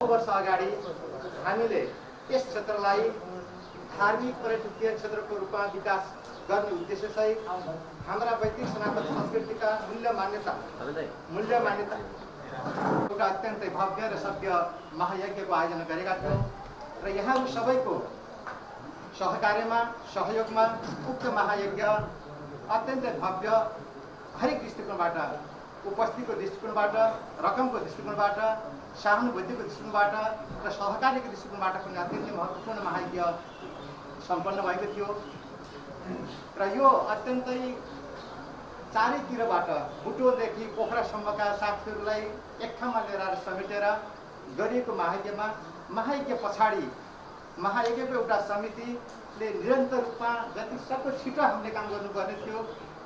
वर्ष अगाडि हामीले यस क्षेत्रलाई धार्मिक पर्यटकीय क्षेत्रको रूपमा विकास गर्ने उद्देश्यसहित हाम्रा वैदिक सनातन संस्कृतिका मूल्य मान्यता एउटा अत्यन्तै भव्य र सभ्य महायज्ञको आयोजना गरेका थियौँ र यहाँहरू सबैको सहकार्यमा सहयोगमा उक्त महायज्ञ अत्यन्तै भव्य हरेक दृष्टिकोणबाट उपस्थितिको दृष्टिकोणबाट रकमको दृष्टिकोणबाट सहानुभूतिको दृष्टिकोणबाट र सहकार्यको दृष्टिकोणबाट पनि अत्यन्तै महत्त्वपूर्ण महायज्ञ सम्पन्न भएको थियो र यो अत्यन्तै चारैतिरबाट बुटोलदेखि पोखरासम्मका साथीहरूलाई एक ठाउँमा लिएर समेटेर गरिएको महायज्ञ पछाडि महायज्ञको एउटा समितिले निरन्तर रूपमा जति सक्दो छिटो हामीले काम गर्नुपर्ने थियो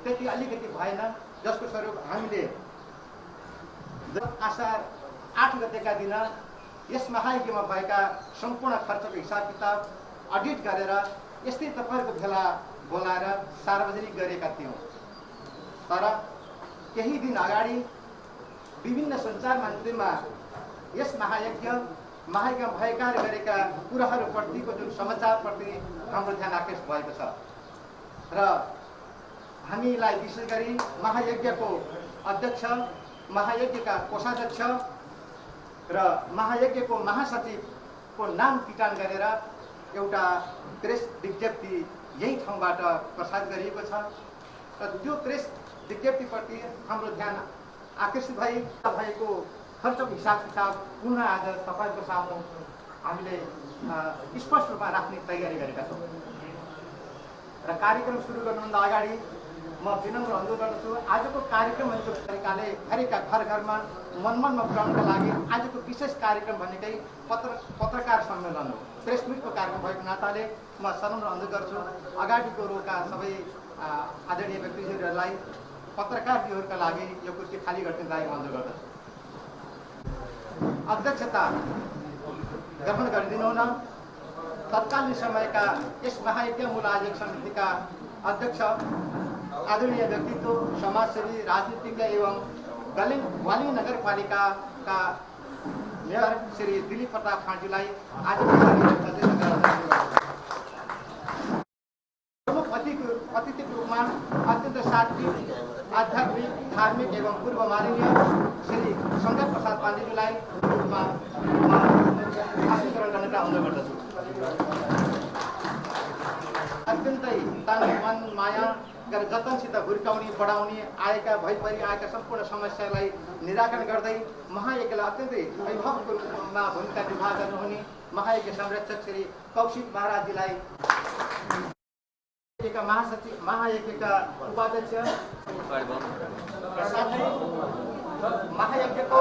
त्यति अलिकति भएन, जसको स्वरूप हामीले आषाढ 8 गतेका दिन यस महायज्ञमा भएका सम्पूर्ण खर्चको हिसाब किताब अडिट गरेर यस्तै तपाईँहरूको भेला बोलाएर सार्वजनिक गरेका थियौँ। तर केही दिन अगाडि विभिन्न सञ्चार माध्यममा यस महायज्ञ भएका गरेका कुराहरूप्रतिको जुन समाचारप्रति हाम्रो ध्यान आकर्षित भएको छ र हामीलाई विशेष गरी महायज्ञको अध्यक्ष, महायज्ञका कोषाध्यक्ष र महायज्ञको महासचिवको नाम किटान गरेर एउटा प्रेस विज्ञप्ति यही ठाउँबाट प्रसाद गरिएको छ र त्यो प्रेस विज्ञप्तिप्रति हाम्रो ध्यान आकर्षित भएको खर्चको हिसाब किताब पुनः आज तपाईँको सामु हामीले स्पष्ट रूपमा राख्ने तयारी गरेका छौँ र कार्यक्रम सुरु गर्नुभन्दा अगाडि म विनम्र अनुरोध गर्दछु, आजको कार्यक्रमहरूको तरिकाले हरेकका घर घरमा मनमनमा पुर्याउनका लागि आजको विशेष कार्यक्रम भनेकै पत्रकार सम्मेलन हो, प्रेस मिटको कार्यक्रम भएको नाताले म सनम्र अनुरोध गर्छु अगाडिको रोका सबै आदरणीय व्यक्तिहरूलाई पत्रकारहरूका लागि यो कुर्सी खाली गर्ने लागि अनुरोध गर्दछु। अध्यक्षता ग्रहण गरिदिनु हुन तत्कालीन समयका यस महायज्ञ मूल आयोजक समितिका अध्यक्ष आदरणीय व्यक्तित्व, समाजसेवी, राजनीतिज्ञ एवं वाली नगरपालिकाका मेयर श्री दिलीप प्रताप खाँडीलाई आज प्रमुख अतिथिको रूपमा अत्यन्त सात्विक, आध्यात्मिक, धार्मिक एवं पूर्व माननीय श्री शङ्कर प्रसाद पाण्डेजीलाई रूपमा आशीर्वाद गर्नका अनुरोध गर्दछु। अत्यन्तै तन मन माया जतनसित हुर्काउने बढाउने भइपरि आएका सम्पूर्ण समस्यालाई निराकरण गर्दै महायज्ञलाई अत्यन्तै वैभवको रूपमा भूमिका निर्वाह गर्नुहुने महायज्ञ संरक्षक श्री कौशिक महाराजजीलाई, महासचिव, महायज्ञका उपाध्यक्ष, महायज्ञको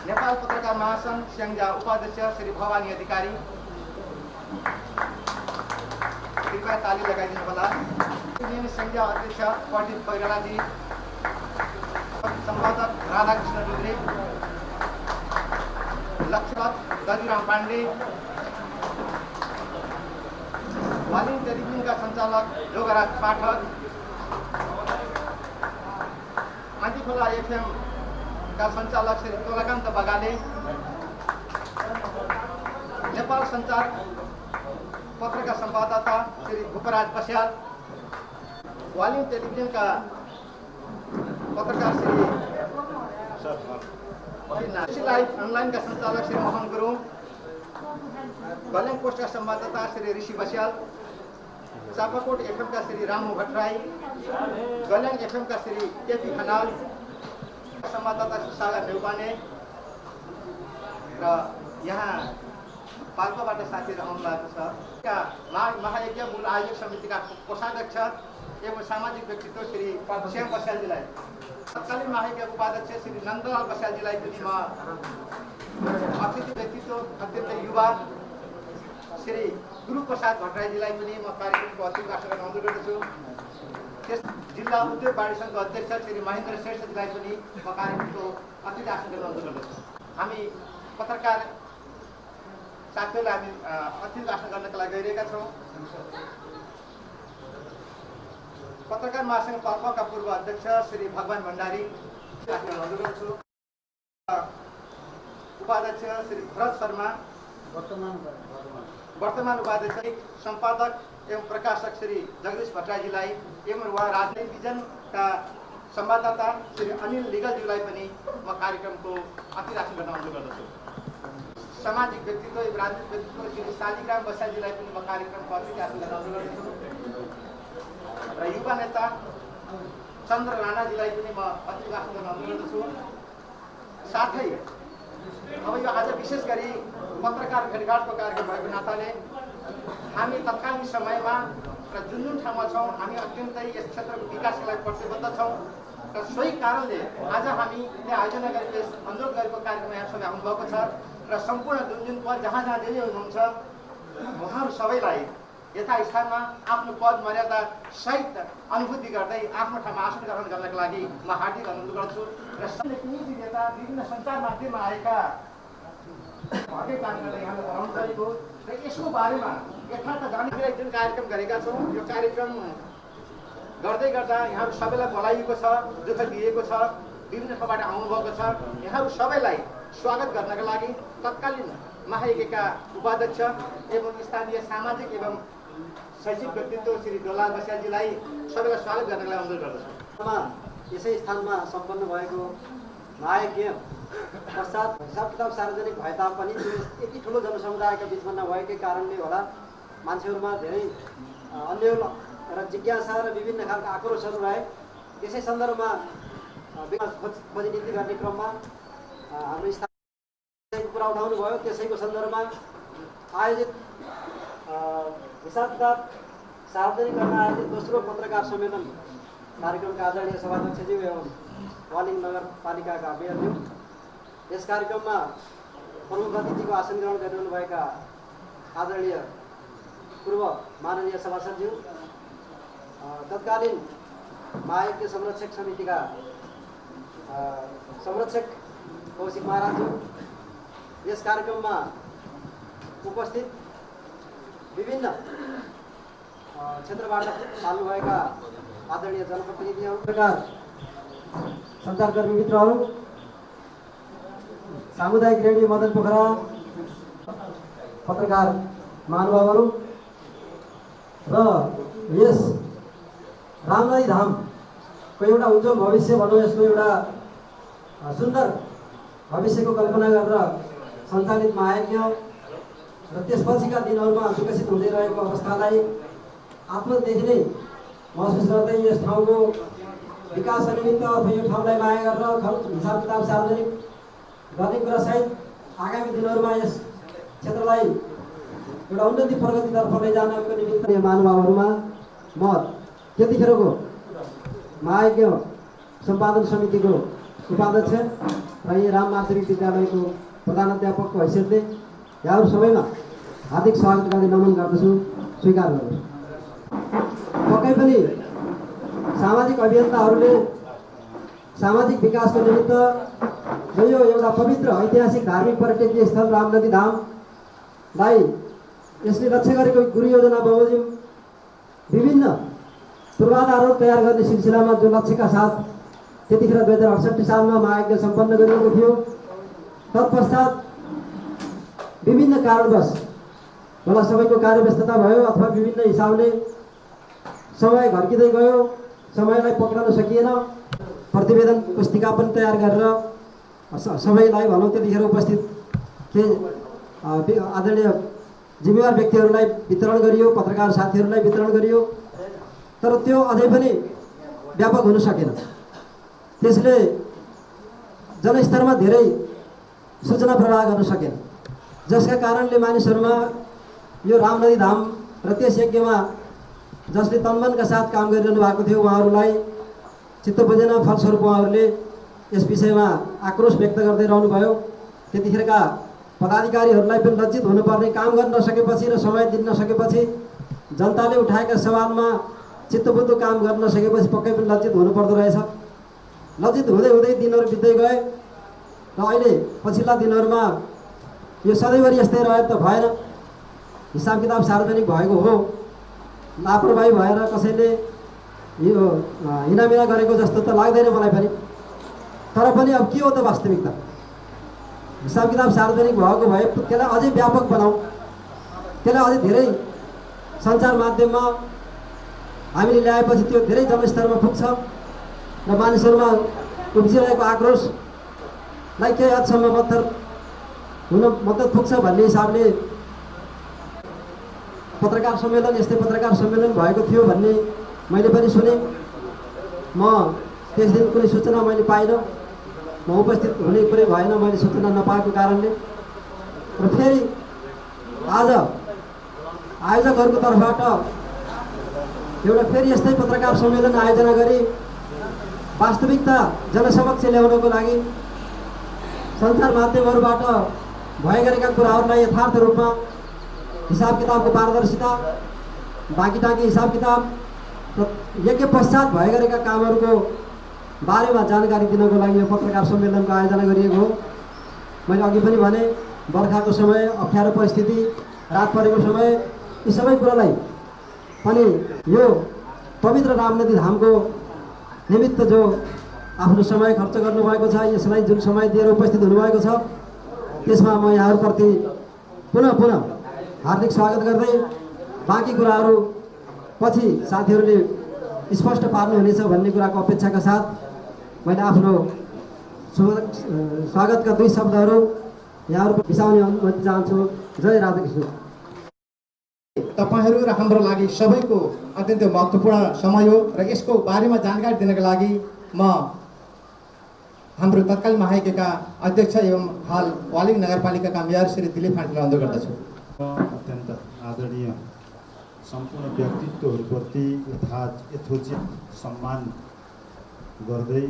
नेपाल पत्रकार महासङ्घ स्याङ्जा उपाध्यक्ष श्री भवानी अधिकारी, कृपया ताली लगाइदिनु होला। युनियन संघीय अध्यक्ष प्रदीप कोइरालाजी, सम्पादक राधाकृष्ण रुद्रे, लक्ष्मण दजुराम पाण्डे, वालिङ टेलिभिजनका सञ्चालक जोगराज पाठक, आँधीखोला FM का सञ्चालक श्री तोलाकान्त बगाले, नेपाल सञ्चार पत्रका संवाददाता श्री भूपराज बस्याल, वालिङ टेलिभिजनका पत्रकार श्री लाइभ अनलाइनका सञ्चालक श्री मोहन गुरुङ, गल्याङ पोस्टका संवाददाता श्री ऋषि बस्याल, चापाकोट FM का श्री रामु भट्टराई, गल्याङ FM का श्री केपी खनाल, संवाददाता श्री सागर नेउपाने र यहाँ पाल्पाबाट साथीहरू आउनु भएको छ। महायज्ञ मूल आयोजक समितिका कोषाध्यक्ष एवं सामाजिक व्यक्तित्व श्री श्याम बस्यालजीलाई, तत्कालीन महायज्ञ उपाध्यक्ष श्री नन्दलाल बस्यालजीलाई पनि म अतिथि व्यक्तित्व अत्यन्तै युवा श्री गुरुप्रसाद भट्टराईजीलाई पनि म कार्यक्रमको अतिथि राख्न अनुरोध गर्दछु। त्यस जिल्ला उद्योग वाणिज्य सङ्घको अध्यक्ष श्री महेन्द्र श्रेष्ठजीलाई पनि म कार्यक्रमको अतिथि राख्न अनुरोध गर्दछु। हामी पत्रकार साथीहरूलाई हामी अतिथि राख्न गर्नका लागि गइरहेका छौँ। पत्रकार महासङ्घ पाल्पाका पूर्व अध्यक्ष श्री भगवान भण्डारी राख्न अनुरोध गर्छु। उपाध्यक्ष श्री भरत शर्मा, वर्तमान उपाध्यक्ष संपादक एवं प्रकाशक श्री जगदीश भट्टराईजीलाई एवं उहाँ राजनीतिक विजनका संवाददाता श्री अनिल लिगलज्यूलाई पनि म कार्यक्रमको अतिथि गर्न अनुरोध गर्दछु। सामाजिक व्यक्तित्व एवं राजनीतिक व्यक्तित्व श्री शालिग्राम बस्यालजीलाई पनि म कार्यक्रमको अतिथि गर्न अनुरोध गर्दछु र युवा नेता चन्द्र राणाजीलाई पनि म अतिथि गर्न अनुरोध गर्दछु। साथै अब यो आज विशेष गरी पत्रकार भेटघाटको कार्यक्रम भएको नाताले हामी तत्कालीन समयमा र जुन ठाउँमा छौँ हामी अत्यन्तै यस क्षेत्रको विकासको लागि प्रतिबद्ध छौँ र सोही कारणले आज हामी यहाँ आयोजना गरेको यस अनुरोध गरेको कार्यक्रम यहाँ सबै आउनुभएको छ र सम्पूर्ण जुन पद जहाँ जहाँ जे हुनुहुन्छ उहाँहरू सबैलाई यथास्थानमा आफ्नो पद मर्यादा सहित अनुभूति गर्दै आफ्नो ठाउँमा आसन ग्रहण गर्नको लागि म हार्दिक अनुरोध गर्छु र निजी नेता विभिन्न सञ्चार माध्यममा आएका हकै काम गर्दै यहाँलाई गराउनु परेको र यसको बारेमा यथार्थ जानकारी जुन कार्यक्रम गरेका छौँ यो कार्यक्रम गर्दै गर्दा यहाँहरू सबैलाई बोलाइएको छ, दुःख दिएको छ, विभिन्न ठाउँबाट आउनुभएको छ। यहाँहरू सबैलाई स्वागत गर्नका लागि तत्कालीन महायुगका उपाध्यक्ष एवं स्थानीय सामाजिक एवं शैक्षिक व्यक्तित्व श्री डोलाल बस्यालजीलाई सबैलाई स्वागत गर्नका लागि अनुरोध गर्दछु। यसै स्थानमा सम्पन्न भएको महायज्ञ पश्चात हिसाब किताब सार्वजनिक भए तापनि यति ठुलो जनसमुदायका बिचमा नभएकै कारणले होला मान्छेहरूमा धेरै अन्य र जिज्ञासा र विभिन्न खालका आक्रोशहरू रहे। यसै सन्दर्भमा खोजी नीति गर्ने क्रममा हाम्रो स्थानीय कुरा उठाउनु भयो। त्यसैको सन्दर्भमा आयोजित हिसाब किताब सार्वजनिक गर्न आयोजित दोस्रो पत्रकार सम्मेलन कार्यक्रमका आदरणीय सभाध्यक्षज्यू एवं वालिङ नगरपालिकाका मेयरज्यू, यस कार्यक्रममा प्रमुख अतिथिको आसन ग्रहण गरिरहनुभएका आदरणीय पूर्व माननीय सभासदज्यू, तत्कालीन महायज्ञ संरक्षक समितिका संरक्षक कौशिक महाराजज्यू, यस कार्यक्रममा उपस्थित विभिन्न क्षेत्रबाट आउनुभएका आदरणीय जनप्रतिनिधिहरू, पत्रकार सञ्चारकर्मी मित्रहरू, सामुदायिक रेडियो मदन पोखरा पत्रकार महानुभावहरू र यस रामनदी धामको एउटा उज्जवल भविष्य भनौँ, यसको एउटा सुन्दर भविष्यको कल्पना गरेर सञ्चालित महायज्ञ र त्यसपछिका दिनहरूमा विकसित हुँदै रहेको अवस्थालाई आत्मदेखि नै महसुस गर्दै यस ठाउँको विकास निमित्त अथवा यो ठाउँलाई माया गरेर हिसाब किताब सार्वजनिक गर्ने कुरासहित आगामी दिनहरूमा यस क्षेत्रलाई एउटा उन्नति प्रगतितर्फ लैजानको निमित्त महानुभावहरूमा म त्यतिखेरको महायज्ञ सम्पादन समितिको उपाध्यक्ष र यी राम माध्यमिक विद्यालयको प्रधानाध्यापकको हैसियतले यहाँहरू सबैमा हार्दिक स्वागत गर्ने नमन गर्दछु, स्वीकार गर्दछु। पक्कै पनि सामाजिक अभियन्ताहरूले सामाजिक विकासको निमित्त यो एउटा पवित्र ऐतिहासिक धार्मिक पर्यटकीय स्थल रामनदी धामलाई यसले लक्ष्य गरेको गुरु योजना बमोजिम विभिन्न पूर्वाधारहरू तयार गर्ने सिलसिलामा जो लक्ष्यका साथ त्यतिखेर 2068 सालमा महायज्ञ सम्पन्न गरिएको थियो। तत्पश्चात विभिन्न कारणवश होला सबैको कार्यव्यस्तता भयो अथवा विभिन्न हिसाबले समय घर्किँदै गयो, समयलाई पक्राउन सकिएन। प्रतिवेदन पुस्तिका पनि तयार गरेर सबैलाई भनौँ त्यतिखेर उपस्थित के आदरणीय जिम्मेवार व्यक्तिहरूलाई वितरण गरियो, पत्रकार साथीहरूलाई वितरण गरियो, तर त्यो अझै पनि व्यापक हुन सकेन। त्यसले जनस्तरमा धेरै सूचना प्रवाह गर्न सकेन, जसका कारणले मानिसहरूमा यो रामनदी धाम र त्यस यज्ञमा जसले तनमनका साथ काम गरिरहनु भएको थियो उहाँहरूलाई चित्त बुझेन। फलस्वरूप उहाँहरूले यस विषयमा आक्रोश व्यक्त गर्दै रहनुभयो। त्यतिखेरका पदाधिकारीहरूलाई पनि लज्जित हुनुपर्ने, काम गर्न नसकेपछि र समय दिन नसकेपछि, जनताले उठाएका सवालमा चित्तबुद्ध काम गर्न नसकेपछि पक्कै पनि लज्जित हुनुपर्दो रहेछ। लज्जित हुँदै हुँदै दिनहरू बित्दै गए र अहिले पछिल्ला दिनहरूमा यो सधैँभरि यस्तै रह्यो त भएन। हिसाब किताब सार्वजनिक भएको हो, लापरवाही भएर कसैले यो हिनामिना गरेको जस्तो त लाग्दैन मलाई पनि। तर पनि अब के हो त वास्तविकता? हिसाब किताब सार्वजनिक भएको भए त्यसलाई अझै व्यापक बनाऊ, त्यसलाई अझै धेरै सञ्चार माध्यममा हामीले ल्याएपछि त्यो धेरै जनस्तरमा पुग्छ र मानिसहरूमा उब्जिरहेको आक्रोशलाई केही हदसम्म मद्दत पुग्छ भन्ने हिसाबले पत्रकार सम्मेलन, यस्तै पत्रकार सम्मेलन भएको थियो भन्ने मैले पनि सुने। म त्यस दिन कुनै सूचना मैले पाइनँ, म उपस्थित हुने कुरै भएन मैले सूचना नपाएको कारणले। र फेरि आज आयोजकहरूको तर्फबाट एउटा फेरि यस्तै पत्रकार सम्मेलन आयोजना गरी वास्तविकता जनसमक्ष ल्याउनको लागि सञ्चार माध्यमहरूबाट भए गरेका कुराहरूलाई यथार्थ रूपमा हिसाब किताबको पारदर्शिता, बाँकी टाँकी हिसाब किताब र यज्ञ पश्चात भए गरेका कामहरूको बारेमा जानकारी दिनको लागि यो पत्रकार सम्मेलनको आयोजना गरिएको हो। मैले अघि पनि भने बर्खाको समय, अप्ठ्यारो परिस्थिति, रात परेको समय, यी सबै कुरालाई पनि यो पवित्र रामनदी धामको निमित्त जो आफ्नो समय खर्च गर्नुभएको छ, यसलाई जुन समय दिएर उपस्थित हुनुभएको छ, त्यसमा म यहाँहरूप्रति पुनः हार्दिक स्वागत गर्दै बाँकी कुराहरू पछि साथीहरूले स्पष्ट पार्नुहुनेछ भन्ने कुराको अपेक्षाका साथ मैले आफ्नो स्वागतका दुई शब्दहरू यहाँहरू बिसाउने अनुमति चाहन्छु। जय राधाकृष्ण। तपाईहरू र हाम्रो लागि सबैको अत्यन्तै महत्त्वपूर्ण समय हो र यसको बारेमा जानकारी दिनका लागि म हाम्रो तत्कालीन महायज्ञका अध्यक्ष एवं हाल वालिङ नगरपालिकाका मेयर श्री दिलीप फाँटीलाई अनुरोध गर्दछु। अत्यन्त आदरणीय सम्पूर्ण व्यक्तित्वहरूप्रति यथोचित सम्मान गर्दै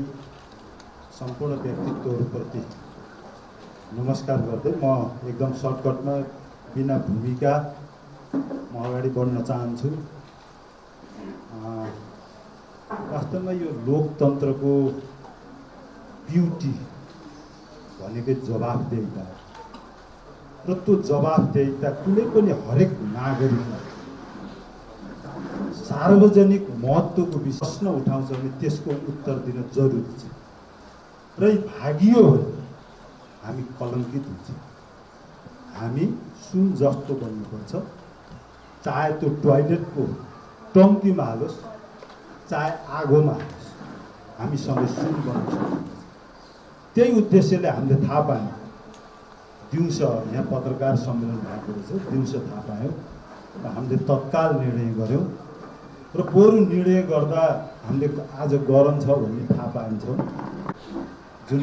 सम्पूर्ण व्यक्तित्वहरूप्रति नमस्कार गर्दै म एकदम सर्टकटमा बिना भूमिका म अगाडि बढ्न चाहन्छु। वास्तवमा यो लोकतन्त्रको ब्युटी भनेकै जवाफदेहिता र त्यो जवाफदेहिता कुनै पनि हरेक नागरिकलाई सार्वजनिक महत्त्वको प्रश्न उठाउँछ भने त्यसको उत्तर दिन जरुरी छ। र भागियो भने हामी कलङ्कित हुन्छ। हामी सुन जस्तो बन्नुपर्छ, चाहे त्यो टोयलेटको टङ्कीमा हालोस् चाहे आगोमा हालोस्, हामीसँग सुन बन्नु। त्यही उद्देश्यले हामीले थाहा पायौँ दिउँसो यहाँ पत्रकार सम्मेलन भएको रहेछ, दिउँसो थाहा पायौँ र हामीले तत्काल निर्णय गऱ्यौँ र बरु निर्णय गर्दा हामीले आज गरम छ भन्ने थाहा पाइन्छौँ। जुन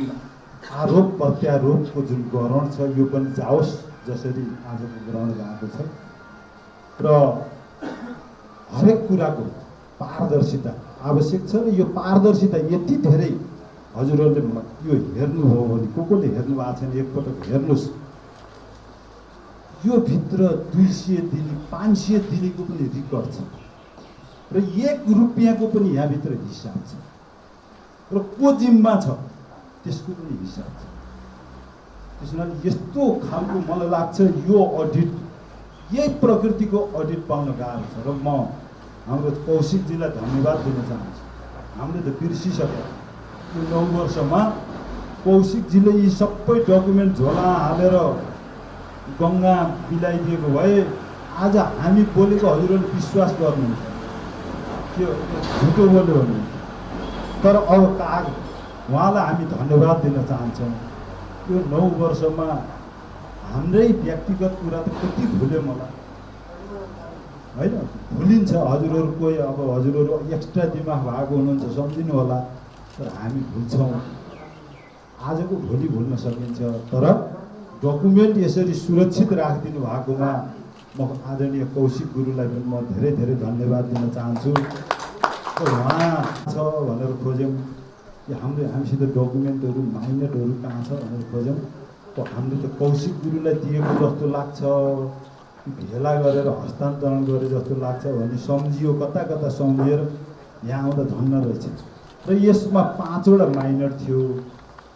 आरोप प्रत्यारोपको जुन गरण छ यो पनि जाओस् जसरी आजको ग्रहण भएको छ र हरेक कुराको पारदर्शिता आवश्यक छ। र यो पारदर्शिता यति धेरै हजुरहरूले यो हेर्नुभयो भने कोले हेर्नु भएको छैन एकपटक हेर्नुहोस्। यो भित्र 200 दिने 500 दिनेको पनि रिकर्ड छ र 1 रुपियाँको पनि यहाँभित्र हिसाब छ र को जिम्मा छ त्यसको पनि हिसाब छ। त्यसैले यस्तो खालको मलाई लाग्छ यो अडिट यही प्रकृतिको अडिट पाउन गाह्रो छ। र म हाम्रो कौशिकजीलाई धन्यवाद दिन चाहन्छु। हामीले त बिर्सिसक्यो यो 9 वर्षमा कौशिकजीले यी सबै डकुमेन्ट झोला हालेर गङ्गा बिलाइदिएको भए आज हामी बोलेको हजुरहरूले विश्वास गर्नुहुन्छ, त्यो झुटो बोल्यो भने। तर अब उहाँलाई हामी धन्यवाद दिन चाहन्छौँ। यो 9 वर्षमा हाम्रै व्यक्तिगत कुरा त कति भुल्यो मलाई, होइन? भुलिन्छ हजुरहरू, कोही अब हजुरहरू एक्स्ट्रा दिमाग भएको हुनुहुन्छ सम्झिनु होला, तर हामी भुल्छौँ। आजको भोलि भुल्न सकिन्छ, तर डकुमेन्ट यसरी सुरक्षित राखिदिनु भएकोमा म आदरणीय कौशिक गुरुलाई पनि म धेरै धेरै धन्यवाद दिन चाहन्छु। उहाँ छ भनेर खोज्यौँ कि हामीसित डकुमेन्टहरू माइनटहरू कहाँ छ भनेर खोज्यौँ। हामीले त कौशिक गुरुलाई दिएको जस्तो लाग्छ, भेला गरेर हस्तान्तरण गरे जस्तो लाग्छ भन्ने सम्झियो, कता कता सम्झिएर यहाँ आउँदा धन्न रहेछ। र यसमा 5वटा माइनर थियो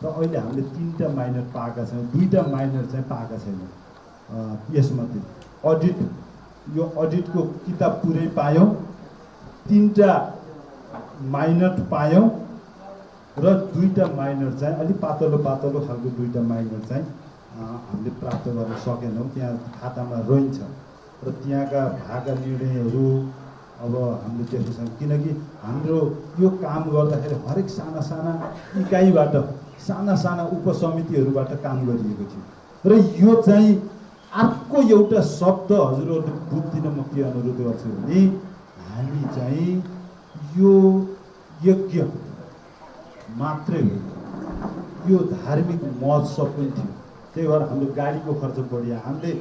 र अहिले हामीले 3टा माइनर पाएका छौँ, 2टा माइनर चाहिँ पाएका छैनौँ। यसमध्ये अडिट, यो अडिटको किताब पुरै पायौँ, 3टा माइनर पायौँ र 2टा माइनर चाहिँ अलिक पातलो खालको 2टा माइनर चाहिँ हामीले प्राप्त गर्न सकेनौँ, त्यहाँ खातामा रहन्छ र त्यहाँका भएका निर्णयहरू अब हामीले त्यसोसँग, किनकि हाम्रो यो काम गर्दाखेरि हरेक साना साना इकाइबाट साना साना उपसमितिहरूबाट काम गरिएको थियो र यो चाहिँ अर्को एउटा शब्द हजुरहरूले बुझ्दिन म के अनुरोध गर्छु भने हामी चाहिँ यो यज्ञ मात्रै हो, यो धार्मिक महोत्सव पनि थियो। त्यही भएर हाम्रो गाडीको खर्च बढियो। हामीले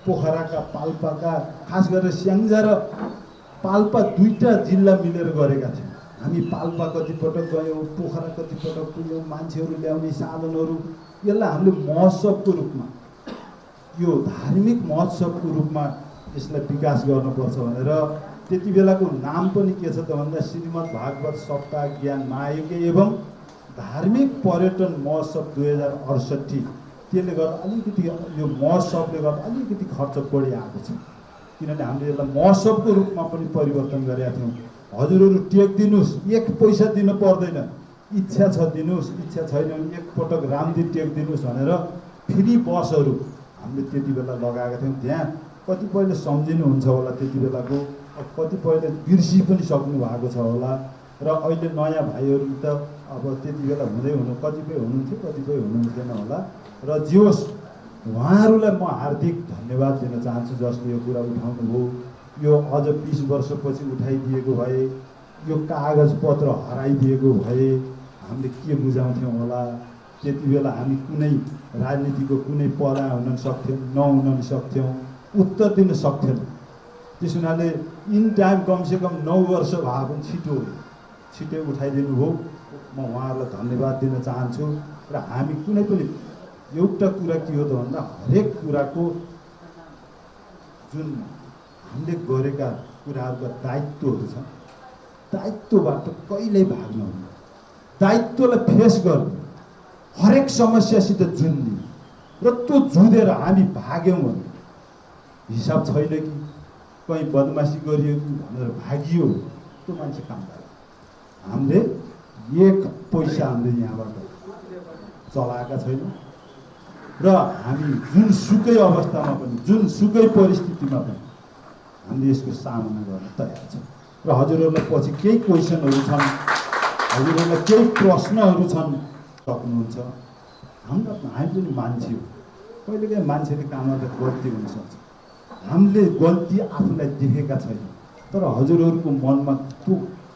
पोखराका पाल्पाका खास गरेर स्याङ्जा र पाल्पा दुईटा जिल्ला मिलेर गरेका थियौँ। हामी पाल्पा कतिपटक गयौँ, पोखरा कतिपटक पुग्यौँ, मान्छेहरू ल्याउने साधनहरू यसलाई हामीले महोत्सवको रूपमा, यो धार्मिक महोत्सवको रूपमा यसलाई विकास गर्नुपर्छ भनेर त्यति बेलाको नाम पनि के छ त भन्दा श्रीमद् भागवत सप्ताह ज्ञान महायज्ञ एवं धार्मिक पर्यटन महोत्सव 2068। त्यसले गर्दा अलिकति यो महोत्सवले गर्दा अलिकति खर्च बढी आएको छ, किनभने हामीले यसलाई महोत्सवको रूपमा पनि परिवर्तन गरेका थियौँ। हजुरहरू टेक दिनुहोस्, एक पैसा दिनु पर्दैन, इच्छा छ दिनुहोस्, इच्छा छैन भने एकपटक रामदिन टेक दिनुहोस् भनेर फ्री बसहरू हामीले त्यति बेला लगाएका थियौँ। त्यहाँ कतिपयले सम्झिनुहुन्छ होला त्यति बेलाको, कतिपयले बिर्सी पनि सक्नु भएको छ होला र अहिले नयाँ भाइहरू त अब त्यति बेला हुँदै हुनु, कतिपय हुनुहुन्थ्यो कतिपय हुनुहुन्थेन होला। र जे होस् उहाँहरूलाई म हार्दिक धन्यवाद दिन चाहन्छु जसले यो कुरा उठाउनुभयो। यो अझ 20 वर्षपछि उठाइदिएको भए, यो कागजपत्र हराइदिएको भए हामीले के बुझाउँथ्यौँ होला। त्यति बेला हामी कुनै राजनीतिको कुनै पदा हुन सक्थ्यौँ, नहुन सक्थ्यौँ, उत्तर दिन सक्थेन। त्यस हुनाले इन टाइम कमसेकम 9 वर्ष भए पनि छिटै उठाइदिनु भयो। म उहाँहरूलाई धन्यवाद दिन चाहन्छु। र हामी कुनै पनि एउटा कुरा के हो त भन्दा हरेक कुराको जुन हामीले गरेका कुराहरूका दायित्वहरू छन्, दायित्वबाट कहिल्यै भाग्नु हुँदैन। दायित्वलाई फेस गर्नु, हरेक समस्यासित जुझ्ने र त्यो जुधेर हामी भाग्यौँ भने हिसाब छैन कि कहीँ बदमासी गरियो कि भनेर भागियो, त्यो मान्छे काम गर्यो। हामीले एक पैसा हामीले यहाँबाट चलाएका छैनौँ र हामी जुनसुकै अवस्थामा पनि, जुनसुकै परिस्थितिमा पनि हामीले यसको सामना गर्न तयार छौँ। र हजुरहरूलाई पछि केही क्वेसनहरू छन्, हजुरहरूलाई केही प्रश्नहरू छन् सक्नुहुन्छ। हामी पनि मान्छे हो, कहिलेकाहीँ मान्छेले काममा त गल्ती हुनसक्छ। हामीले गल्ती आफूलाई देखेका छैन, तर हजुरहरूको मनमा त्यो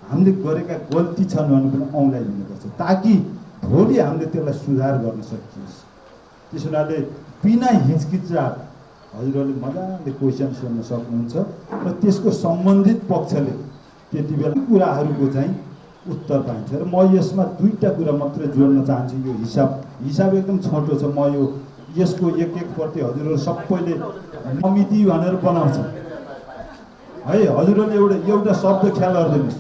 हामीले गरेका गल्ती छन् भने पनि औँल्याइदिनुपर्छ ताकि भोलि हामीले त्यसलाई सुधार गर्न सकियोस्। त्यस हुनाले बिना हिचकिचाहट हजुरहरूले मजाले क्वेसन सोध्न सक्नुहुन्छ र त्यसको सम्बन्धित पक्षले त्यति बेला कुराहरूको चाहिँ उत्तर पाइन्छ। र म यसमा दुईटा कुरा मात्रै जोड्न चाहन्छु। यो हिसाब एकदम छोटो छ। म यसको एक प्रति हजुरहरू सबैले समिति भनेर बनाउँछ है। हजुरहरूले एउटा शब्द ख्याल गरिदिनुहोस्,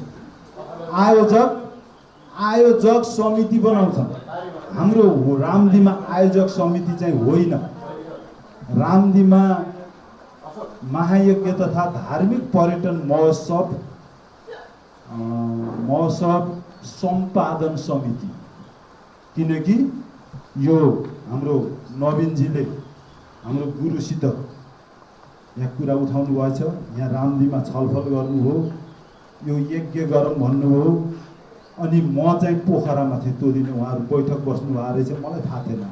आयोजक समिति बनाउँछन्। हाम्रो रामदीमा आयोजक समिति चाहिँ होइन। रामदीमा महायज्ञ तथा धार्मिक पर्यटन महोत्सव सम्पादन समिति, किनकि यो हाम्रो नवीनजीले हाम्रो गुरुसित यहाँ कुरा उठाउनु भएछ, यहाँ रामदीमा छलफल गर्नुभयो, यो यज्ञ गरौँ भन्नुभयो। अनि म चाहिँ पोखरामा थिएँ त्यो दिन, उहाँहरू बैठक बस्नु भएको रहेछ, मलाई थाहा थिएन।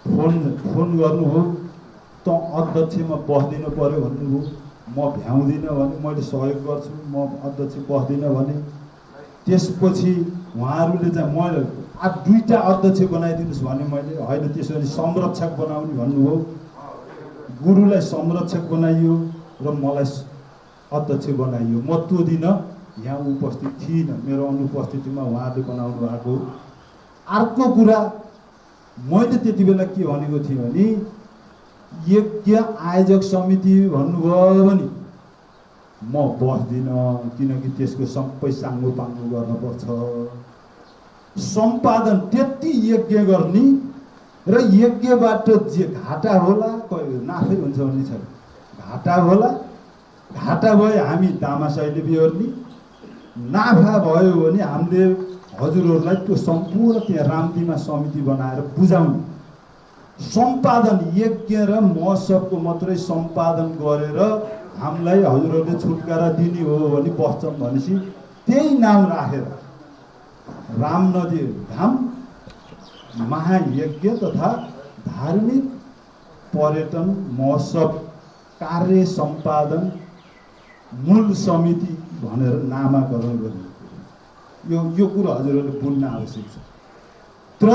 फोन गर्नुभयो, त अध्यक्षमा बस्दिनु पऱ्यो भन्नुभयो। म भ्याउँदिनँ भने मैले सहयोग गर्छु, म अध्यक्ष बस्दिनँ भने। त्यसपछि उहाँहरूले चाहिँ मैले दुईटा अध्यक्ष बनाइदिनुहोस् भने मैले होइन, त्यसो भने संरक्षक बनाउने भन्नुभयो। गुरुलाई संरक्षक बनाइयो र मलाई अध्यक्ष बनाइयो। म त्यो दिन यहाँ उपस्थित थिइनँ, मेरो अनुपस्थितिमा उहाँहरूले बनाउनु भएको। अर्को कुरा मैले त्यति बेला के भनेको थिएँ भने यज्ञ आयोजक समिति भन्नुभयो भने म बस्दिनँ, किनकि त्यसको सबै साङ्गोपाङ्गो गर्नुपर्छ। सम्पादन त्यति यज्ञ गर्ने र यज्ञबाट जे घाटा होला, नाफै हुन्छ भन्ने छैन। घाटा होला, घाटा भयो हामी दामासाइले बिहोर्ने, नाफा भयो भने हामीले हजुरहरूलाई त्यो सम्पूर्ण त्यहाँ रामदीमा समिति बनाएर बुझाउने। सम्पादन यज्ञ र महोत्सवको मात्रै सम्पादन गरेर हामीलाई हजुरहरूले छुटकारा दिने हो भने बस्छौँ भनेपछि त्यही नाम राखेर रामनदी धाम महायज्ञ तथा धार्मिक पर्यटन महोत्सव कार्य सम्पादन मूल समिति भनेर नामाकरण गरियो। यो कुरो हजुरहरूले बुझ्न आवश्यक छ। तर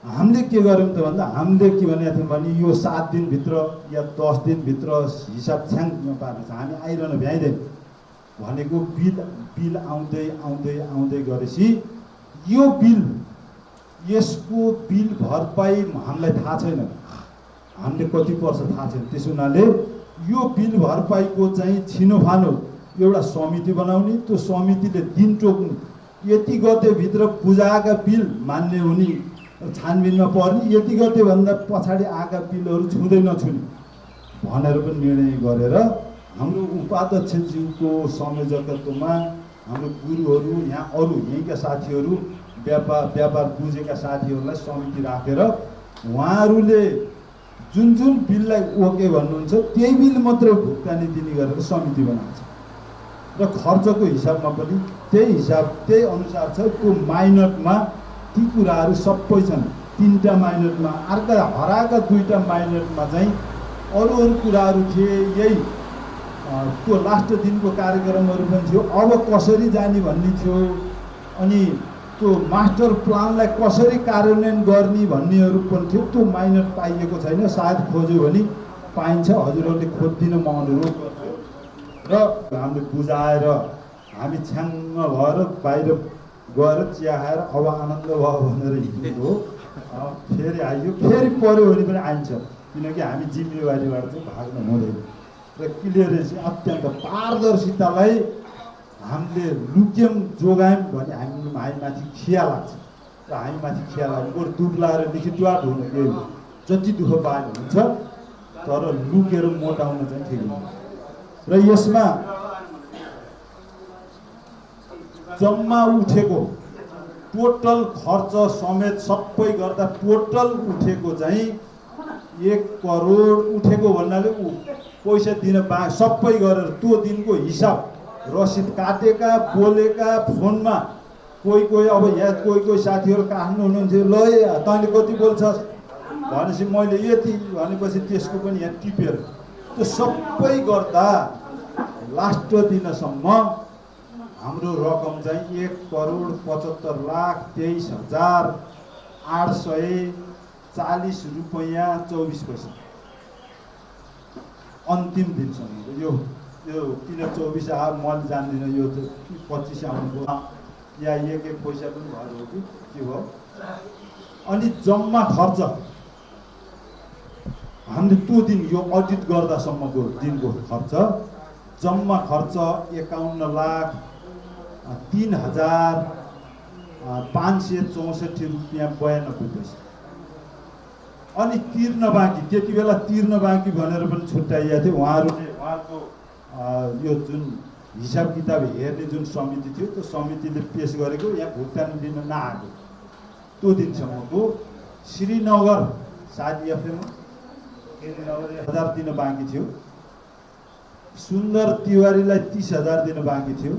हामीले के गर्यौँ त भन्दा हामीले के भनेको थियौँ भने यो 7 दिनभित्र या 10 दिनभित्र हिसाब छ्याङ्ग पार्नु छ, हामी आइरहन भ्याइँदैन भनेको बिल आउँदै आउँदै आउँदै गरेपछि यो यसको बिल भरपाई हामीलाई थाहा छैन, हामीले कति पर्छ थाहा छैन। त्यस हुनाले यो बिल भरपाईको चाहिँ छिनोफानो एउटा समिति बनाउने, त्यो समितिले दिन टोक्नु, यति गतेभित्र बुझाएका बिल मान्य हुने छानबिनमा पर्ने, यति गतेभन्दा पछाडि आएका बिलहरू छुँदै नछुने भनेर पनि निर्णय गरेर हाम्रो उपाध्यक्षज्यूको संयोजकत्वमा हाम्रो गुरुहरू यहाँ अरू यहीँका साथीहरू व्यापार बुझेका साथीहरूलाई समिति राखेर उहाँहरूले जुन बिललाई ओके भन्नुहुन्छ त्यही बिल मात्रै भुक्तानी दिने गरेर समिति बनाउँछ र खर्चको हिसाबमा पनि त्यही अनुसार छ। त्यो माइनटमा ती कुराहरू सबै छन्, 3टा माइनटमा, हराएका 2टा माइनटमा चाहिँ अरू कुराहरू थिए। यही त्यो लास्ट दिनको कार्यक्रमहरू पनि थियो, अब कसरी जाने भन्ने थियो, अनि त्यो मास्टर प्लानलाई कसरी कार्यान्वयन गर्ने भन्नेहरू पनि थियो। त्यो माइनट पाइएको छैन, सायद खोज्यो भने पाइन्छ, हजुरहरूले खोजिदिन म अनुरोध गर्छु। र हामीले बुझाएर हामी छ्याङ्ग भएर बाहिर गएर चिया खाएर अब आनन्द भयो भनेर हिँडेको हो। फेरि आइयो, फेरि पऱ्यो भने पनि आइन्छ, किनकि हामी जिम्मेवारीबाट चाहिँ भाग्नु हुँदैन। र क्लियरेन्सी अत्यन्त पारदर्शितालाई हामीले लुक्यौँ जोगायौँ भने हामीमाथि खिया लाग्छ र हामीमाथि खिया लाग्यो बरु दुब्लाएर लिखितवाट हुनु केही जति दुःख पाए हुन्छ, तर लुकेर मोटाउन चाहिँ ठिक हुन्छ। र यसमा जम्मा उठेको टोटल खर्च समेत सबै गर्दा टोटल उठेको चाहिँ 1 करोड उठेको भन्नाले पैसा दिन सबै गरेर त्यो दिनको हिसाब रसिद काटेका बोलेका फोनमा कोही अब यहाँ कोही साथीहरू काट्नु हुनुहुन्थ्यो, ल तैँले कति बोल्छस् भनेपछि मैले यति भनेपछि त्यसको पनि यहाँ टिपेर त्यो सबै गर्दा लास्ट दिनसम्म हाम्रो रकम चाहिँ 1,72,23,840 रुपैयाँ 24 पैसा अन्तिम दिनसम्म। यो किन 24 आयो मैले जान्दिनँ, यो 25 आउनुभयो या एक पैसा पनि भएर हो कि के भयो। अनि जम्मा खर्च हामीले त्यो दिन यो अडिट गर्दासम्मको दिनको खर्च जम्मा खर्च 51,03,564 रुपैयाँ 92 पैसा। अनि तिर्न बाँकी, त्यति बेला तिर्न बाँकी भनेर पनि छुट्याइएको थियो। उहाँको यो जुन हिसाब किताब हेर्ने जुन समिति थियो त्यो समितिले पेश गरेको यहाँ भुक्तानी दिन नआएको त्यो दिनसम्मको श्रीनगर सायद एफएम 1000 दिन बाँकी थियो, सुन्दर तिवारीलाई 30,000 दिन बाँकी थियो,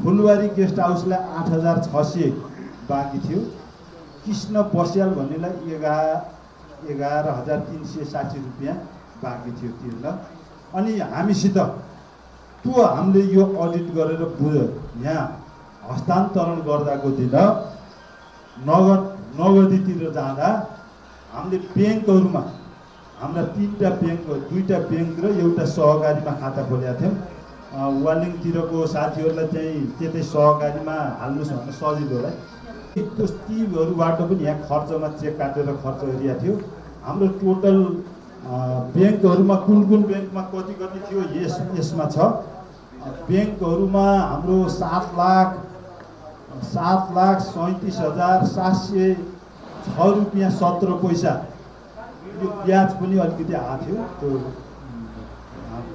फुलबारी गेस्ट हाउसलाई 8,600 बाँकी थियो, कृष्ण बस्याल भन्नेलाई 11,360 रुपैयाँ बाँकी थियो तिर्न। अनि हामीसित त्यो हामीले यो अडिट गरेर यहाँ हस्तान्तरण गर्दाको दिन नगदीतिर जाँदा हामीले ब्याङ्कहरूमा हाम्रा 3टा ब्याङ्क, 2टा ब्याङ्क र एउटा सहकारीमा खाता खोलेका थियौँ। वालिङतिरको साथीहरूलाई चाहिँ त्यतै सहकारीमा हाल्नुहोस् भने सजिलोलाई त्यो तीहरूबाट पनि यहाँ खर्चमा चेक काटेर खर्च गरिएको थियो। हाम्रो टोटल ब्याङ्कहरूमा कुन ब्याङ्कमा कति थियो यसमा छ। ब्याङ्कहरूमा हाम्रो 7,37,706 रुपैयाँ 17 पैसा यो ब्याज पनि अलिकति आएको थियो।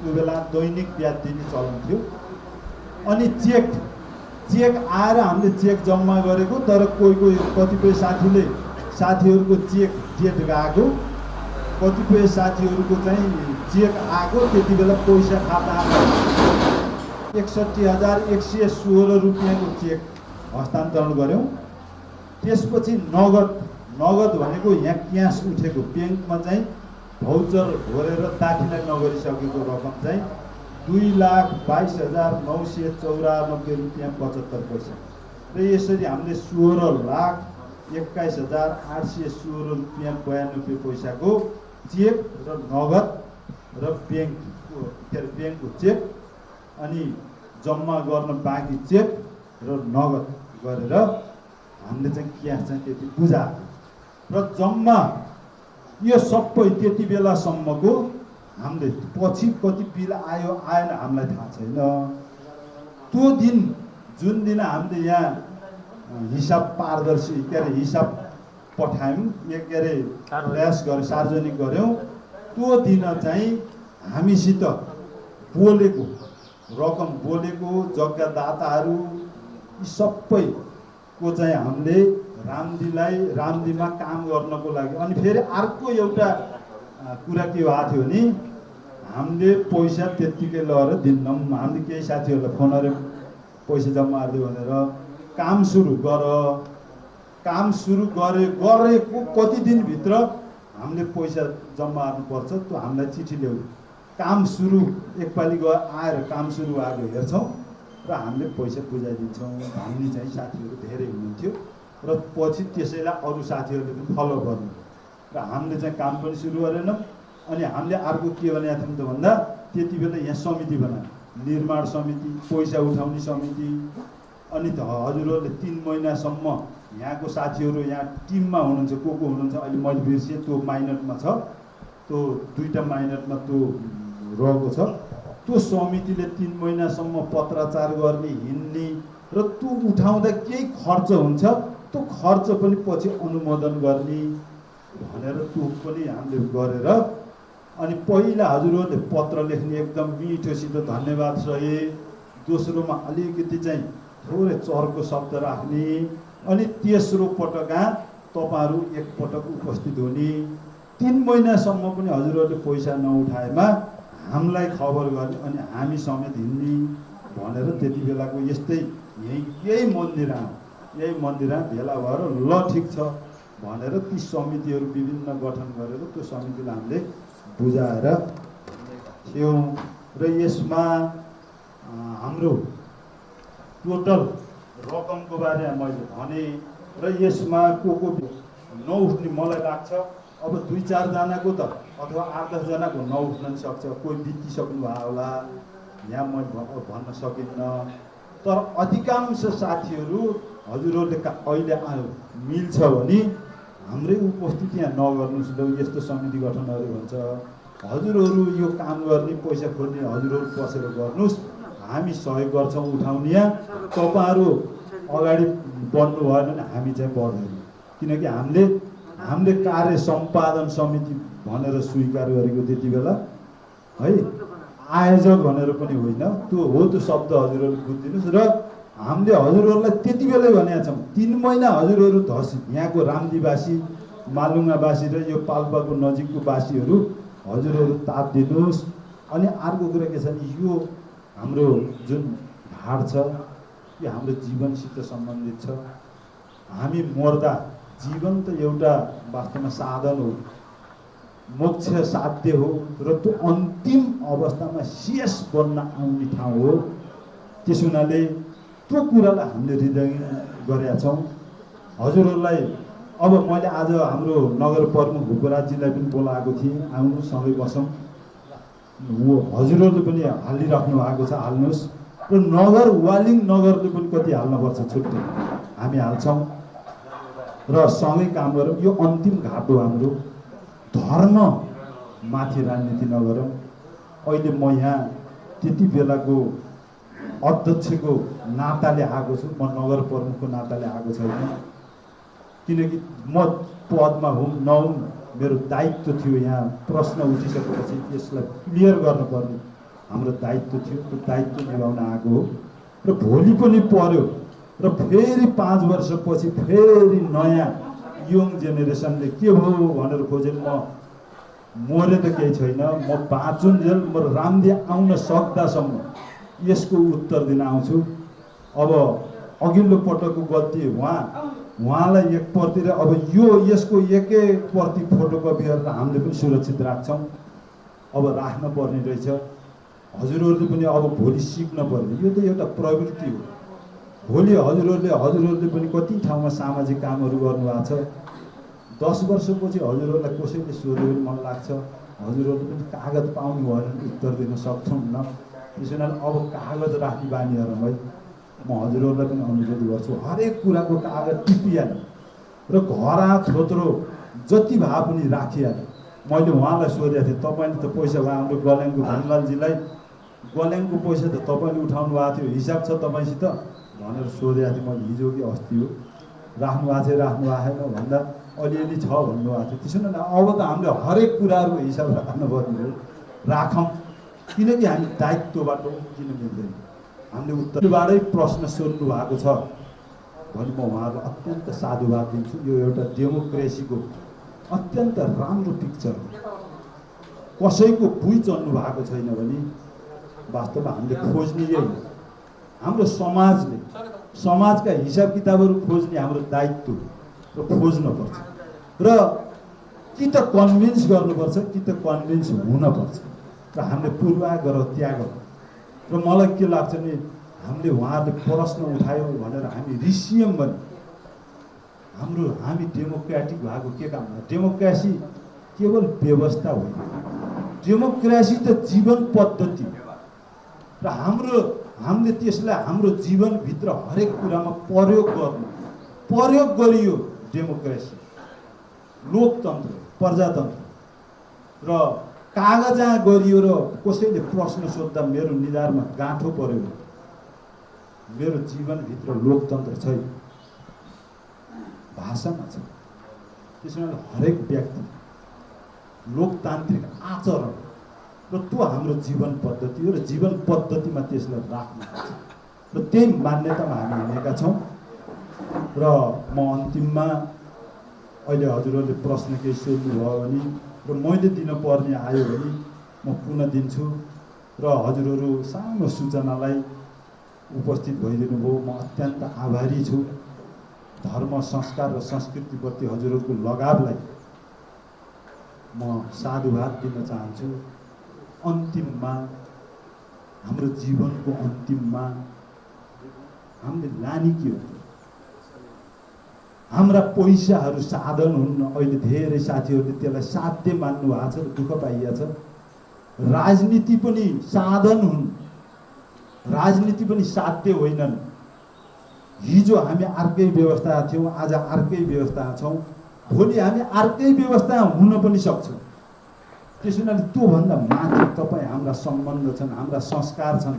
त्यो बेला दैनिक ब्याज दिने चलन थियो। अनि चेक आएर हामीले चेक जम्मा गरेको, तर कोही कतिपय साथीहरूको चेक डेट गएको कतिपय साथीहरूको चाहिँ चेक आएको त्यति बेला पैसा खातामा 61,116 रुपियाँको चेक हस्तान्तरण गऱ्यौँ। त्यसपछि नगद भनेको यहाँ क्यास उठेको ब्याङ्कमा चाहिँ भाउचर भरेर दाखिला नगरिसकेको रकम चाहिँ 2,22,994 रुपियाँ 75 पैसा र यसरी हामीले 16,21,816 रुपियाँ 92 पैसाको चेक र नगद र ब्याङ्कको चेक अनि जम्मा गर्न बाँकी चेक र नगद गरेर हामीले चाहिँ क्यास चाहिँ त्यति बुझाएको र जम्मा यो सबै त्यति बेलासम्मको हामीले पछि कति बिल आयो आएन हामीलाई थाहा छैन। त्यो दिन जुन दिन हामीले यहाँ हिसाब पारदर्शी के अरे हिसाब पठायौँ के अरे प्रयास गऱ्यौँ सार्वजनिक गऱ्यौँ त्यो दिन चाहिँ हामीसित बोलेको रकम बोलेको जग्गादाताहरू यी सबैको चाहिँ हामीले रामदीमा काम गर्नको लागि अनि फेरि अर्को एउटा कुरा के भएको थियो भने हामीले पैसा त्यत्तिकै लगेर दिन्नौँ। हामीले केही साथीहरूलाई फोन गरेर पैसा जम्मा गरिदियो भनेर काम सुरु गरेको कति दिनभित्र हामीले पैसा जम्मा गर्नुपर्छ त्यो हामीलाई चिठी ल्याऊ। काम सुरु एकपालि आएर काम सुरु आएको हेर्छौँ र हामीले पैसा बुझाइदिन्छौँ भन्ने चाहिँ साथीहरू धेरै हुनुहुन्थ्यो र पछि त्यसैलाई अरू साथीहरूले पनि फलो गर्नु र हामीले चाहिँ काम पनि सुरु गरेनौँ। अनि हामीले अर्को के भनेको थियौँ त भन्दा त्यति बेला यहाँ समिति बनायो, निर्माण समिति, पैसा उठाउने समिति। अनि हजुरहरूले 3 महिनासम्म यहाँको साथीहरू यहाँ टिममा हुनुहुन्छ, को हुनुहुन्छ अहिले मैले बिर्सेँ, त्यो माइनटमा छ, त्यो 2टा माइनटमा त्यो रहेको छ। त्यो समितिले 3 महिनासम्म पत्राचार गर्ने हिँड्ने र त्यो उठाउँदा केही खर्च हुन्छ त्यो खर्च पनि पछि अनुमोदन गर्ने भनेर त्यो पनि हामीले गरेर अनि पहिला हजुरहरूले पत्र लेख्ने एकदम मिठोसित धन्यवाद सहित, दोस्रोमा अलिकति चाहिँ थोरै चर्को शब्द राख्ने अनि तेस्रो पटकमा तपाईँहरू एकपटक उपस्थित हुने। 3 महिनासम्म पनि हजुरहरूले पैसा नउठाएमा हामीलाई खबर गर्ने अनि हामी समेत हिँड्ने भनेर त्यति बेलाको यस्तै यही मन्दिरमा भेला भएर ल ठिक छ भनेर ती समितिहरू विभिन्न गठन गरेर त्यो समितिलाई हामीले बुझाएर थियौँ। र यसमा हाम्रो टोटल रकमको बारेमा मैले भने र यसमा को नउठ्ने मलाई लाग्छ अब 2-4 जनाको त अथवा 8-10 जनाको नउठ्न पनि सक्छ, कोही बितिसक्नु भयो होला, यहाँ मैले भन्न सकिन्न। तर अधिकांश साथीहरू हजुरहरूले अहिले मिल्छ भने हाम्रै उपस्थिति यहाँ नगर्नुहोस् ल, यस्तो समिति गठनहरू हुन्छ, हजुरहरू यो काम गर्ने पैसा खोज्ने हजुरहरू बसेर गर्नुहोस्, हामी सहयोग गर्छौँ उठाउने। यहाँ तपाईँहरू अगाडि बढ्नु भएन भने हामी चाहिँ बढ्दैनौँ, किनकि हामीले कार्य सम्पादन समिति भनेर स्वीकार गरेको त्यति बेला है, आयोजक भनेर पनि होइन। त्यो हो त्यो शब्द हजुरहरू बुझिदिनुहोस्। र हामीले हजुरहरूलाई त्यति बेलै भनेका छौँ 3 महिना हजुरहरू यहाँको रामदीवासी, मालुङावासी र यो पाल्पाको नजिकको वासीहरू हजुरहरू ताप दिनुहोस्। अनि अर्को कुरा के छ भने यो हाम्रो जुन ढाड छ यो हाम्रो जीवनसित सम्बन्धित छ। हामी मर्दा जीवन त एउटा वास्तवमा साधन हो, मोक्ष साध्य हो र त्यो अन्तिम अवस्थामा शेष बन्न आउने ठाउँ हो। त्यस हुनाले त्यो कुरालाई हामीले हृदयङ्गम गरेका छौँ। हजुरहरूलाई अब मैले आज हाम्रो नगर प्रमुख भूपराजजीलाई पनि बोलाएको थिएँ, आउनु सँगै बसौँ। हजुरहरूले पनि हालिराख्नु भएको छ, हाल्नुहोस्। र वालिङ नगरले पनि कति हाल्नुपर्छ छुट्टै हामी हाल्छौँ र सँगै काम गरौँ। यो अन्तिम घाट हो हाम्रो, धर्म माथि राजनीति नगरौँ। अहिले म यहाँ त्यति बेलाको अध्यक्षको नाताले आएको छु, म नगर प्रमुखको नाताले आएको छैन, किनकि म पदमा हुँ नहुँ मेरो दायित्व थियो। यहाँ प्रश्न उठिसकेपछि यसलाई क्लियर गर्नुपर्ने हाम्रो दायित्व थियो, त्यो दायित्व निभाउन आएको हो। र भोलि पनि पर्यो र फेरि 5 वर्षपछि फेरि नयाँ यङ जेनेरेसनले के भयो भनेर खोजेर म मरे त केही छैन, म बाँचुन्जेल म रामदी आउन सक्दासम्म यसको उत्तर दिन आउँछु। अब अघिल्लो पटकको गल्ती उहाँलाई एकप्रति र अब यसको एक प्रति फोटोकपीहरू हामीले पनि सुरक्षित राख्छौँ। अब राख्न पर्ने रहेछ। हजुरहरूले पनि अब भोलि सिक्न पर्ने, यो त एउटा प्रवृत्ति हो। भोलि हजुरहरूले पनि कति ठाउँमा सामाजिक कामहरू गर्नुभएको छ। 10 वर्षपछि हजुरहरूलाई कसैले सोध्यो भने मन लाग्छ हजुरहरूले पनि कागज पाउनु भयो भने उत्तर दिन सक्नुहुन्न। त्यसो हुनाले अब कागज राख्ने बानीहरूलाई म हजुरहरूलाई पनि अनुरोध गर्छु, हरेक कुराको कागज टिपिहाल्नु र घर थोत्रो जति भए पनि राखिहाल्नु। मैले उहाँलाई सोधेको थिएँ, तपाईँले त पैसा भयो हाम्रो गल्याङको धनलालजीलाई, गल्याङको पैसा त तपाईँले उठाउनु भएको थियो, हिसाब छ तपाईँसित भनेर सोधेको थिएँ मैले, हिजो कि अस्ति हो। राख्नु भएको थियो राख्नु भएको छैन भन्दा अलिअलि छ भन्नुभएको थियो। त्यसो भने अब त हामीले हरेक कुराहरूको हिसाब राख्नुपर्ने हो, राखौँ। किनकि हामी दायित्वबाट उक्किन मिल्दैन। हामीले उत्तरबाटै प्रश्न सोध्नु भएको छ भने म उहाँहरूलाई अत्यन्त साधुवाद दिन्छु। यो एउटा डेमोक्रेसीको अत्यन्त राम्रो पिक्चर हो। कसैको भुइँ चल्नु भएको छैन भने वास्तवमा हामीले खोज्ने यही हो। हाम्रो समाजका हिसाब किताबहरू खोज्ने हाम्रो दायित्व र खोज्नुपर्छ र कि त कन्भिन्स गर्नुपर्छ कि त कन्भिन्स हुनपर्छ र हामीले पूर्वाग्रह त्याग र मलाई के लाग्छ नि, हामीले उहाँहरूले प्रश्न उठायो भनेर हामी रिसियौँ भने हामी डेमोक्रेटिक भएको के काम हो? डेमोक्रेसी केवल व्यवस्था होइन, डेमोक्रेसी त जीवन पद्धति र हामीले त्यसलाई हाम्रो जीवनभित्र हरेक कुरामा प्रयोग गरियो। डेमोक्रेसी लोकतन्त्र प्रजातन्त्र र कागजा गरियो र कसैले प्रश्न सोद्धा मेरो निधारमा गाँठो पर्यो, मेरो जीवनभित्र लोकतन्त्र छैन, भाषामा छ। त्यसैले हरेक व्यक्ति लोकतान्त्रिक आचरण र त्यो हाम्रो जीवन पद्धति हो र जीवन पद्धतिमा त्यसलाई राख्नुपर्छ र त्यही मान्यतामा हामी हिँडेका छौँ। र म अन्तिममा अहिले हजुरहरूले प्रश्न केही सोध्नुभयो भने र मैले दिनुपर्ने आयो भने म पुनः दिन्छु र हजुरहरू सानो सूचनालाई उपस्थित भइदिनु भयो, म अत्यन्त आभारी छु। धर्म संस्कार र संस्कृतिप्रति हजुरहरूको लगावलाई म साधुवाद दिन चाहन्छु। अन्तिममा हाम्रो जीवनको अन्तिममा हामीले लाने के हो? हाम्रा पैसाहरू साधन हुन्। अहिले धेरै साथीहरूले त्यसलाई साध्य मान्नु भएको छ र दुःख पाइएको छ। राजनीति पनि साधन हुन्, राजनीति पनि साध्य होइनन्। हिजो हामी अर्कै व्यवस्था थियौँ, आज अर्कै व्यवस्था छौँ, भोलि हामी अर्कै व्यवस्था हुन पनि सक्छौँ। त्यसो हुनाले त्योभन्दा माथि तपाईँ हाम्रा सम्बन्ध छन्, हाम्रा संस्कार छन्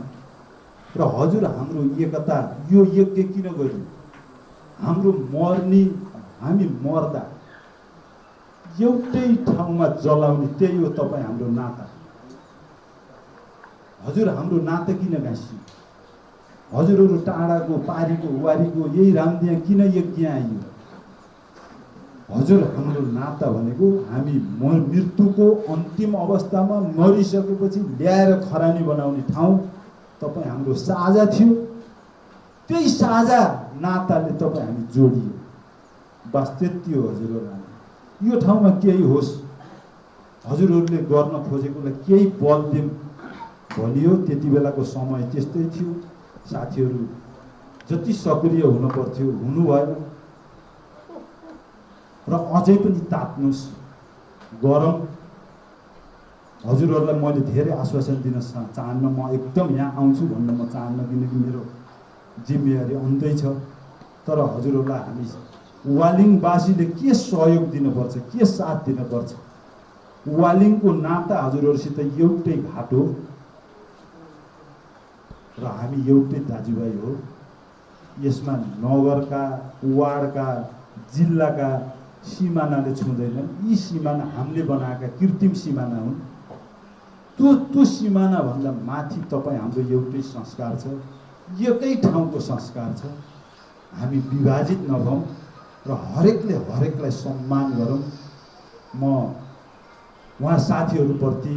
र हजुर हाम्रो एकता। यो यज्ञ किन गर्यो? हाम्रो हामी मर्दा एउटै ठाउँमा जलाउने, त्यही हो तपाईँ हाम्रो नाता। हजुर हाम्रो नाता किन गाँसियो? हजुरहरू टाढाको पारीको वारीको यही रामदिया किन यज्ञ आइयो? हजुर हाम्रो नाता भनेको हामी मृत्युको अन्तिम अवस्थामा मरिसकेपछि ल्याएर खरानी बनाउने ठाउँ तपाईँ हाम्रो साझा थियो। त्यही साझा नाताले तपाईँ हामी जोडियो। बस त्यति हो हजुरहरू। यो ठाउँमा केही होस्, हजुरहरूले गर्न खोजेकोलाई केही बल दिउँ भनियो। त्यति बेलाको समय त्यस्तै थियो। साथीहरू जति सक्रिय हुनु पर्थ्यो हुनु भएन र अझै पनि तात्नुस्, गरौँ। हजुरहरूलाई मैले धेरै आश्वासन दिन चाहन्न। म एकदम यहाँ आउँछु भन्न म चाहन्न, किनकि मेरो जिम्मेवारी अन्त्यै छ। तर हजुरहरूलाई हामी वालिङवासीले के सहयोग दिनुपर्छ, के साथ दिनुपर्छ? वालिङको नाता हजुरहरूसित एउटै घाट हो र हामी एउटै दाजुभाइ हो। यसमा नगरका, वार्डका, जिल्लाका सिमानाले छुँदैनन्। यी सिमाना हामीले बनाएका कृत्रिम सिमाना हुन्। त्यो सिमानाभन्दा माथि तपाईँ हाम्रो एउटै संस्कार छ, एकै ठाउँको संस्कार छ। हामी विभाजित नभौँ र हरेकले हरेकलाई सम्मान गरौँ। म उहाँ साथीहरूप्रति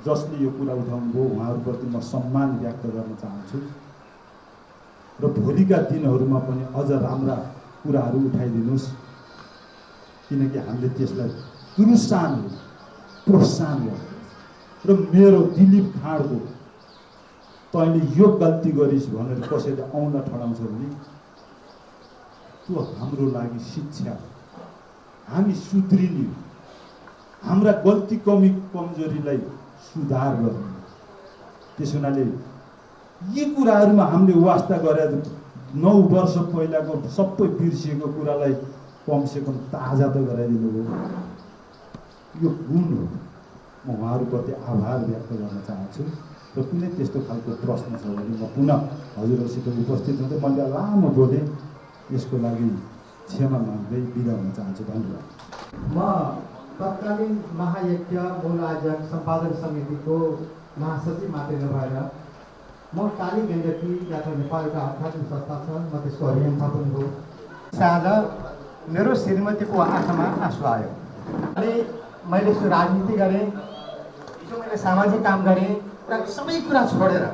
जसले यो कुरा उठाउनुभयो उहाँहरूप्रति म सम्मान व्यक्त गर्न चाहन्छु र भोलिका दिनहरूमा पनि अझ राम्रा कुराहरू उठाइदिनुहोस्, किनकि हामीले त्यसलाई प्रोत्साहन गर्नु। र मेरो दिलीप खाँडको तैँले यो गल्ती गरिस् भनेर कसैले औँला ठडाउँछ भने त्यो हाम्रो लागि शिक्षा हो। हामी सुध्रिने, हाम्रा गल्ती कमजोरीलाई सुधार गर्ने। त्यसो हुनाले यी कुराहरूमा हामीले वास्ता गरे 9 वर्ष पहिलाको सबै बिर्सिएको कुरालाई कमसेकम ताजा त गराइदिनु भयो। यो गुण हो। म उहाँहरूप्रति आभार व्यक्त गर्न चाहन्छु र कुनै त्यस्तो खालको प्रश्न छ भने म पुनः हजुरहरूसित उपस्थित हुँदै मैले लामो बोलेँ, यसको लागि क्षमा माग्दै बिदा हुन चाहन्छु। धन्यवाद। म तत्कालीन महायज्ञ मूल आयोजक सम्पादन समितिको महासचिव मात्रै नभएर म काली गण्डकी यात्रा नेपालका आध्यात्मिक संस्था छ, म त्यसको अभियन्ता पनि हो। आज मेरो श्रीमतीको आँखामा आँसु आयो अनि मैले यसो राजनीति गरेँ, हिजो मैले सामाजिक काम गरेँ, सबै कुरा छोडेर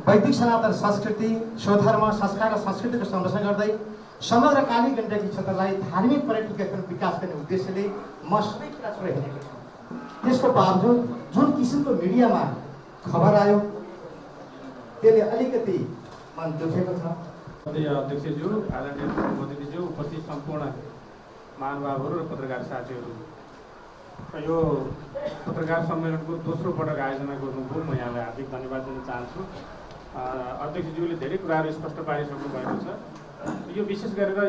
वैदिक सनातन संस्कृति, स्वधर्म, संस्कार र संस्कृतिको संरक्षण गर्दै समग्र काली गण्डकी क्षेत्रलाई धार्मिक पर्यटकीय विकास गर्ने उद्देश्यले म सबै कुरा छोडेर हिँडेको छु। त्यसको बावजुद जुन किसिमको मिडियामा खबर आयो त्यसले अलिकति मन दुखेको छ। अध्यक्षज्यू, आदरणीय मोदीज्यू, उपस्थित सम्पूर्ण महानुभावहरू र पत्रकार साथीहरू, यो पत्रकार सम्मेलनको दोस्रो पटक आयोजना गर्नुभयो, म यहाँलाई हार्दिक धन्यवाद दिन चाहन्छु। अध्यक्षज्यूले धेरै कुराहरू स्पष्ट पारिसक्नु भएको छ। यो विशेष गरेर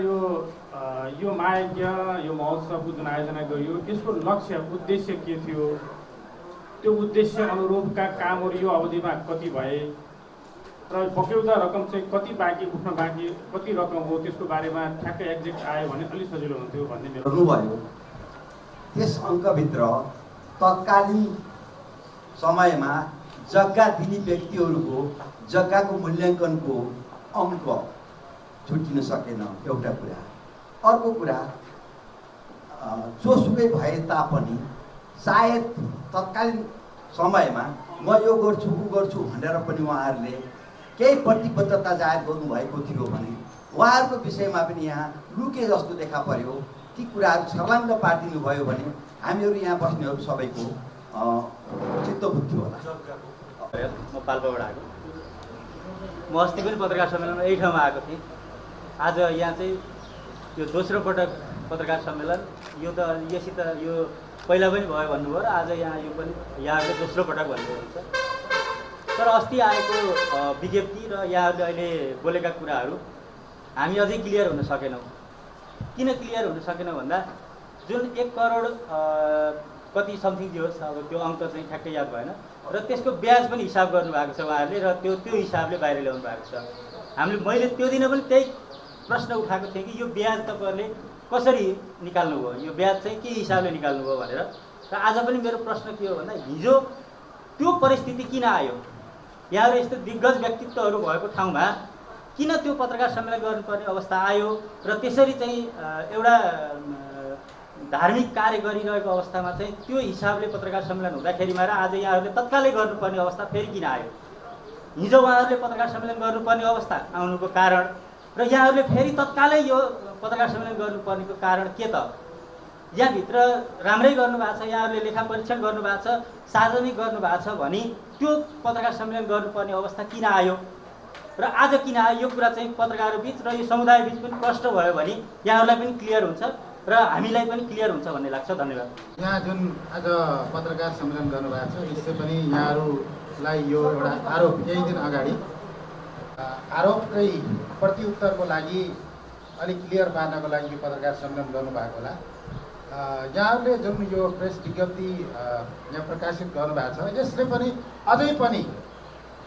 यो महायज्ञ, यो महोत्सवको जुन आयोजना गरियो त्यसको लक्ष्य उद्देश्य के थियो, त्यो उद्देश्य अनुरूपका कामहरू यो अवधिमा कति भए र बक्यौदा रकम चाहिँ कति बाँकी, उठ्न बाँकी कति रकम हो, त्यसको बारेमा ठ्याक्कै एक्जेक्ट आयो भने अलिक सजिलो हुन्थ्यो भन्ने मेरो भयो। त्यस अङ्कभित्र तत्कालीन समयमा जग्गा दिने व्यक्तिहरूको जग्गाको मूल्याङ्कनको अङ्क छुटिन सकेन, एउटा कुरा। अर्को कुरा, जोसुकै भए तापनि सायद तत्कालीन समयमा म यो गर्छु ऊ गर्छु भनेर पनि उहाँहरूले केही प्रतिबद्धता जाहेर गर्नुभएको थियो भने उहाँहरूको विषयमा पनि यहाँ लुके जस्तो देखा पर्यो। ती कुराहरू छर्लङ्ग पारिदिनु भयो भने हामीहरू यहाँ बस्नेहरू सबैको चित्त बुझ्थ्यो होला। म पाल्पाबाट आएको। म अस्ति पनि पत्रकार सम्मेलनमा यही ठाउँमा आएको थिएँ। आज यहाँ चाहिँ यो दोस्रो पटक पत्रकार सम्मेलन, यो त यसित यो पहिला पनि भयो भन्नुभयो र आज यहाँ यो पनि यहाँले दोस्रो पटक भन्नुहुन्छ। तर अस्ति आएको विज्ञप्ति र यहाँहरूले अहिले बोलेका कुराहरू हामी अझै क्लियर हुन सकेनौँ। किन क्लियर हुन सकेनौँ भन्दा जुन 1 करोड कति समथिङ जे होस्, अब त्यो अङ्क चाहिँ ठ्याक्कै याद भएन र त्यसको ब्याज पनि हिसाब गर्नुभएको छ उहाँहरूले र त्यो हिसाबले बाहिर ल्याउनु भएको छ। मैले त्यो दिन पनि त्यही प्रश्न उठाएको थिएँ कि यो ब्याज तपाईँहरूले कसरी निकाल्नुभयो, यो ब्याज चाहिँ के हिसाबले निकाल्नुभयो भनेर। र आज पनि मेरो प्रश्न के हो भन्दा हिजो त्यो परिस्थिति किन आयो, यहाँहरू यस्तो दिग्गज व्यक्तित्वहरू भएको ठाउँमा किन त्यो पत्रकार सम्मेलन गर्नुपर्ने अवस्था आयो र त्यसरी चाहिँ एउटा धार्मिक कार्य गरिरहेको अवस्थामा चाहिँ त्यो हिसाबले पत्रकार सम्मेलन हुँदाखेरिमा र आज यहाँहरूले तत्कालै गर्नुपर्ने अवस्था फेरि किन आयो। हिजो उहाँहरूले पत्रकार सम्मेलन गर्नुपर्ने अवस्था आउनुको कारण र यहाँहरूले फेरि तत्कालै यो पत्रकार सम्मेलन गर्नुपर्नेको कारण के त? यहाँभित्र राम्रै गर्नुभएको छ, यहाँहरूले लेखा परीक्षण गर्नुभएको छ, सार्वजनिक गर्नुभएको छ भने त्यो पत्रकार सम्मेलन गर्नुपर्ने अवस्था किन आयो र आज किन आयो, यो कुरा चाहिँ पत्रकारबिच र यो समुदायबिच पनि प्रष्ट भयो भने यहाँहरूलाई पनि क्लियर हुन्छ र हामीलाई पनि क्लियर हुन्छ भन्ने लाग्छ। धन्यवाद। यहाँ जुन आज पत्रकार सम्मेलन गर्नुभएको छ यसै पनि यहाँहरूलाई यो एउटा आरोप केही दिन अगाडि आरोपकै प्रत्युत्तरको लागि अलिक क्लियर पार्नको लागि यो पत्रकार सम्मेलन गर्नुभएको होला। यहाँहरूले जुन यो प्रेस विज्ञप्ति यहाँ प्रकाशित गर्नुभएको छ यसले पनि अझै पनि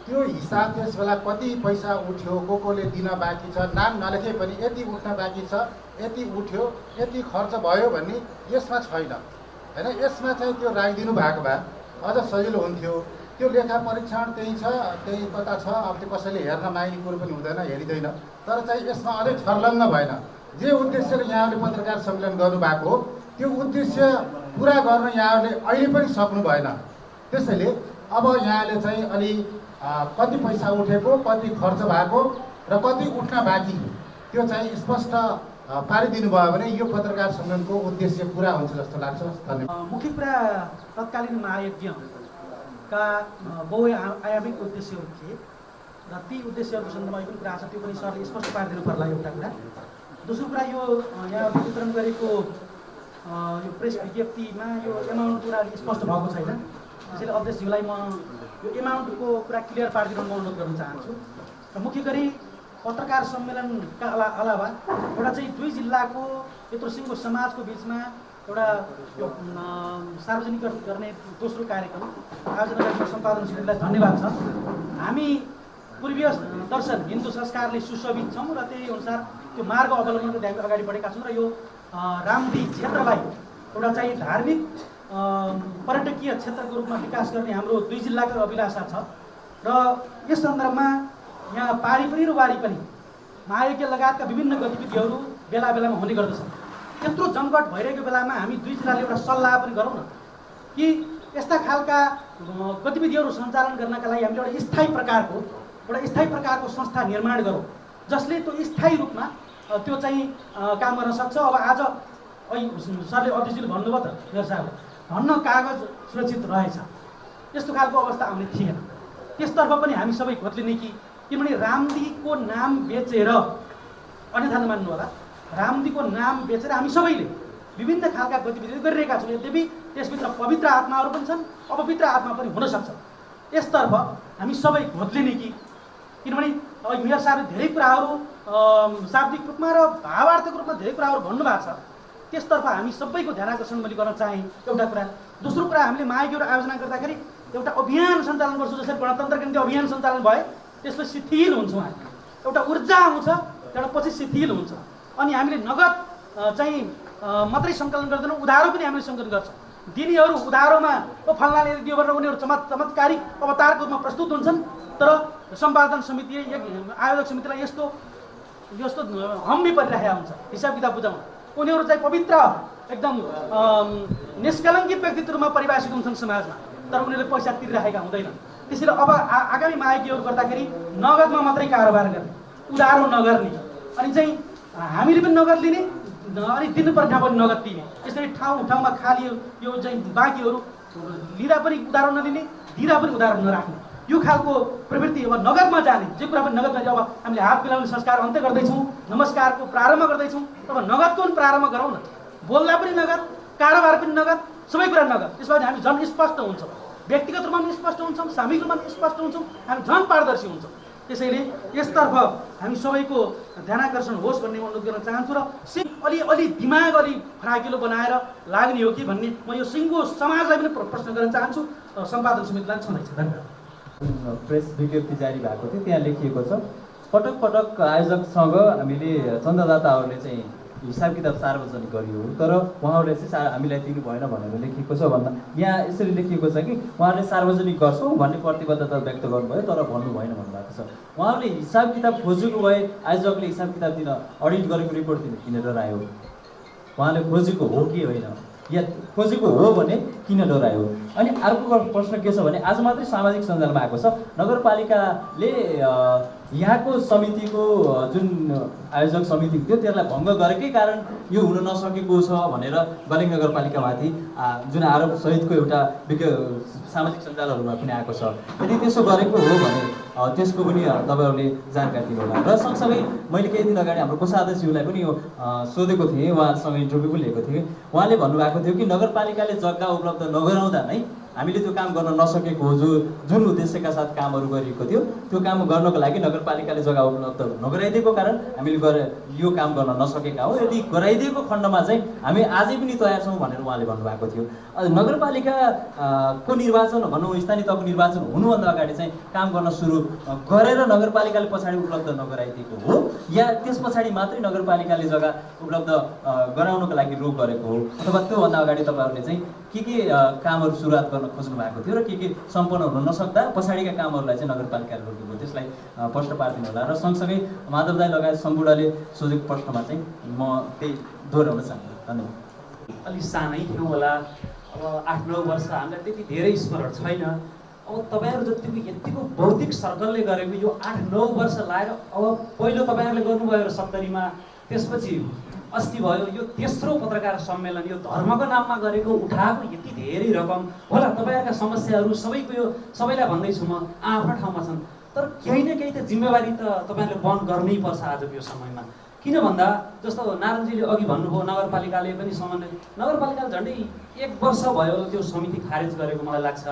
त्यो हिसाब त्यस बेला कति पैसा उठ्यो, कोले दिन बाँकी छ, नाम नलेखे पनि यति उठ्न बाँकी छ, यति उठ्यो, यति खर्च भयो भन्ने यसमा छैन हैन। यसमा चाहिँ त्यो राखिदिनु भएको भए अझ सजिलो हुन्थ्यो। त्यो लेखा परीक्षण त्यही छ, त्यही कता छ, अब त्यो कसैले हेर्न माग्ने कुरो पनि हुँदैन, हेरिँदैन। तर चाहिँ यसमा अझै छर्लङ्ग भएन। जे उद्देश्यले यहाँहरूले पत्रकार सम्मेलन गर्नुभएको हो त्यो उद्देश्य पुरा गर्न यहाँहरूले अहिले पनि सक्नु भएन। त्यसैले अब यहाँले चाहिँ अलि कति पैसा उठेको, कति खर्च भएको र कति उठ्न बाँकी त्यो चाहिँ स्पष्ट पारिदिनु भयो भने यो पत्रकार सम्मेलनको उद्देश्य पुरा हुन्छ जस्तो लाग्छ। धन्यवाद। मुख्य कुरा तत्कालीन महायज्ञका बहुआयामिक उद्देश्यहरू थिए र ती उद्देश्यहरूको सन्दर्भमा पनि कुरा छ, त्यो पनि सरले स्पष्ट पारिदिनु पर्ला एउटा कुरा। दोस्रो कुरा यो यहाँ वितरण गरेको यो प्रेस विज्ञप्तिमा यो एमाउन्ट कुरा स्पष्ट भएको छैन, त्यसैले अध्यक्षज्यूलाई म यो एमाउन्टको कुरा क्लियर पारिदिन म अनुरोध गर्न चाहन्छु। र मुख्य गरी पत्रकार सम्मेलनका अलावा एउटा चाहिँ 2 जिल्लाको यत्रो सिङ्गो समाजको बिचमा एउटा यो सार्वजनिक गर्ने दोस्रो कार्यक्रम आयोजना गर्ने सम्पादन समितिलाई धन्यवाद छ। हामी पूर्वीय दर्शन हिन्दू संस्कारले सुशोभित छौँ र त्यही अनुसार त्यो मार्ग अवलम्बन गर्दै हामी अगाडि बढेका छौँ र यो रामदी क्षेत्रलाई एउटा चाहिँ धार्मिक पर्यटकीय क्षेत्रको रूपमा विकास गर्ने हाम्रो 2 जिल्लाको अभिलाषा छ र यस सन्दर्भमा यहाँ पारी पनि र वारी पनि महायज्ञ लगायतका विभिन्न गतिविधिहरू बेला बेलामा हुने गर्दछ। यत्रो जमघट भइरहेको बेलामा हामी 2 जिल्लाले एउटा सल्लाह पनि गरौँ न कि यस्ता खालका गतिविधिहरू सञ्चालन गर्नका लागि हामीले एउटा स्थायी प्रकारको संस्था निर्माण गरौँ जसले त्यो स्थायी रूपमा त्यो चाहिँ काम गर्न सक्छ। अब आज सरले अध्यक्षले भन्नुभयो त मेरो साहबले धन्न कागज सुरक्षित रहेछ, यस्तो खालको अवस्था आउने थिएन। त्यसतर्फ पनि हामी सबै घोत्लिने कि किनभने रामदीको नाम बेचेर, अन्यथा नमान्नु होला, रामदीको नाम बेचेर हामी सबैले विभिन्न खालका गतिविधिहरू गरिरहेका छौँ। यद्यपि त्यसभित्र पवित्र आत्माहरू पनि छन्, अपवित्र आत्मा पनि हुनसक्छ। यसतर्फ हामी सबै घोत्लिने कि किनभने मेयर साहबले धेरै कुराहरू शाब्दिक रूपमा र भावार्थक रूपमा धेरै कुराहरू भन्नुभएको छ, त्यसतर्फ हामी सबैको ध्यान आकर्षण मैले गर्न चाहेँ एउटा कुरा। दोस्रो कुरा, हामीले महायज्ञहरू आयोजना गर्दाखेरि एउटा अभियान सञ्चालन गर्छौँ, जसरी गणतन्त्रको निम्ति अभियान सञ्चालन भए त्यसपछि शिथिल हुन्छौँ हामी, एउटा ऊर्जा आउँछ, एउटा पछि शिथिल हुन्छ। अनि हामीले नगद चाहिँ मात्रै सङ्कलन गर्दैनौँ, उधारो पनि हामीले सङ्कलन गर्छौँ। दिनेहरू उधारोमा फल्नाले दियो भनेर उनीहरू चमत्कारिक अवतारको रूपमा प्रस्तुत हुन्छन्, तर सम्पादन समिति आयोजक समितिलाई यस्तो हम्मी परिरहेको हुन्छ हिसाब किताब बुझाउन। उनीहरू चाहिँ पवित्र एकदम निष्कलङ्कित व्यक्तित्वमा परिभाषित हुन्छन् समाजमा, तर उनीहरूले पैसा तिरिरहेका हुँदैनन्। त्यसैले अब आगामी महायज्ञहरू गर्दाखेरि नगदमा मात्रै कारोबार गर्ने, उधारो नगर्ने, अनि चाहिँ हामीले पनि नगद लिने अनि दिनुपर्ने ठाउँमा पनि नगद दिने। यसरी ठाउँमा खाली यो चाहिँ बाँकीहरू लिँदा पनि उधारो नलिने, दिँदा पनि उधारो नराख्ने, यो खालको प्रवृत्ति अब नगदमा जाने, जे कुरा पनि नगदमा जाने। अब हामीले हात मिलाउने संस्कार अन्त्य गर्दैछौँ, नमस्कारको प्रारम्भ गर्दैछौँ, अब नगदको पनि प्रारम्भ गरौँ न। बोल्दा पनि नगद, कारोबार पनि नगद, सबै कुरा नगद। त्यसबाट हामी झन् स्पष्ट हुन्छौँ, व्यक्तिगत रूपमा पनि स्पष्ट हुन्छौँ, सामूहिक रूपमा पनि स्पष्ट हुन्छौँ, हामी झन् पारदर्शी हुन्छौँ। त्यसैले यसतर्फ हामी सबैको ध्यानाकर्षण होस् भन्ने अनुरोध गर्न चाहन्छु र अलि दिमाग अलि फराकिलो बनाएर लाग्ने हो कि भन्ने म यो सिङ्गो समाजलाई पनि प्रश्न गर्न चाहन्छु। सम्पादन समितिलाई छँदैछ। धन्यवाद। प्रेस विज्ञप्ति जारी भएको थियो, त्यहाँ लेखिएको छ पटक पटक आयोजकसँग हामीले चन्दादाताहरूले चाहिँ हिसाब किताब सार्वजनिक गरियो, तर उहाँहरूले चाहिँ हामीलाई दिनु भएन भनेर लेखिएको छ। भन्दा यहाँ यसरी लेखिएको छ कि उहाँहरूले सार्वजनिक गर्छौँ भन्ने प्रतिबद्धता व्यक्त गर्नुभयो, तर भन्नु भएन भन्नुभएको छ। उहाँहरूले हिसाब किताब खोजेको भए आयोजकले हिसाब किताब दिन अडिट गरेको रिपोर्ट दिन किन डरायो? उहाँले खोजेको हो कि होइन, या खोजेको हो भने किन डरायो? अनि अर्को प्रश्न के छ भने आज मात्रै सामाजिक सञ्जालमा आएको छ, नगरपालिकाले यहाँको समितिको जुन आयोजक समिति थियो त्यसलाई भङ्ग गरेकै कारण यो हुन नसकेको छ भनेर गलेङ नगरपालिकामाथि जुन आरोप सहितको एउटा सामाजिक सञ्जालहरूमा पनि आएको छ। यदि त्यसो गरेको हो भने त्यसको पनि तपाईँहरूले जानकारी दिनुहोला। र सँगसँगै मैले केही दिन अगाडि हाम्रो कोषाध्यक्षज्यूलाई पनि यो सोधेको थिएँ, उहाँसँग इन्टरभ्यू पनि लिएको थिएँ। उहाँले भन्नुभएको थियो कि नगरपालिकाले जग्गा उपलब्ध नगराउँदा नै हामीले त्यो काम गर्न नसकेको हो, जुन उद्देश्यका साथ कामहरू गरिएको थियो त्यो काम गर्नको लागि नगरपालिकाले जग्गा उपलब्ध नगराइदिएको कारण हामीले यो काम गर्न नसकेका हो। यदि गराइदिएको खण्डमा चाहिँ हामी आजै पनि तयार छौँ भनेर उहाँले भन्नुभएको थियो। नगरपालिकाको निर्वाचन भनौँ, स्थानीय तहको निर्वाचन हुनुभन्दा अगाडि चाहिँ काम गर्न सुरु गरेर नगरपालिकाले पछाडि उपलब्ध नगराइदिएको हो, या त्यस पछाडि मात्रै नगरपालिकाले जग्गा उपलब्ध गराउनको लागि रोक गरेको हो, अथवा त्योभन्दा अगाडि तपाईँहरूले चाहिँ के कामहरू सुरुवात गर्न खोज्नु भएको थियो र के सम्पन्न हुन नसक्दा पछाडिका कामहरूलाई चाहिँ नगरपालिकाले रोकेको, त्यसलाई प्रश्न पारिदिनु होला। र सँगसँगै माधव दाई लगायत सम्पूर्णले सोधेको प्रश्नमा चाहिँ म त्यही दोहोऱ्याउन चाहन्छु। धन्यवाद। अलिक सानै थियौँ होला, अब 8-9 वर्ष हामीलाई त्यति धेरै स्मरण छैन। अब तपाईँहरू जतिको यतिको बौद्धिक सर्कलले गरेको यो 8-9 वर्ष लाएर अब पहिलो तपाईँहरूले गर्नुभयो 70मा, त्यसपछि 80 भयो, यो तेस्रो पत्रकार सम्मेलन यो धर्मको नाममा गरेको उठाएको यति धेरै रकम होला। तपाईँहरूका समस्याहरू सबैको यो सबैलाई भन्दैछु म आफ्नो ठाउँमा छन्, तर केही न केही त जिम्मेवारी त तपाईँहरूले वहन गर्नै पर्छ आजको यो समयमा। किन भन्दा जस्तो नारायणजीले अघि भन्नुभयो नगरपालिकाले पनि समन्वय, नगरपालिकाले झन्डै 1 वर्ष भयो त्यो समिति खारेज गरेको मलाई लाग्छ,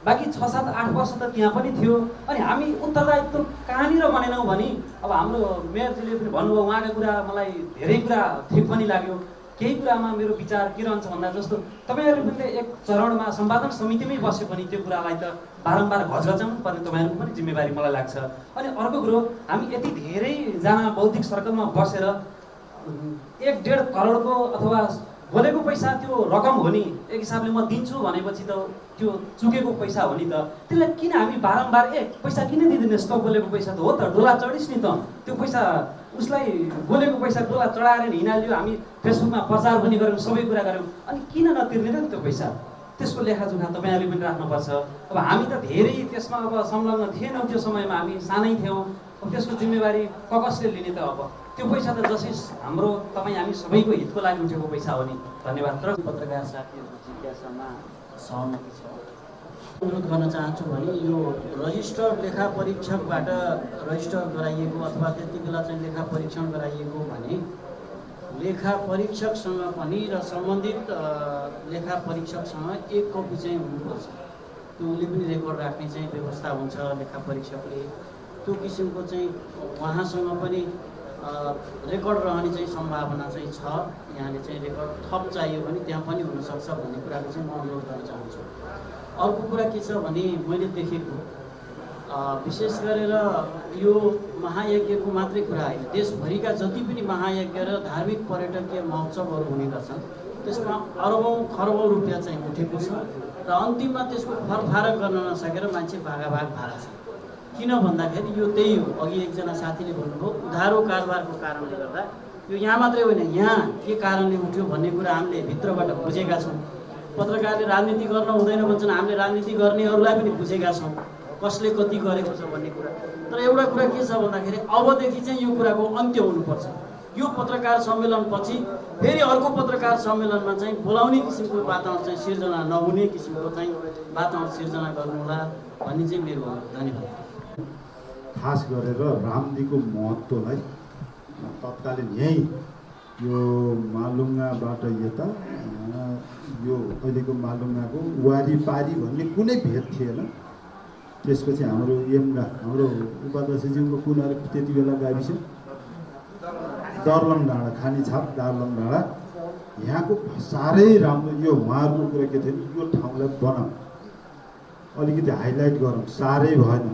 बाँकी 6-7-8 वर्ष त त्यहाँ पनि थियो। अनि हामी उत्तरदायित्व कहाँनिर बनेनौँ भने अब हाम्रो मेयरजीले पनि भन्नुभयो, उहाँको कुरा मलाई धेरै कुरा ठिक पनि लाग्यो। केही कुरामा मेरो विचार के रहन्छ भन्दा जस्तो तपाईँहरू पनि एक चरणमा सम्पादन समितिमै बस्यो भने त्यो कुरालाई त बारम्बार घचघचाउनु पर्ने तपाईँहरूको पनि जिम्मेवारी मलाई लाग्छ। अनि अर्को कुरो, हामी यति धेरैजना बौद्धिक सर्कलमा बसेर 1-1.5 करोडको अथवा बोलेको पैसा त्यो रकम हो नि, एक हिसाबले म दिन्छु भनेपछि त त्यो चुकेको पैसा हो नि त, त्यसलाई किन हामी बारम्बार पैसा किन दिँदैनस् त, बोलेको पैसा त हो त, डोला चढिस् नि त, त्यो पैसा उसलाई बोलेको पैसा डोला चढाएर हिँडाल्यो, हामी फेसबुकमा प्रचार पनि गऱ्यौँ, सबै कुरा गऱ्यौँ, अनि किन नतिर्ने त त्यो पैसा, त्यसको लेखाजोखा तपाईँहरूले पनि राख्नुपर्छ। अब हामी त धेरै त्यसमा अब संलग्न थिएनौँ, त्यो समयमा हामी सानै थियौँ, अब त्यसको जिम्मेवारी कसले लिने त, अब त्यो पैसा त जसै हाम्रो तपाईँ हामी सबैको हितको लागि उठेको पैसा हो नि। धन्यवाद। र पत्रकार साथीहरूको जिज्ञासामा सहमति छ। अनुरोध गर्न चाहन्छु भने यो रजिस्टर्ड लेखा परीक्षकबाट रजिस्टर गराइएको अथवा त्यति बेला चाहिँ लेखा परीक्षण गराइएको भने लेखा परीक्षकसँग पनि र सम्बन्धित लेखा परीक्षकसँग 1 कपी चाहिँ हुनुपर्छ। त्यो उसले पनि रेकर्ड राख्ने चाहिँ व्यवस्था हुन्छ लेखा परीक्षकले, त्यो किसिमको चाहिँ उहाँसँग पनि रेकर्ड रहने चाहिँ सम्भावना चाहिँ छ। यहाँले चाहिँ रेकर्ड थप चाहियो भने त्यहाँ पनि हुनसक्छ भन्ने कुराको चाहिँ म अनुरोध गर्न चाहन्छु। अर्को कुरा के छ भने मैले देखेको विशेष गरेर यो महायज्ञको मात्रै कुरा होइन, देशभरिका जति पनि महायज्ञ र धार्मिक पर्यटकीय महोत्सवहरू हुने गर्छन् त्यसमा अरबौँ खरबौँ रुपियाँ चाहिँ उठेको छ र अन्तिममा त्यसको फरफारक गर्न नसकेर मान्छे भागाभाग भाडा छ। किन भन्दाखेरि यो त्यही हो, अघि एकजना साथीले भन्नुभयो उधारो कारोबारको कारणले गर्दा यो यहाँ मात्रै होइन, यहाँ के कारणले उठ्यो भन्ने कुरा हामीले भित्रबाट बुझेका छौँ। पत्रकारले राजनीति गर्न हुँदैन भन्छन्, हामीले राजनीति गर्नेहरूलाई पनि बुझेका छौँ कसले कति गरेको छ भन्ने कुरा। तर एउटा कुरा के छ भन्दाखेरि अबदेखि चाहिँ यो कुराको अन्त्य हुनुपर्छ। यो पत्रकार सम्मेलनपछि फेरि अर्को पत्रकार सम्मेलनमा चाहिँ बोलाउने किसिमको वातावरण चाहिँ सिर्जना नहुने किसिमको चाहिँ वातावरण सिर्जना गर्नुहोला भन्ने चाहिँ मेरो धन्यवाद। खास गरेर रामदीको महत्त्वलाई तत्कालीन यहीँ यो मालुङ्गाबाट यता यो अहिलेको मालुङ्गाको वारिपारी भन्ने कुनै भेद थिएन। त्यसपछि हाम्रो एमगा हाम्रो उपाध्यक्षज्यूको कुन अरे त्यति बेला गाविस दर्लङ डाँडा, खानीछाप दर्लङ डाँडा, यहाँको साह्रै राम्रो यो उहाँहरूको कुरा के थियो, यो ठाउँलाई बनाऊ, अलिकति हाइलाइट गरौँ, साह्रै भएन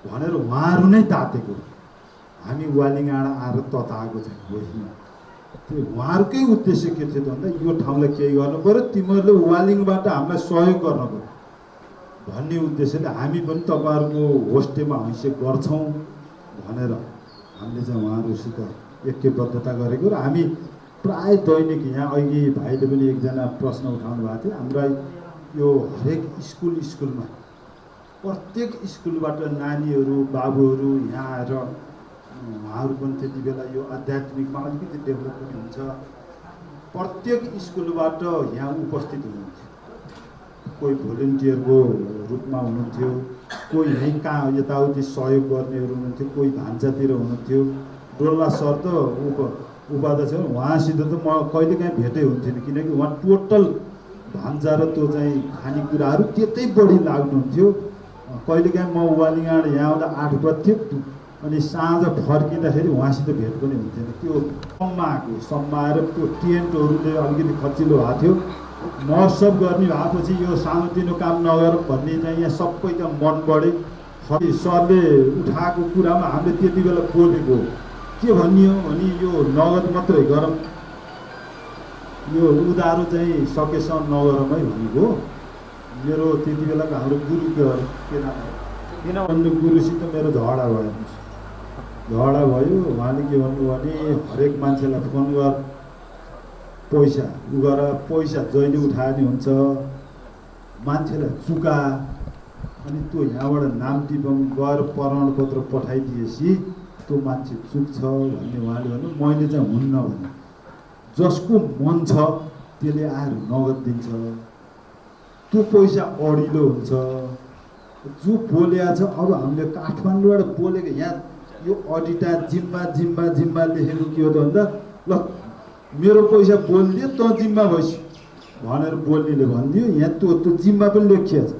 भनेर उहाँहरू नै तातेको। हामी वालिङाडा आएर तताएको चाहिँ होइन। त्यो उहाँहरूकै उद्देश्य के थियो त भन्दा यो ठाउँलाई केही गर्नु पऱ्यो, तिमीहरूले वालिङबाट हामीलाई सहयोग गर्नु पऱ्यो भन्ने उद्देश्यले हामी पनि तपाईँहरूको होस्टेमा हैसियत गर्छौँ भनेर हामीले चाहिँ उहाँहरूसित ऐक्यबद्धता गरेको। र हामी प्राय दैनिक यहाँ अघि भाइले पनि एकजना प्रश्न उठाउनु भएको थियो, हामीलाई यो हरेक स्कुलमा प्रत्येक स्कुलबाट नानीहरू बाबुहरू यहाँ आएर उहाँहरू पनि त्यति बेला यो आध्यात्मिकमा अलिकति डेभलप पनि हुन्छ, प्रत्येक स्कुलबाट यहाँ उपस्थित हुनुहुन्थ्यो। कोही भोलिन्टियरको रूपमा हुनुहुन्थ्यो, कोही यहीँ कहाँ यताउति सहयोग गर्नेहरू हुनुहुन्थ्यो, कोही भान्सातिर हुनुहुन्थ्यो। डोल्ला सर त उपाध्यक्ष उहाँसित त म कहिलेकाहीँ भेटै हुन्थेन, किनकि उहाँ टोटल भान्सा र त्यो चाहिँ खानेकुराहरू त्यतै बढी लाग्नुहुन्थ्यो। कहिलेकाहीँ म वालिङाड यहाँ आउँदा 8 बज्थ्यो अनि साँझ फर्किँदाखेरि उहाँसित भेट पनि हुन्थेन। त्यो सम्म आएर त्यो टेन्टहरूले अलिकति खचिलो भएको थियो। महोत्सव गर्ने भएपछि यो सानोतिनो काम नगर भन्ने चाहिँ यहाँ सबै त मन बढे। सरले उठाएको कुरामा हामीले त्यति बेला बोलेको के भनियो भने यो नगद मात्रै गरौँ, यो उधारो चाहिँ सकेसम्म नगरौँ है भनेको। मेरो त्यति बेलाको हाम्रो गुरु के नाम किनभने गुरुसित मेरो झगडा भयो। उहाँले के भन्नुभयो भने हरेक मान्छेलाई फोन गर, पैसा उ गर पैसा जहिले उठाए नि हुन्छ मान्छेलाई चुका अनि त्यो यहाँबाट नाम टिपम गएर प्रमाणपत्र पठाइदिएपछि त्यो मान्छे चुक्छ भन्ने उहाँले भन्नु। मैले चाहिँ हुन्न भने जसको मन छ त्यसले आएर नगद दिन्छ, त्यो पैसा अडिलो हुन्छ। जो बोल्या छ अब हामीले काठमाडौँबाट बोलेको यहाँ यो अडिटा जिम्मा लेखेको के हो त भन्दा ल मेरो पैसा बोलिदियो त जिम्मा भइस् भनेर बोल्नेले भनिदियो। यहाँ त्यो जिम्मा पनि लेखिया छ,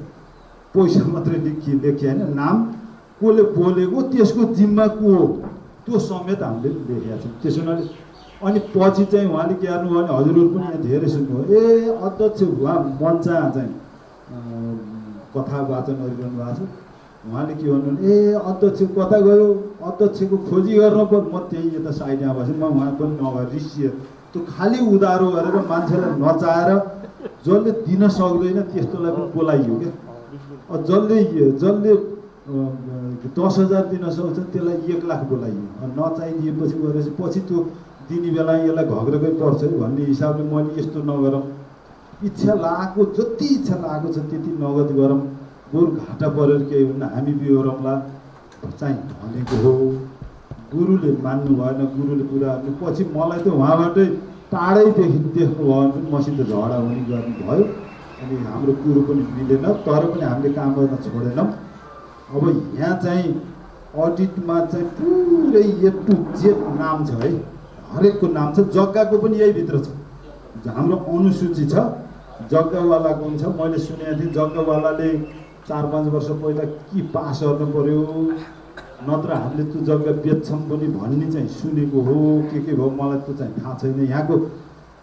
पैसा मात्रै लेखिया होइन, नाम कसले बोलेको त्यसको जिम्मा को हो त्यो समेत हामीले लेखेका छौँ। त्यसो हुनाले अनि पछि चाहिँ उहाँले के गर्नुभयो भने हजुरहरू पनि यहाँ धेरै सुन्नुभयो। ए अध्यक्ष उहाँ मञ्चा चाहिँ कथा वाचन गरिरहनु भएको छ। उहाँले के भन्नु ए अध्यक्ष कता गयो, अध्यक्षको खोजी गर्न पर्छ। म त्यही यता साइडमा बसेँ, म उहाँ पनि नभएर रिसिएँ। त्यो खालि उधारो गरेर मान्छेलाई नचाहेर जसले दिन सक्दैन त्यस्तोलाई पनि बोलाइयो क्या। जसले 10,000 दिन सक्छ त्यसलाई 1 लाख बोलाइयो। नचाहिदिएपछि गरेपछि पछि त्यो दिने बेला यसलाई घग्रकै पर्छ भन्ने हिसाबले मैले यस्तो नगरौँ, इच्छा लागेको जति इच्छा लागेको छ त्यति नगद गरौँ, बरु घाटा परेर केही हुन्न हामी बिहोरौँला चाहिँ भनेको हो। गुरुले मान्नु भएन, गुरुले कुरा गर्नु। पछि मलाई त उहाँबाटै टाढैदेखि देख्नुभयो भने पनि मसित झगडा हुने गर्नुभयो। अनि हाम्रो कुरो पनि मिलेन, तर पनि हामीले काम गर्न छोडेनौँ। अब यहाँ चाहिँ अडिटमा चाहिँ पुरै A to Z नाम छ है, हरेकको नाम छ। जग्गाको पनि यही भित्र छ, हाम्रो अनुसूची छ। जग्गावालाको पनि छ। मैले सुनेको थिएँ जग्गावालाले 4-5 वर्ष पहिला कि पास गर्नु पर्यो, नत्र हामीले त्यो जग्गा बेच्छौँ पनि भन्ने चाहिँ सुनेको हो। के भयो मलाई त्यो चाहिँ थाहा छैन। यहाँको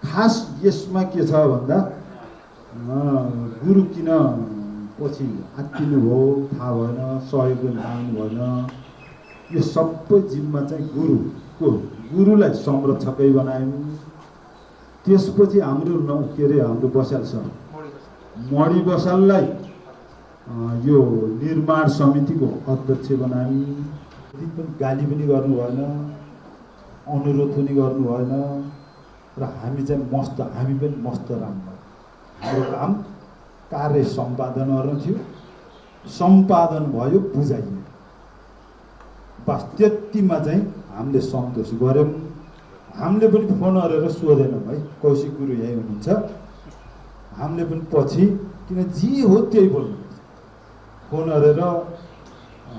खास यसमा के छ भन्दा गुरु किन पछि आत्तिनु हो थाहा भएन, सहयोग माग्नु भएन। यो सबै जिम्मा चाहिँ गुरुको, गुरुलाई संरक्षकै बनायौँ। त्यसपछि हाम्रो के अरे हाम्रो बसाल सर मणि बसाललाई यो निर्माण समितिको अध्यक्ष बनायौँ। त्यति पनि गाली पनि गर्नु भएन, अनुरोध पनि गर्नु भएन। र हामी चाहिँ मस्त, हामी पनि मस्त राम्रो। हाम्रो काम कार्य सम्पादन गर्नु थियो, सम्पादन भयो, बुझाइयो, बस त्यतिमा चाहिँ हामीले सन्तोष गऱ्यौँ। हामीले पनि फोन गरेर सोधेनौँ है, कौशिक गुरु यहीँ हुनुहुन्छ, हामीले पनि पछि किन जे हो त्यही बोल्नु। फोन गरेर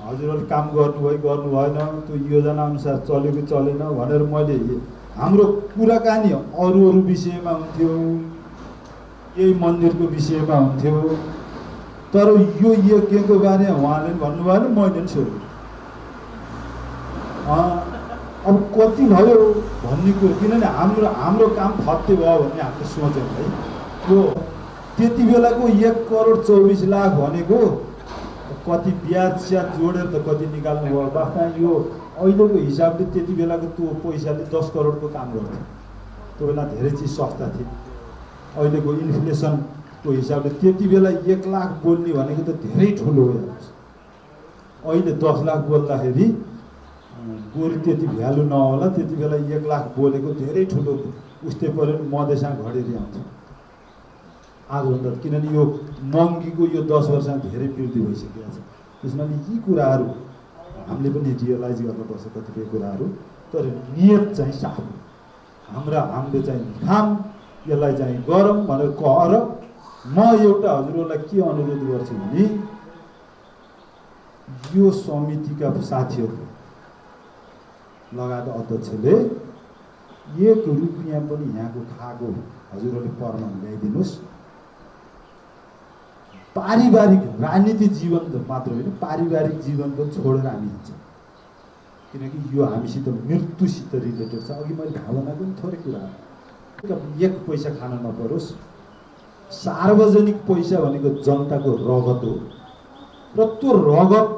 हजुरहरूले काम गर्नुभयो गर्नु भएन, त्यो योजना अनुसार चलेको चलेन भनेर मैले हाम्रो कुराकानी अरू विषयमा हुन्थ्यो, यही मन्दिरको विषयमा हुन्थ्यो। तर यो यज्ञको बारेमा उहाँले भन्नुभयो भने मैले पनि सोधेँ अब कति भयो भन्ने कुरो। किनभने हाम्रो काम फत्ते भयो भन्ने हामीले सोच्यौँ है। त्यो त्यति बेलाको 1,24,00,000 भनेको कति ब्याज स्याज जोडेर त कति निकाल्नु भयो। वास्तवमा यो अहिलेको हिसाबले त्यति बेलाको त्यो पैसाले 10 करोडको काम गर्थ्यो। त्यो बेला धेरै चिज सस्ता थिए। अहिलेको इन्फ्लेसनको हिसाबले त्यति बेला 1 लाख बोल्ने भनेको त धेरै ठुलो हो। अहिले 10 लाख बोल्दाखेरि गोरु त्यति भ्यालु नहोला, त्यति बेला 1 लाख बोलेको धेरै ठुलो उस्तै पऱ्यो। मधेसमा घडेरी आउँछ आजभन्दा, किनभने यो महँगीको यो 10 वर्षमा धेरै वृद्धि भइसकेको छ। त्यसमा यी कुराहरू हामीले पनि रियलाइज गर्नुपर्छ कतिपय कुराहरू। तर नियत चाहिँ साफ, हामीले चाहिँ खाम यसलाई चाहिँ गरौँ भनेर कहर। म एउटा हजुरहरूलाई के अनुरोध गर्छु भने यो समितिका साथीहरू लगायत अध्यक्षले 1 रुपियाँ पनि यहाँको खाएको हजुरहरूले प्रमाण ल्याइदिनुहोस्। पारिवारिक राजनीतिक जीवन मात्र होइन, पारिवारिक जीवन पनि छोडेर हामी हिँड्छौँ। किनकि यो हामीसित मृत्युसित रिलेटेड छ। अघि मैले भावना पनि थोरै कुरा 1 पैसा खान नपरोस्। सार्वजनिक पैसा भनेको जनताको रगत हो र त्यो रगत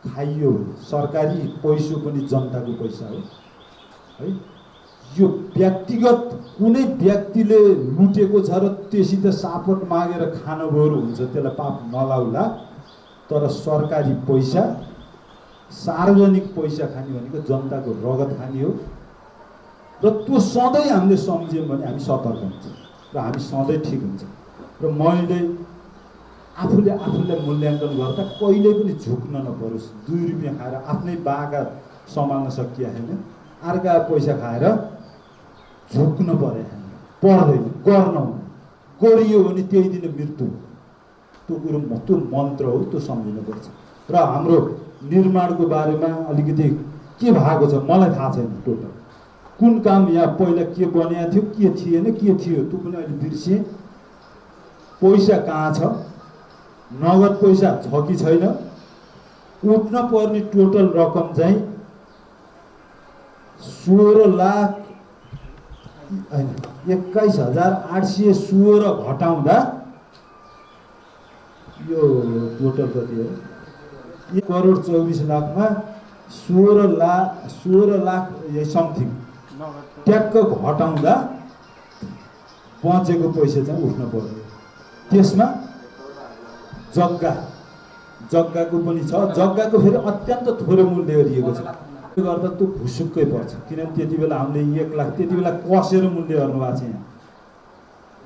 खाइयो। सरकारी पैसा पनि जनताको पैसा हो है। यो व्यक्तिगत कुनै व्यक्तिले लुटेको छ र त्योसित सापट मागेर खानुभयो हुन्छ, त्यसलाई पाप नलाउला। तर सरकारी पैसा, सार्वजनिक पैसा खाने भनेको जनताको रगत खाने हो। र त्यो सधैँ हामीले सम्झ्यौँ भने हामी सतर्क हुन्छौँ र हामी सधैँ ठिक हुन्छ। र मैले आफूलाई मूल्याङ्कन गर्दा कहिल्यै पनि झुक्न नपरोस्। 2 रुपियाँ खाएर आफ्नै बाका सम्हाल्न सकिया छैन, अर्का पैसा खाएर झुक्न पर्दैन, गर्न हुँदैन। गरियो भने त्यही दिन मृत्यु। त्यो कुरो त्यो मन्त्र हो, त्यो सम्झिनुपर्छ। र हाम्रो निर्माणको बारेमा अलिकति के भएको छ मलाई थाहा छैन। टोटल कुन काम यहाँ पहिला के बनिएको थियो, के थिएन, के थियो त्यो पनि अहिले बिर्सेँ। पैसा कहाँ छ, नगद पैसा छ कि छैन, उठ्न पर्ने टोटल रकम चाहिँ 16 लाख होइन 21,816 घटाउँदा यो टोटल कति हो? 1,24,00,000मा 16 लाख समथिङ ट्याक्क घटाउँदा बचेको पैसा चाहिँ उठ्न पर्यो। त्यसमा जग्गाको पनि छ। जग्गाको फेरि अत्यन्त थोरै मूल्य गरिएको छ। त्यो गर्दा त्यो भुसुक्कै पर्छ, किनभने त्यति बेला हामीले 1 लाख त्यति बेला कसेर मूल्य गर्नु भएको छ। यहाँ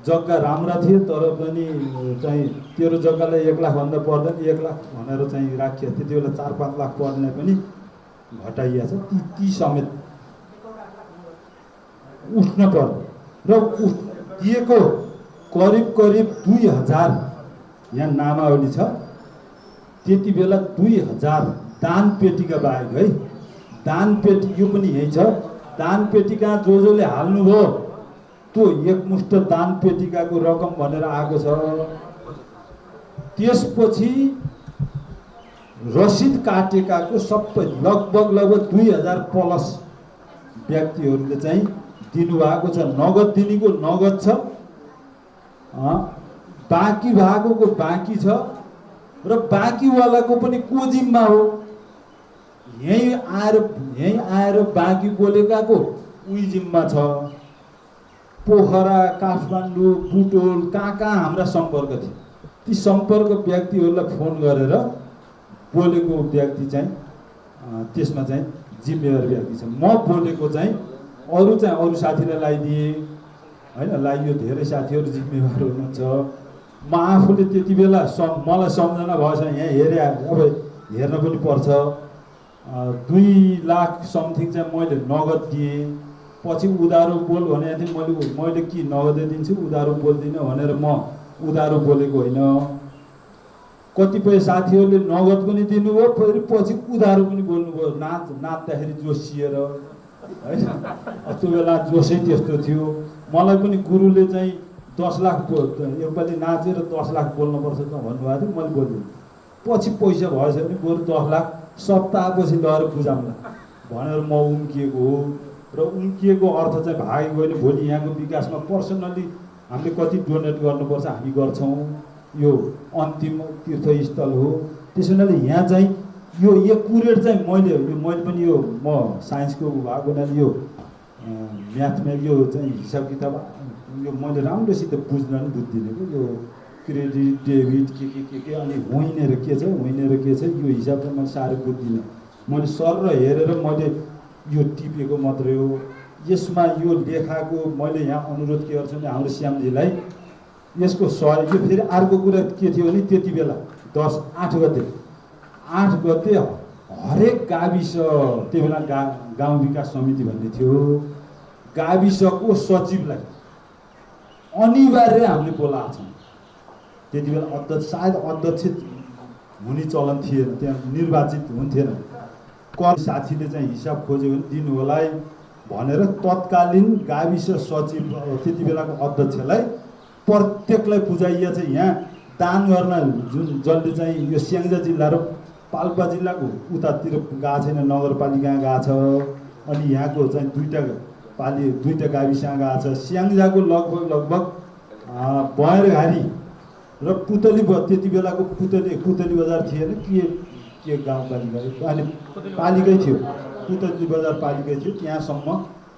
जग्गा राम्रा थिए तर पनि चाहिँ तेरो जग्गालाई 1 लाखभन्दा पर्दैन, 1 लाख भनेर चाहिँ राखियो। त्यति बेला 4-5 लाख पर्ने पनि घटाइएको छ। ती समेत उठ्न पर्यो र दिएको करिब 2000 यहाँ नामावली छ। त्यति बेला 2000 दान पेटीका बाहेक है, दान पेटी यो पनि यही छ। दान पेटिका जसले हाल्नुभयो त्यो एकमुष्ट दान पेटिकाको रकम भनेर आएको छ। त्यसपछि रसिद काटेकाको सबै लगभग 2000 प्लस व्यक्तिहरूले चाहिँ दिनुभएको छ। नगद दिनेको नगद छ, बाँकी भागोको बाँकी छ र बाँकीवालाको पनि को जिम्मा हो? यहीँ आएर बाँकी बोलेकाको उही जिम्मा छ। पोखरा, काठमाडौँ, बुटोल कहाँ हाम्रा सम्पर्क थिए, ती सम्पर्क व्यक्तिहरूलाई फोन गरेर बोलेको व्यक्ति चाहिँ त्यसमा चाहिँ जिम्मेवार व्यक्ति छ। म बोलेको चाहिँ अरू साथीलाई लगाइदिए होइन, लगाइयो। धेरै साथीहरू जिम्मेवार हुनुहुन्छ। म आफूले त्यति बेला मलाई सम्झना भएछ, यहाँ अब हेर्न पनि पर्छ। 2 लाख समथिङ चाहिँ मैले नगद दिएँ। पछि उधारो बोल भनेको थिएँ। मैले कि नगदै दिन्छु, उधारो बोल्दिनँ भनेर म उधारो बोलेको होइन। कतिपय साथीहरूले नगद पनि दिनुभयो, फेरि पछि उधारो पनि बोल्नुभयो। नाच्दाखेरि जोसिएर होइन। त्यो बेला जोसै त्यस्तो थियो। मलाई पनि गुरुले चाहिँ 10 लाख योपालि नाचेर 10 लाख बोल्नुपर्छ त भन्नुभएको थियो। मैले बोलिदिएँ। पछि पैसा भएछ भने बरु 10 लाख सप्ताहपछि लगेर बुझाउँला भनेर म उम्किएको हो। र उम्किएको अर्थ चाहिँ भागेको होइन। भोलि यहाँको विकासमा पर्सनली हामीले कति डोनेट गर्नुपर्छ हामी गर्छौँ। यो अन्तिम तीर्थस्थल हो। त्यसो हुनाले यहाँ चाहिँ यो एकुरेट चाहिँ मैले पनि यो म साइन्सको भएको हुनाले यो म्याथमा यो चाहिँ हिसाब किताब यो मैले राम्रोसित बुझ्न नि बुझ्दिनँ। यो क्रेडिट डेबिट के अनि होइनेर के छ यो हिसाब चाहिँ मैले साह्रै बुझ्दिनँ। मैले सर हेरेर मैले यो टिपेको मात्रै हो। यसमा यो लेखाको मैले यहाँ अनुरोध के गर्छु भने हाम्रो श्यामजीलाई यसको सहयोग। यो फेरि अर्को कुरा के थियो भने त्यति बेला 8 गते हरेक गाविस त्यो बेला गाउँ विकास समिति भन्ने थियो, गाविसको सचिवलाई अनिवार्य हामीले बोलाएको छौँ। त्यति बेला सायद अध्यक्ष हुने चलन थिएन, त्यहाँ निर्वाचित हुन्थेन। कति साथीले चाहिँ हिसाब खोज्यो भने दिनु होला भनेर तत्कालीन गाविस सचिव त्यति बेलाको अध्यक्षलाई प्रत्येकलाई बुझाइया चाहिँ यहाँ दान गर्न जुन जसले चाहिँ यो स्याङ्जा जिल्ला र पाल्पा जिल्लाको उतातिर गएको छैन, नगरपालिका गएको छ। अनि यहाँको चाहिँ दुईटा गाविसमा गएको छ। स्याङ्जाको लगभग बयरघारी र पुतली त्यति बेलाको पुतली बजार थिएन के गाउँपालिका अनि पालिकै थियो, पुतली बजार पालिकै थियो। त्यहाँसम्म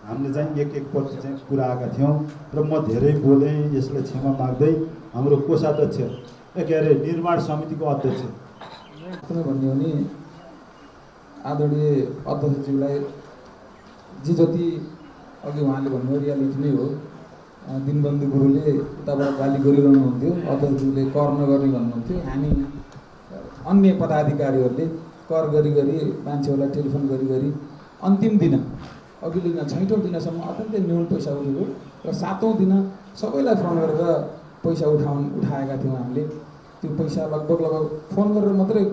हामीले चाहिँ एक पट्टि चाहिँ पुऱ्याएका थियौँ। र म धेरै बोलेँ, यसलाई क्षमा माग्दै हाम्रो कोषाध्यक्ष के अरे निर्माण समितिको अध्यक्ष भन्यो भने आदरणीय अध्यक्षज्यूलाई जे जति अघि उहाँले भन्नुभयो रियालिटी नै हो। दिनबन्धु गुरुले उताबाट गाली गरिरहनुहुन्थ्यो, अध्यक्षज्यूले कर नगर्ने भन्नुहुन्थ्यो। हामी अन्य पदाधिकारीहरूले कर गरी मान्छेहरूलाई टेलिफोन गरी अन्तिम दिन अघिल्लो दिन 6औँ दिनसम्म अत्यन्तै न्यून पैसा उठेको र 7औँ दिन सबैलाई फोन गरेर पैसा उठाएका थियौँ हामीले। त्यो पैसा लगभग फोन गरेर मात्रै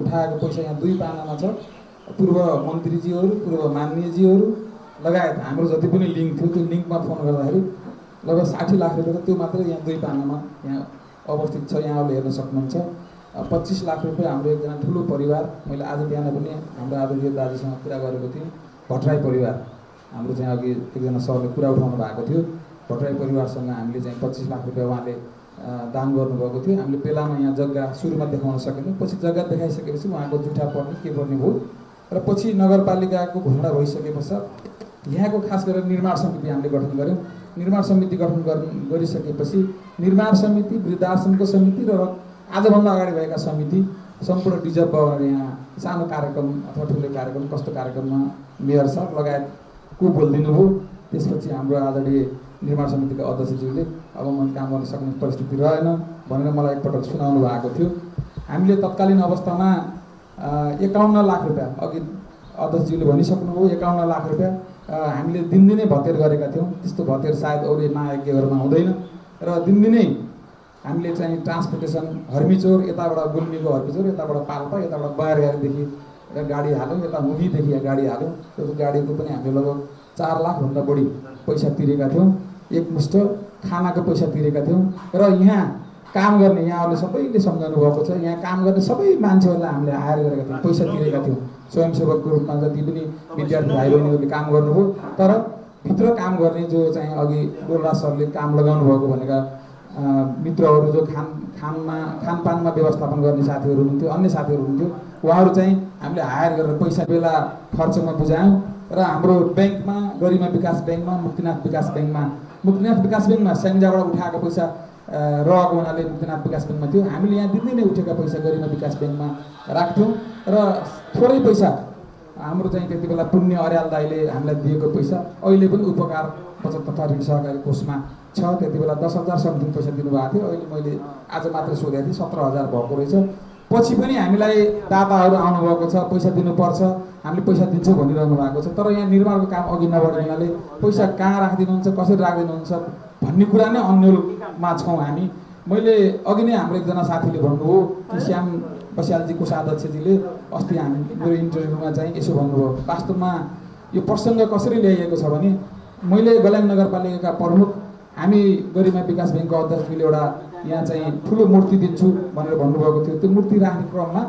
उठाएको पैसा यहाँ 2 पानामा छ। पूर्व मन्त्रीजीहरू, पूर्व माननीयजीहरू लगायत हाम्रो जति पनि लिङ्क थियो त्यो लिङ्कमा फोन गर्दाखेरि लगभग 60 लाख रुपियाँ त्यो मात्रै यहाँ 2 पानामा यहाँ अवस्थित छ। यहाँहरूले हेर्न सक्नुहुन्छ। 25 लाख रुपियाँ हाम्रो एकजना ठुलो परिवार, मैले आज बिहान पनि हाम्रो आदरणीय दाजुसँग कुरा गरेको थिएँ। भट्टराई परिवार हाम्रो चाहिँ अघि एकजना सरले कुरा उठाउनु भएको थियो। भट्टराई परिवारसँग हामीले चाहिँ 25 लाख रुपियाँ उहाँले दान गर्नुभएको थियो। हामीले बेलामा यहाँ जग्गा सुरुमा देखाउन सकेनौँ, पछि जग्गा देखाइसकेपछि उहाँको जुठा पर्ने के पर्ने भयो र पछि नगरपालिकाको घोषणा भइसके पश्चात यहाँको खास गरेर निर्माण समिति हामीले गठन गऱ्यौँ। निर्माण समिति गठन गरिसकेपछि निर्माण समिति, वृद्धाश्रमको समिति र आजभन्दा अगाडि भएका समिति सम्पूर्ण डिजर्भ गरेर यहाँ सानो कार्यक्रम अथवा ठुलो कार्यक्रम कस्तो कार्यक्रममा मेयर साहब लगायत को बोलिदिनु भयो। त्यसपछि हाम्रो आदरणीय निर्माण समितिका अध्यक्षज्यूले अब म काम गर्न सक्ने परिस्थिति रहेन भनेर मलाई एकपटक सुनाउनु भएको थियो। हामीले तत्कालीन अवस्थामा 51 लाख रुपियाँ अघि अध्यक्षज्यूले भनिसक्नुभयो 51 लाख रुपियाँ हामीले दिनदिनै भतेर गरेका थियौँ। त्यस्तो भतेर सायद अरू महायज्ञहरूमा हुँदैन र दिनदिनै हामीले चाहिँ ट्रान्सपोर्टेसन हर्मिचोर, यताबाट गुल्मीको हर्मिचोर, यताबाट पाल्पा, यताबाट बयरगाडीदेखि गाडी हाल्यौँ, यता मुभीदेखि गाडी हाल्यौँ। त्यो गाडीको पनि हामीले लगभग 4 लाखभन्दा बढी पैसा तिरेका थियौँ। एकमुष्ट खानाको पैसा तिरेका थियौँ र यहाँ काम गर्ने यहाँहरूले सबैले सम्झाउनु भएको छ। यहाँ काम गर्ने सबै मान्छेहरूलाई हामीले हायर गरेका थियौँ, पैसा तिरेका थियौँ। स्वयंसेवकको रूपमा जति पनि विद्यार्थी भाइ बहिनीहरूले काम गर्नुभयो, तर भित्र काम गर्ने जो चाहिँ अघि डोलराज सरले काम लगाउनु भएको भनेका मित्रहरू जो खानपानमा व्यवस्थापन गर्ने साथीहरू हुनुहुन्थ्यो, अन्य साथीहरू हुनुहुन्थ्यो, उहाँहरू चाहिँ हामीले हायर गरेर पैसा बेला खर्चमा बुझायौँ र हाम्रो ब्याङ्कमा गरिमा विकास ब्याङ्कमा, मुक्तिनाथ विकास ब्याङ्कमा स्याङ्जाबाट उठाएको पैसा रहेको हुनाले मुक्तिनाथ विकास ब्याङ्कमा थियो। हामीले यहाँ दिनदिनै उठेका पैसा गरिमा विकास ब्याङ्कमा राख्थ्यौँ र थोरै पैसा हाम्रो चाहिँ त्यति बेला पुण्य अर्याल दाईले हामीलाई दिएको पैसा अहिले पनि उपकार बचत तथा ऋण सहकारी कोषमा छ। त्यति बेला 10,000 समथिङ पैसा दिनुभएको थियो। अहिले मैले आज मात्र सोधेको थिएँ 17,000 भएको रहेछ। पछि पनि हामीलाई दाताहरू आउनुभएको छ, पैसा दिनुपर्छ, हामीले पैसा दिन्छौँ भनिरहनु भएको छ। तर यहाँ निर्माणको काम अघि नबढ्ने हुनाले पैसा कहाँ राखिदिनुहुन्छ, कसरी राखिदिनुहुन्छ भन्ने कुरा नै अन्यलमा छौँ हामी। मैले अघि नै हाम्रो एकजना साथीले भन्नुभयो कि श्याम बस्यालजी कोषाध्यक्षजीले अस्ति मेरो इन्टरभ्यूमा चाहिँ यसो भन्नुभयो। वास्तवमा यो प्रसङ्ग कसरी ल्याइएको छ भने मैले गल्याङ नगरपालिकाका प्रमुख हामी गरिमा विकास ब्याङ्कको अध्यक्षले एउटा यहाँ चाहिँ ठुलो मूर्ति दिन्छु भनेर भन्नुभएको थियो। त्यो मूर्ति राख्ने क्रममा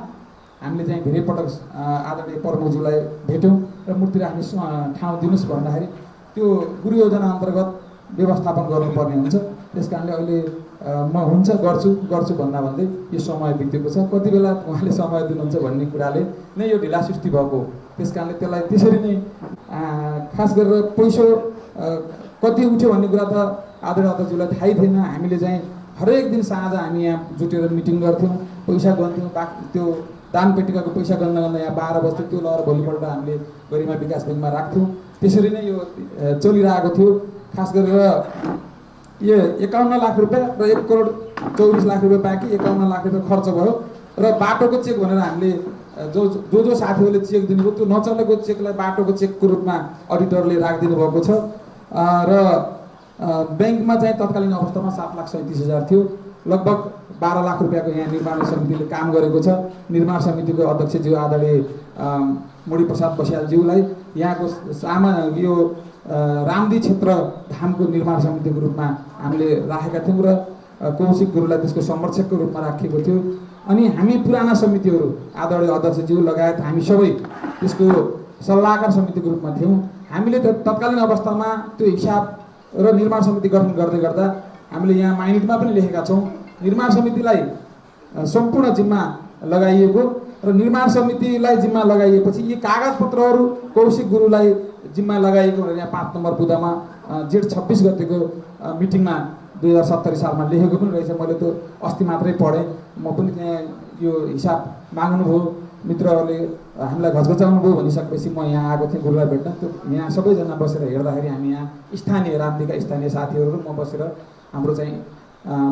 हामीले चाहिँ धेरै पटक आदरणीय प्रमुखज्यूलाई भेट्यौँ र मूर्ति राख्ने ठाउँ दिनुहोस् भन्दाखेरि त्यो गुरु योजना अन्तर्गत व्यवस्थापन गर्नुपर्ने हुन्छ। त्यस कारणले अहिले म हुन्छ गर्छु भन्दै यो समय बितेको छ। कति बेला उहाँले समय दिनुहुन्छ भन्ने कुराले नै यो ढिला सृष्टि भएको। त्यस कारणले त्यसलाई त्यसरी नै खास गरेर पैसो कति उठ्यो भन्ने कुरा त आदरणीय अध्यक्षज्यूलाई थाहै थिएन। हामीले चाहिँ हरेक दिन साँझ हामी यहाँ जुटेर मिटिङ गर्थ्यौँ, पैसा गन्थ्यौँ। त्यो दान पेटिकाको पैसा गन्न यहाँ 12 बज्थ्यो। त्यो लगेर भोलिपल्ट हामीले गरिमा विकास ब्याङ्कमा राख्थ्यौँ। त्यसरी नै यो चलिरहेको थियो। खास गरेर यो 51 लाख रुपियाँ र 1 करोड 24 लाख रुपियाँ बाँकी 51 लाख रुपियाँ खर्च भयो र बाटोको चेक भनेर हामीले जो साथीहरूले चेक दिनुभयो त्यो नचलेको चेकलाई बाटोको चेकको रूपमा अडिटरले राखिदिनु भएको छ र ब्याङ्कमा चाहिँ तत्कालीन अवस्थामा 7,37,000 थियो। लगभग 12 लाख रुपियाँको यहाँ निर्माण समितिले काम गरेको छ। निर्माण समितिको अध्यक्षज्यू आदरणीय मुडी प्रसाद बस्यालज्यूलाई यहाँको यो रामदी क्षेत्र धामको निर्माण समितिको रूपमा हामीले राखेका थियौँ र कौशिक गुरुलाई त्यसको संरक्षकको रूपमा राखिएको थियो। अनि हामी पुराना समितिहरू आदरणीय अध्यक्षज्यू लगायत हामी सबै त्यसको सल्लाहकार समितिको रूपमा थियौँ। हामीले तत्कालीन अवस्थामा त्यो हिसाब र निर्माण समिति गठन गर्दै गर्दा हामीले यहाँ माइनिटमा पनि लेखेका छौँ निर्माण समितिलाई सम्पूर्ण जिम्मा लगाइएको र निर्माण समितिलाई जिम्मा लगाइएपछि यी कागजपत्रहरू कौशिक गुरुलाई जिम्मा लगाइएको भनेर यहाँ 5 नम्बर बुदामा जेठ 26 गतेको मिटिङमा 2070 सालमा लेखेको पनि रहेछ। मैले त्यो अस्ति मात्रै पढेँ। म पनि त्यहाँ यो हिसाब माग्नुभयो। मित्रहरूले हामीलाई घचघचाउनु भयो भनिसकेपछि म यहाँ आएको थिएँ गुरुलाई भेट्न। त्यो यहाँ सबैजना बसेर हेर्दाखेरि हामी यहाँ स्थानीय रामदीका स्थानीय साथीहरू र म बसेर हाम्रो चाहिँ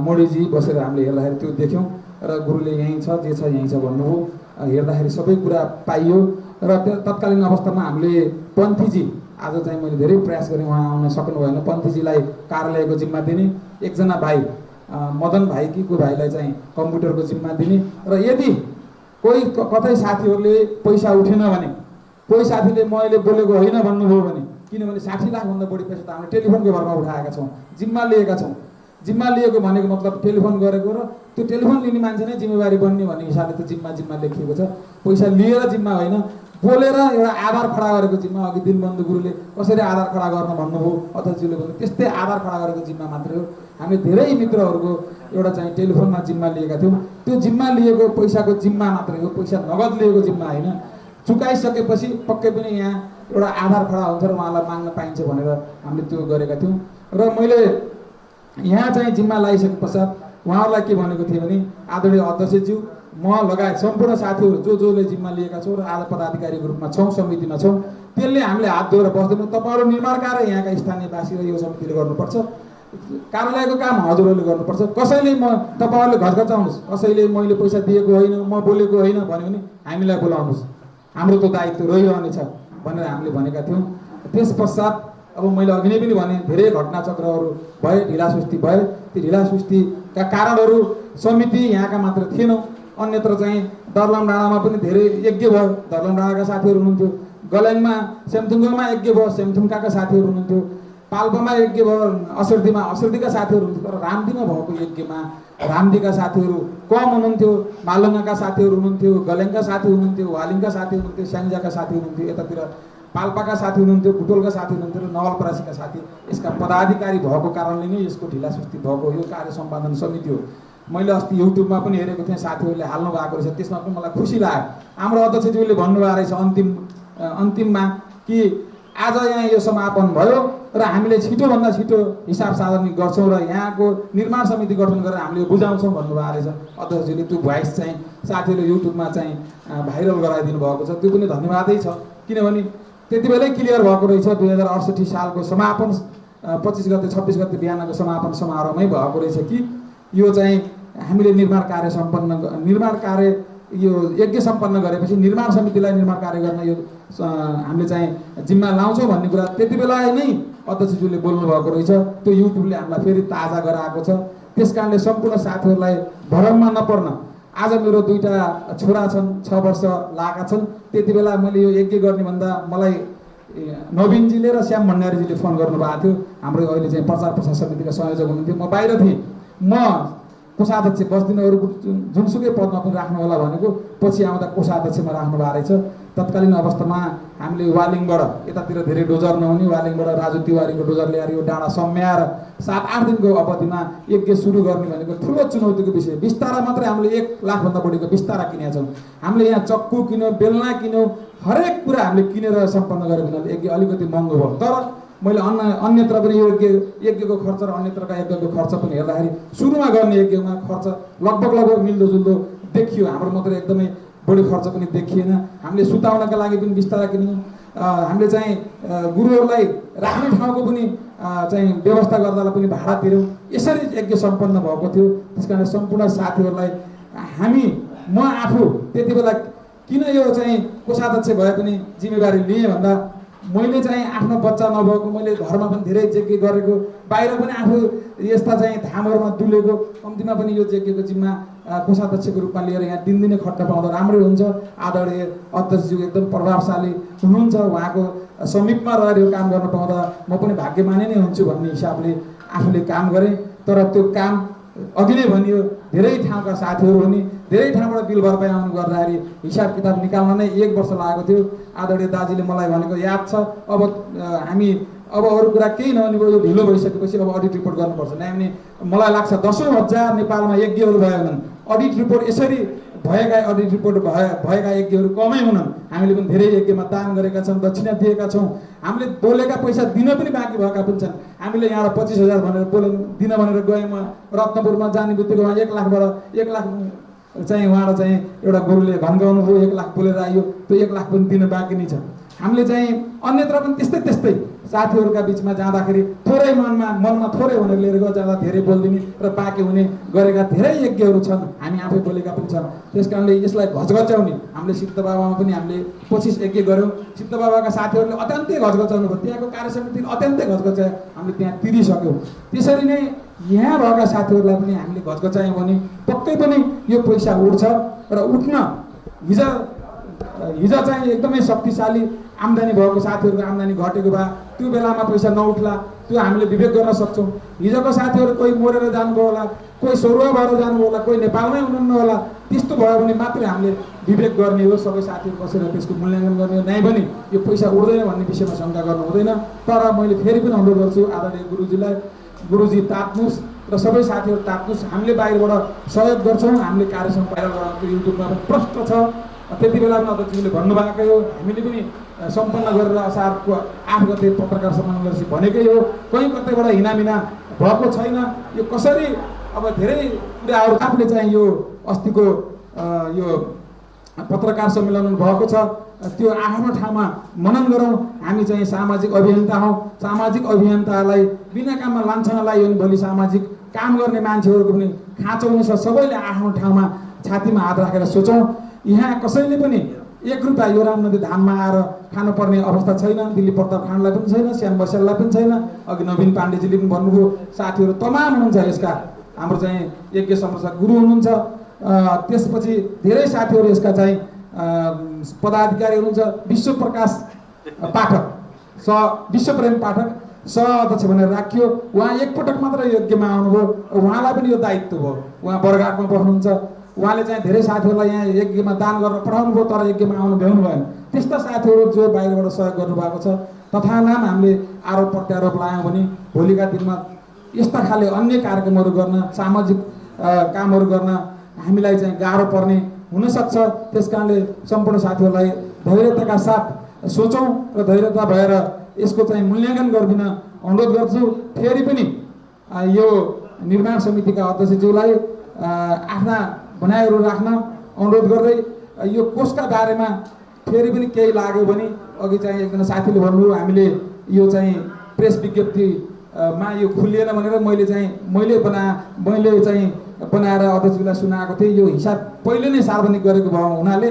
मोडीजी बसेर हामीले हेर्दाखेरि त्यो देख्यौँ र गुरुले यहीँ छ जे छ यहीँ छ भन्नुभयो। हेर्दाखेरि सबै कुरा पाइयो र त्यो तत्कालीन अवस्थामा हामीले पन्थीजी आज चाहिँ मैले धेरै प्रयास गरेँ, उहाँ आउन सक्नु भएन। पन्थीजीलाई कार्यालयको जिम्मा दिने, एकजना भाइ मदन भाइ कि को भाइलाई चाहिँ कम्प्युटरको जिम्मा दिने र यदि कोही कतै साथीहरूले पैसा उठेन भने, कोही साथीले मैले बोलेको होइन भन्नुभयो भने, किनभने 60 लाखभन्दा बढी पैसा त हामीले टेलिफोनको भरमा उठाएका छौँ, जिम्मा लिएका छौँ। जिम्मा लिएको भनेको मतलब टेलिफोन गरेको र त्यो टेलिफोन लिने मान्छे नै जिम्मेवारी बन्ने भन्ने हिसाबले त जिम्मा लेखिएको छ। पैसा लिएर जिम्मा होइन, बोलेर एउटा आधार खडा गरेको जिम्मा। अघि दिनबन्धु गुरुले कसरी आधार खडा गर्न भन्नुभयो, अध्यक्षज्यूले भन्नु त्यस्तै आधार खडा गरेको जिम्मा मात्रै हो। हामीले धेरै मित्रहरूको एउटा चाहिँ टेलिफोनमा जिम्मा लिएका थियौँ। त्यो जिम्मा लिएको पैसाको जिम्मा मात्रै हो, पैसा नगद लिएको जिम्मा होइन। चुकाइसकेपछि पक्कै पनि यहाँ एउटा आधार खडा हुन्छ र उहाँलाई माग्न पाइन्छ भनेर हामीले त्यो गरेका थियौँ। र मैले यहाँ चाहिँ जिम्मा लगाइसके पश्चात उहाँहरूलाई के भनेको थिएँ भने, आदरणीय अध्यक्षज्यू म लगायत सम्पूर्ण साथीहरू जसले जिम्मा लिएका छौँ र आज पदाधिकारीको रूपमा छौँ, समितिमा छौँ, त्यसले हामीले हात धोएर बस्दैनौँ। तपाईँहरू निर्माण कार्य यहाँका स्थानीयवासी र यो समितिले गर्नुपर्छ, कार्यालयको काम हजुरहरूले गर्नुपर्छ। कसैले तपाईँहरूले घचघचाउनुहोस्, कसैले मैले पैसा दिएको होइन, म बोलेको होइन भन्यो भने हामीलाई बोलाउनुहोस्, हाम्रो त दायित्व रहिरहनेछ भनेर हामीले भनेका थियौँ। त्यस पश्चात अब मैले अघि नै पनि भने धेरै घटनाचक्रहरू भए, ढिलासुस्ती भए। ती ढिलासुस्तीका कारणहरू समिति यहाँका मात्र थिएनौँ, अन्यत्र चाहिँ दर्लम डाँडामा पनि धेरै यज्ञ भयो, दर्लम डाँडाका साथीहरू हुनुहुन्थ्यो। गल्याङमा सेमथुङमा यज्ञ भयो, सेमथुङका साथीहरू हुनुहुन्थ्यो। पाल्पामा यज्ञ भयो, असर्दीका साथीहरू हुनुहुन्थ्यो। तर रामदीमा भएको यज्ञमा रामदीका साथीहरू कम हुनुहुन्थ्यो, मालुङाका साथीहरू हुनुहुन्थ्यो, गल्याङका साथी हुनुहुन्थ्यो, वालिङका साथी हुनुहुन्थ्यो, स्याङ्जाका साथी हुनुहुन्थ्यो, यतातिर पाल्पाका साथी हुनुहुन्थ्यो, बुटोलका साथी हुनुहुन्थ्यो र नवलपरासीका साथी। यसका पदाधिकारी भएको कारणले नै यसको ढिलासुस्ती भएको यो कार्य सम्पादन समिति हो। मैले अस्ति युट्युबमा पनि हेरेको थिएँ, साथीहरूले हाल्नु भएको रहेछ, त्यसमा पनि मलाई खुसी लाग्यो। हाम्रो अध्यक्षज्यूले भन्नुभएको रहेछ अन्तिममा कि आज यहाँ यो समापन भयो र हामीले छिटोभन्दा छिटो हिसाब साधन गर्छौँ र यहाँको निर्माण समिति गठन गरेर हामीले बुझाउँछौँ भन्नुभएको रहेछ अध्यक्षज्यूले। त्यो भोइस चाहिँ साथीहरूले युट्युबमा चाहिँ भाइरल गराइदिनु भएको छ, त्यो पनि धन्यवादै छ। किनभने त्यति बेलै क्लियर भएको रहेछ 2068 सालको समापन 25 गते 26 गते बिहानको समापन समारोहमै भएको रहेछ कि यो चाहिँ हामीले निर्माण कार्य यो यज्ञ सम्पन्न गरेपछि निर्माण समितिलाई निर्माण कार्य गर्न यो हामीले चाहिँ जिम्मा लाउँछौँ भन्ने कुरा त्यति बेला नै अध्यक्षज्यूले बोल्नु भएको रहेछ। त्यो युट्युबले हामीलाई फेरि ताजा गराएको छ। त्यस कारणले सम्पूर्ण साथीहरूलाई भरममा नपर्न, आज मेरो 2टा छोरा छन्, 6 वर्ष लाएका छन्। त्यति बेला मैले यो यज्ञ गर्ने भन्दा मलाई नवीनजीले र श्याम भण्डारीजीले फोन गर्नुभएको थियो। हाम्रो अहिले चाहिँ प्रचार प्रसार समितिका संयोजक हुनुहुन्थ्यो, म बाहिर थिएँ। म कोषाध्यक्ष बस्दिनँ, अरू जुनसुकै पदमा पनि राख्नु होला भनेको, पछि आउँदा कोषाध्यक्षमा राख्नु भएको रहेछ। तत्कालीन अवस्थामा हामीले वालिङबाट यतातिर धेरै डोजर नहुने, वालिङबाट राजु तिवारीको डोजर ल्याएर यो डाँडा सम्याएर 7-8 दिनको अवधिमा यज्ञ सुरु गर्ने भनेको ठुलो चुनौतीको विषय। बिस्तारा मात्रै हामीले 1 लाखभन्दा बढीको बिस्तारा किनेका छौँ। हामीले यहाँ चक्कु किन्यौँ, बेलना किन्यौँ, हरेक कुरा हामीले किनेर सम्पन्न गरेको हुनाले यज्ञ अलिकति महँगो भयो। तर मैले अन्यत्र पनि यो यज्ञको खर्च र अन्यत्रका यज्ञको खर्च पनि हेर्दाखेरि सुरुमा गर्ने यज्ञमा खर्च लगभग मिल्दोजुल्दो देखियो। हाम्रो मात्रै एकदमै बढी खर्च पनि देखिएन। हामीले सुताउनका लागि पनि बिस्तारा किन्यौँ। हामीले चाहिँ गुरुहरूलाई राख्ने ठाउँको पनि चाहिँ व्यवस्था गर्दालाई पनि भाडा तिर्यौँ। यसरी यज्ञ सम्पन्न भएको थियो। त्यस कारण सम्पूर्ण साथीहरूलाई म आफू त्यति बेला किन यो चाहिँ कोषाध्यक्ष भए पनि जिम्मेवारी लिएँ भन्दा मैले चाहिँ आफ्नो बच्चा नभएको, मैले घरमा पनि धेरै यज्ञ गरेको, बाहिर पनि आफू यस्ता चाहिँ धामहरूमा डुलेको, कम्तीमा पनि यो यज्ञको जिम्मा कोषाध्यक्षको रूपमा लिएर यहाँ दिनदिनै खट्न पाउँदा राम्रै हुन्छ। आदरणीय अध्यक्षज्यू एकदम प्रभावशाली हुनुहुन्छ, उहाँको समीपमा रहेर यो काम गर्न पाउँदा म पनि भाग्यमानी नै हुन्छु भन्ने हिसाबले आफूले काम गरेँ। तर त्यो काम अघि नै भनियो, धेरै ठाउँका साथीहरू हुने, धेरै ठाउँबाट बिल भरपाई आउनु गर्दाखेरि हिसाब किताब निकाल्न नै 1 वर्ष लागेको थियो। आदरणीय दाजुले मलाई भनेको याद छ। अब अरू कुरा केही नहुने भयो, यो ढिलो भइसकेपछि अब अडिट रिपोर्ट गर्नुपर्छ। नभए मलाई लाग्छ 10,000 नेपालमा यज्ञहरू भयो भने अडिट रिपोर्ट यसरी भएका अडिट रिपोर्ट भएका यज्ञहरू कमै हुनन्। हामीले पनि धेरै यज्ञमा दान गरेका छौँ, दक्षिणा दिएका छौँ। हामीले बोलेका पैसा दिन पनि बाँकी भएका पनि छन्। हामीले यहाँ 25,000 भनेर दिन भनेर गएँ, म रत्नपुरमा जाने बित्तिकै 1 लाखबाट 1 लाख चाहिँ उहाँबाट चाहिँ एउटा गुरुले घन्काउनु भयो, 1 लाख बोलेर आयो, त्यो 1 लाख पनि दिन बाँकी नै छ। हामीले चाहिँ अन्यत्र पनि त्यस्तै साथीहरूका बिचमा जाँदाखेरि थोरै मनमा थोरै भनेर लिएर जाँदा धेरै बोलिदिने र बाँकी हुने गरेका धेरै यज्ञहरू छन्, हामी आफै बोलेका पनि छन्। त्यस कारणले यसलाई घचघच्याउने हामीले सिद्ध बाबामा पनि हामीले 25 यज्ञ गऱ्यौँ। सिद्ध बाबाका साथीहरूले अत्यन्तै घचघच्याउनु भयो, त्यहाँको कार्यसमितिले अत्यन्तै घचघच्यायो, हामीले त्यहाँ तिरिसक्यौँ। त्यसरी नै यहाँ भएका साथीहरूलाई पनि हामीले घचघच्यायौँ भने पक्कै पनि यो पैसा उठ्छ र उठ्न हिजो चाहिँ एकदमै शक्तिशाली आम्दानी भएको साथीहरूको आम्दानी घटेको भए त्यो बेलामा पैसा नउठ्ला, त्यो हामीले विवेक गर्न सक्छौँ। हिजोको साथीहरू कोही मरेर जानुभयो होला, कोही सरुवा भएर जानुभयो होला, कोही नेपालमै हुनुहुन्न होला, त्यस्तो भयो भने मात्रै हामीले विवेक गर्ने हो, सबै साथीहरू बसेर त्यसको मूल्याङ्कन गर्ने हो। नै पनि यो पैसा उठ्दैन भन्ने विषयमा शङ्का गर्नु हुँदैन। तर मैले फेरि पनि अनुरोध गर्छु आदरणीय गुरुजीलाई, गुरुजी तात्नुस् र सबै साथीहरू तात्नुस्। हामीले बाहिरबाट सहयोग गर्छौँ, हामीले कार्यक्रम भाइरल गराउनु युट्युबमा पनि प्रष्ट छ। त्यति बेला पनि अध्यक्षज्यूले भन्नुभएकै हो, हामीले पनि सम्पन्न गरेर असारको 8 गते पत्रकार सम्मेलन गरेपछि भनेकै हो। कहीँ कतैबाट हिनामिना भएको छैन। यो कसरी अब धेरै कुराहरू आफूले चाहिँ यो अस्तिको यो पत्रकार सम्मेलन भएको छ त्यो आफ्नो ठाउँमा मनन गरौँ। हामी चाहिँ सामाजिक अभियन्ता हौँ, सामाजिक अभियन्तालाई बिना काममा लान्छना लगायो भने भोलि सामाजिक काम गर्ने मान्छेहरूको पनि खाँचाउने छ। सबैले आफ्नो ठाउँमा छातीमा हात राखेर सोचौँ। यहाँ कसैले पनि 1 रुपियाँ यो रामनदी धाममा आएर खानुपर्ने अवस्था छैन। दिल्ली प्रताप खानलाई पनि छैन, श्याम बस्याललाई पनि छैन। अघि नवीन पाण्डेजीले पनि भन्नुभयो, साथीहरू तमाम हुनुहुन्छ यसका। हाम्रो चाहिँ यज्ञ संरक्षक गुरु हुनुहुन्छ, त्यसपछि धेरै साथीहरू यसका चाहिँ पदाधिकारी हुनुहुन्छ। विश्वप्रकाश पाठक, विश्वप्रेम पाठक अध्यक्ष भनेर राखियो। उहाँ एकपटक मात्र यज्ञमा आउनुभयो, उहाँलाई पनि यो दायित्व भयो। उहाँ बर्गाटमा बस्नुहुन्छ, उहाँले चाहिँ धेरै साथीहरूलाई यहाँ यज्ञमा दान गरेर पठाउनु भयो, तर यज्ञमा आउनु भ्याउनु भएन। त्यस्ता साथीहरू जो बाहिरबाट सहयोग गर्नुभएको छ, तथानाम हामीले आरोप प्रत्यारोप लायौँ भने भोलिका दिनमा यस्ता खाले अन्य कार्यक्रमहरू गर्न, सामाजिक कामहरू गर्न हामीलाई चाहिँ गाह्रो पर्ने हुनसक्छ। त्यस कारणले सम्पूर्ण साथीहरूलाई धैर्यताका साथ सोचौँ र धैर्यता भएर यसको चाहिँ मूल्याङ्कन गरिदिन अनुरोध गर्छु। फेरि पनि यो निर्माण समितिका अध्यक्षज्यूलाई आफ्ना भनाइहरू राख्न अनुरोध गर्दै यो कोषका बारेमा फेरि पनि केही लाग्यो भने अघि चाहिँ एकजना साथीले भन्नुभयो हामीले यो चाहिँ प्रेस विज्ञप्तिमा यो खुलिएन भनेर मैले चाहिँ बनाएर अध्यक्षलाई सुनाएको थिएँ। यो हिसाब पहिले नै सार्वजनिक गरेको भयो हुनाले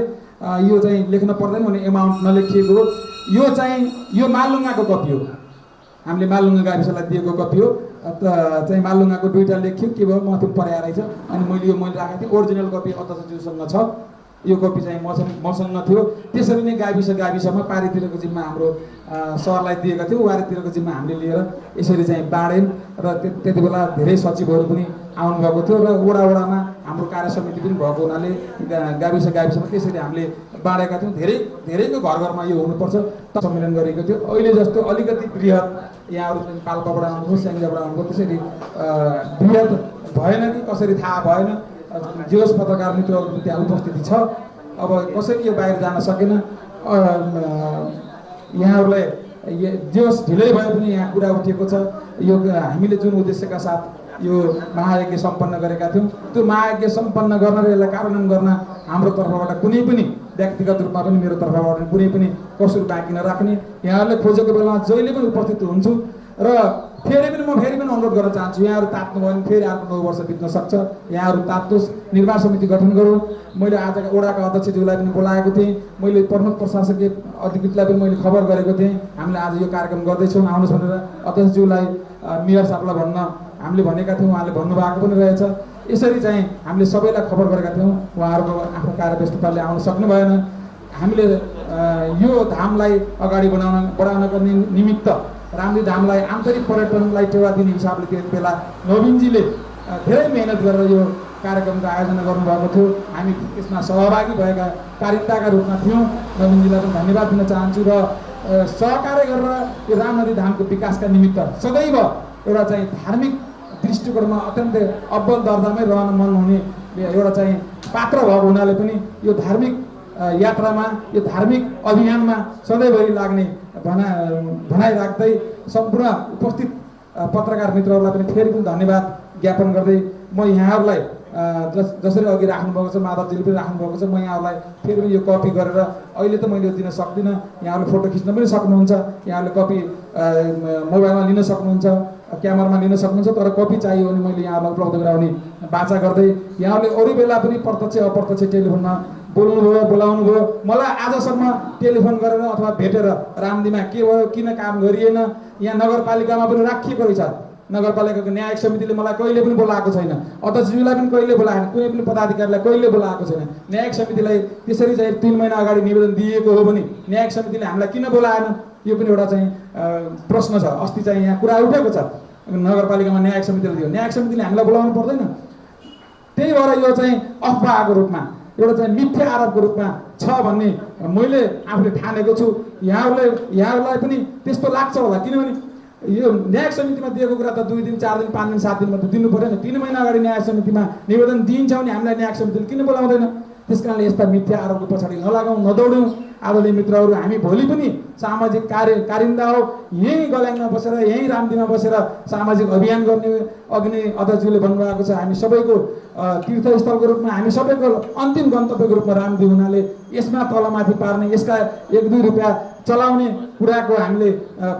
यो चाहिँ लेख्न पर्दैन भने एमाउन्ट नलेखिएको हो। यो चाहिँ यो मालुङ्गाको कपी हो, हामीले मालुङ्गा गाविसलाई दिएको कपी हो। चाहिँ मालुङ्गाको 2टा लेख्यो, के भयो माथि पराएर रहेछ। अनि मैले राखेको थिएँ, ओरिजिनल कपी अध्यक्षज्यूसँग छ। यो कपी चाहिँ मसँग थियो। त्यसरी नै गाविसमा पारितिरको जिम्मा हाम्रो सरलाई दिएका थियौँ, वारितिरको जिम्मा हामीले लिएर यसरी चाहिँ बाँड्यौँ। र त्यति बेला धेरै सचिवहरू पनि आउनुभएको थियो र वडामा हाम्रो कार्य समिति पनि भएको हुनाले गाविसमा त्यसरी हामीले बाँडेका थियौँ। धेरैको घरमा यो हुनुपर्छ सम्मेलन गरेको थियो। अहिले जस्तो अलिकति बृहत यहाँहरू चाहिँ पाल्पाबाट आउनुभयो, स्याङ्जाबाट आउनुभयो, त्यसरी बृहत भएन कि कसरी थाहा भएन। जेहोस् पत्रकार मित्रहरूको त्यहाँ उपस्थिति छ। अब कसरी यो बाहिर जान सकेन, यहाँहरूलाई जेहोस् ढिलै भए पनि यहाँ कुरा उठेको छ। यो हामीले जुन उद्देश्यका साथ यो महायज्ञ सम्पन्न गरेका थियौँ, त्यो महायज्ञ सम्पन्न गर्न र यसलाई कार्यान्वयन गर्न हाम्रो तर्फबाट कुनै पनि व्यक्तिगत रूपमा पनि मेरो तर्फबाट कुनै पनि कसुर बाँकी नराख्ने, यहाँहरूले खोजेको बेलामा जहिले पनि उपस्थित हुन्छु। र फेरि पनि अनुरोध गर्न चाहन्छु, यहाँहरू तात्नुभयो भने फेरि अर्को 9 वर्ष बित्न सक्छ। यहाँहरू तात्नुहोस्, निर्माण समिति गठन गरौँ। मैले आज वडाका अध्यक्षज्यूलाई पनि बोलाएको थिएँ, मैले प्रमुख प्रशासकीय अधिकृतलाई पनि मैले खबर गरेको थिएँ हामीले आज यो कार्यक्रम गर्दैछौँ आउनुहोस् भनेर। अध्यक्षज्यूलाई मेयर साहबलाई भन्न हामीले भनेका थियौँ, उहाँले भन्नुभएको पनि रहेछ। यसरी चाहिँ हामीले सबैलाई खबर गरेका थियौँ, उहाँहरूको आफ्नो कार्यव्यस्तताले आउन सक्नु भएन। हामीले यो धामलाई अगाडि बढाउनको निमित्त रामजी धामलाई आन्तरिक पर्यटनलाई टेवा दिने हिसाबले त्यति बेला नवीनजीले धेरै मेहनत गरेर यो कार्यक्रमको आयोजना गर्नुभएको थियो। हामी त्यसमा सहभागी भएका कार्यकर्ताका रूपमा थियौँ। नवीनजीलाई पनि धन्यवाद दिन चाहन्छु। र सहकार्य गरेर यो रामनदी धामको विकासका निमित्त सदैव एउटा चाहिँ धार्मिक दृष्टिकोणमा अत्यन्तै अब्बल दर्जामै रहन मन हुने एउटा चाहिँ पात्र भएको हुनाले पनि यो धार्मिक यात्रामा, यो धार्मिक अभियानमा सधैँभरि लाग्ने भनाइ राख्दै सम्पूर्ण उपस्थित पत्रकार मित्रहरूलाई पनि फेरि पनि धन्यवाद ज्ञापन गर्दै म यहाँहरूलाई जसरी अघि राख्नुभएको छ, माधवजीले पनि राख्नुभएको छ, म यहाँहरूलाई फेरि पनि यो कपी गरेर अहिले त मैले दिन सक्दिनँ। यहाँहरूले फोटो खिच्न पनि सक्नुहुन्छ, यहाँहरूले कपी मोबाइलमा लिन सक्नुहुन्छ, क्यामेरामा लिन सक्नुहुन्छ, तर कपी चाहियो भने मैले यहाँहरूलाई उपलब्ध गराउने बाचा गर्दै यहाँहरूले अरू बेला पनि प्रत्यक्ष अप्रत्यक्ष टेलिफोनमा बोल्नुभयो, बोलाउनु भयो। मलाई आजसम्म टेलिफोन गरेर अथवा भेटेर रामदीमा के भयो, किन काम गरिएन, यहाँ नगरपालिकामा पनि राखिएको रहेछ, नगरपालिकाको न्यायिक समितिले मलाई कहिले पनि बोलाएको छैन, अध्यक्षज्यूलाई पनि कहिले बोलाएन, कुनै पनि पदाधिकारीलाई कहिले बोलाएको छैन। न्यायिक समितिलाई त्यसरी चाहिँ 3 महिना अगाडि निवेदन दिएको हो भने न्यायिक समितिले हामीलाई किन बोलाएन, यो पनि एउटा चाहिँ प्रश्न छ। अस्ति चाहिँ यहाँ कुरा उठेको छ, नगरपालिकामा न्यायिक समितिले दियो, न्यायिक समितिले हामीलाई बोलाउनु पर्दैन। त्यही भएर यो चाहिँ अफवाहको रूपमा, एउटा चाहिँ मिथ्या आरोपको रूपमा छ भन्ने मैले आफूले ठानेको छु। यहाँहरूलाई पनि त्यस्तो लाग्छ होला, किनभने यो न्यायिक समितिमा दिएको कुरा त 2 दिन 4 दिन 5 दिन 7 दिनमा त दिनु परेन। 3 महिना अगाडि न्यायिक समितिमा निवेदन दिइन्छ भने हामीलाई न्यायिक समितिले किन बोलाउँदैन? त्यस कारणले यस्ता मिथ्या आरोपको पछाडि नलागौँ, नदौडौँ। आदरणीय मित्रहरू, हामी भोलि पनि सामाजिक कारिन्दा हो, यहीँ गल्याङमा बसेर, यहीँ रामदीमा बसेर सामाजिक अभियान गर्ने अग्नि अध्यक्षज्यूले भन्नुभएको छ। हामी सबैको तीर्थस्थलको रूपमा, हामी सबैको अन्तिम गन्तव्यको रूपमा रामदी हुनाले यसमा तलमाथि पार्ने, यसका 1-2 रुपियाँ चलाउने कुराको हामीले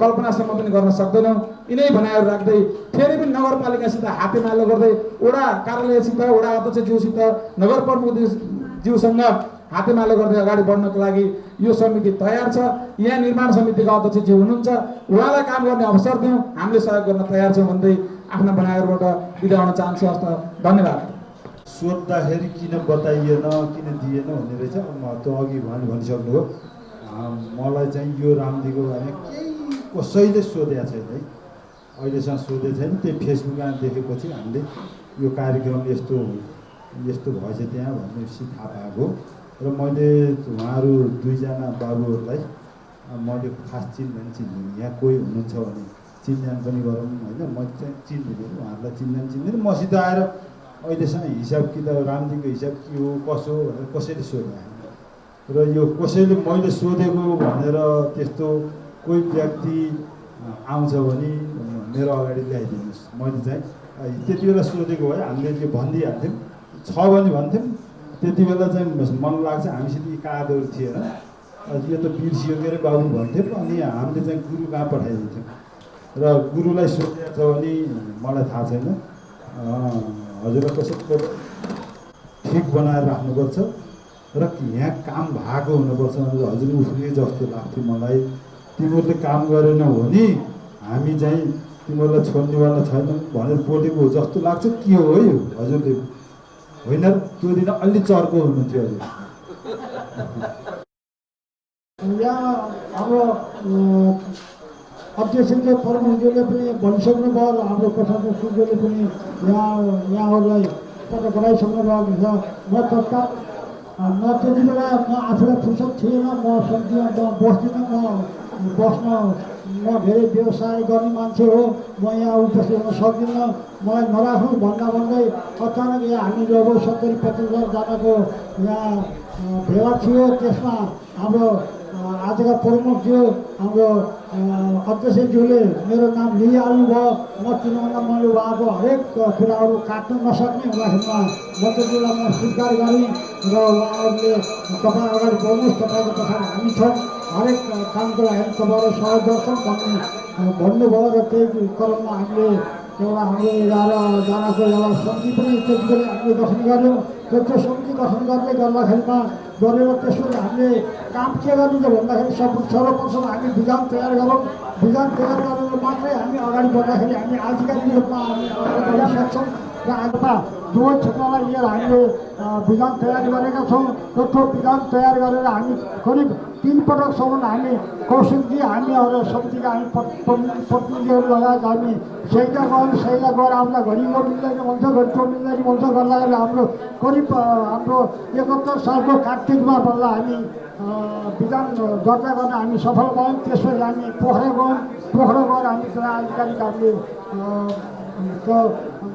कल्पनासम्म पनि गर्न सक्दैनौँ। यिनै भनाइहरू राख्दै फेरि पनि नगरपालिकासित हातेमालो गर्दै वडा कार्यालयसित, वडा अध्यक्षज्यूसित, नगर प्रमुखज्यूसँग हातेमालो गर्दै अगाडि बढ्नको लागि यो समिति तयार छ। यहाँ निर्माण समितिका अध्यक्षज्यू हुनुहुन्छ, उहाँलाई काम गर्ने अवसर दिउँ, हामीले सहयोग गर्न तयार छौँ भन्दै आफ्ना भनाइहरूबाट बिदा हुन चाहन्छु। हस्त धन्यवाद। सोद्धाखेरि किन बताइएन, किन दिएन भन्ने रहेछ। म त्यो अघि भनिसक्नुभयो। मलाई चाहिँ यो रामदीको बारेमा केही कसैले सोधेको छैन है, अहिलेसम्म सोधेको छैन। त्यही फेसबुकमा देखेपछि हामीले यो कार्यक्रम यस्तो भएछ त्यहाँ भनेपछि थाहा पाएको। र मैले उहाँहरू 2 जना बाबुहरूलाई मैले खास चिन्दिनँ, यहाँ कोही हुनुहुन्छ भने चिन्जान पनि गरौँ होइन। म चाहिँ चिन्दिनँ, उहाँहरूलाई चिन्दिनँ। मसित आएर अहिलेसम्म हिसाब किताब रामदीको हिसाब के हो कसो भनेर कसैले सोधेन। र यो कसैले मैले सोधेको भनेर त्यस्तो कोही व्यक्ति आउँछ भने मेरो अगाडि ल्याइदिनुहोस्। मैले चाहिँ त्यति बेला सोधेको भए हामीले त्यो भनिदिइहाल्थ्यौँ, छ भने भन्थ्यौँ। त्यति बेला चाहिँ मन लाग्छ हामीसित यी कागजहरू थिएन, यो त बिर्सियो के अरे बाबु भन्थ्यौँ। अनि हामीले चाहिँ गुरु कहाँ पठाइदिन्थ्यौँ। र गुरुलाई सोधेको छ भने मलाई थाहा छैन। हजुरलाई कसैको ठिक बनाएर राख्नुपर्छ र यहाँ काम भएको हुनुपर्छ भनेर हजुर उफ्रिए जस्तो लाग्थ्यो मलाई। तिमीहरूले काम गरेनौ भने हामी चाहिँ तिमीहरूलाई छोड्नेवाला छैनौँ भनेर बोलेको हो जस्तो लाग्छ। के हो यो हजुरले? होइन, त्यो दिन अलि चर्को हुनुहुन्थ्यो हजुर। यहाँ हाम्रो अध्यक्षज्यूले प्रमुखज्यूले पनि भनिसक्नुभयो, हाम्रो प्रशासक सूर्यले पनि यहाँहरूलाई पत्ता गराइसक्नुभएको छ। म तत्काल त्यति बेला म आफूलाई फुर्सद थिएन, म समितिमा बस्दिनँ, म धेरै व्यवसाय गर्ने मान्छे हो, म यहाँ उपस्थित हुन सक्दिनँ, मलाई नराख्नु भन्दै अचानक यहाँ हामी लगभग 70-75 जनाको यहाँ भेला थियो। त्यसमा हाम्रो आजका प्रमुखज्यू हाम्रो अध्यक्षज्यूले मेरो नाम लिइहाल्नु भयो। म किन भन्दा मैले उहाँको हरेक कुराहरू काट्न नसक्ने हुँदाखेरिमा मन्त्रीज्यूलाई म स्वीकार गरेँ र उहाँहरूले तपाईँ अगाडि बढ्नुहोस्, तपाईँको पछाडि हामी छौँ, हरेक कामको लागि तपाईँहरू सहयोग गर्छौँ भन्नुभयो। र त्यही क्रममा हामीले एउटा हाम्रो 11 जनाको एउटा समिति पनि त्यति बेला हामीले गठन गऱ्यौँ। त्यो समिति गठन गर्दाखेरिमा गरेर त्यसपछि हामीले काम के गर्नु त भन्दाखेरि सर्वप्रथम हामी विधान तयार गरौँ। विधान तयार गरेर मात्रै हामी अगाडि बढ्दाखेरि हामी आधिकारिक रूपमा हामी अगाडि बढ्न सक्छौँ। र आजमा दुवै क्षेत्रलाई लिएर हामीले विधान तयार गरेका छौँ। र त्यो विधान तयार गरेर हामी करिब 3 पटकसम्म हामी कौशिकजी हामीहरू समितिका हामी प्रतिनिधिहरू लगायत हामी सहिला गएर आउँदा घरि यो मिल्दैन भन्छ, घरि त्यो मिल्दैन भन्छ, गर्दाखेरि हाम्रो करिब हाम्रो 71 सालको कार्तिकमा बल्ल हामी विधान दर्ता गर्न हामी सफल भयौँ। त्यसपछि हामी पोखरा गयौँ, पोखरा गएर हामी जिल्ला आधिकारिक हामीले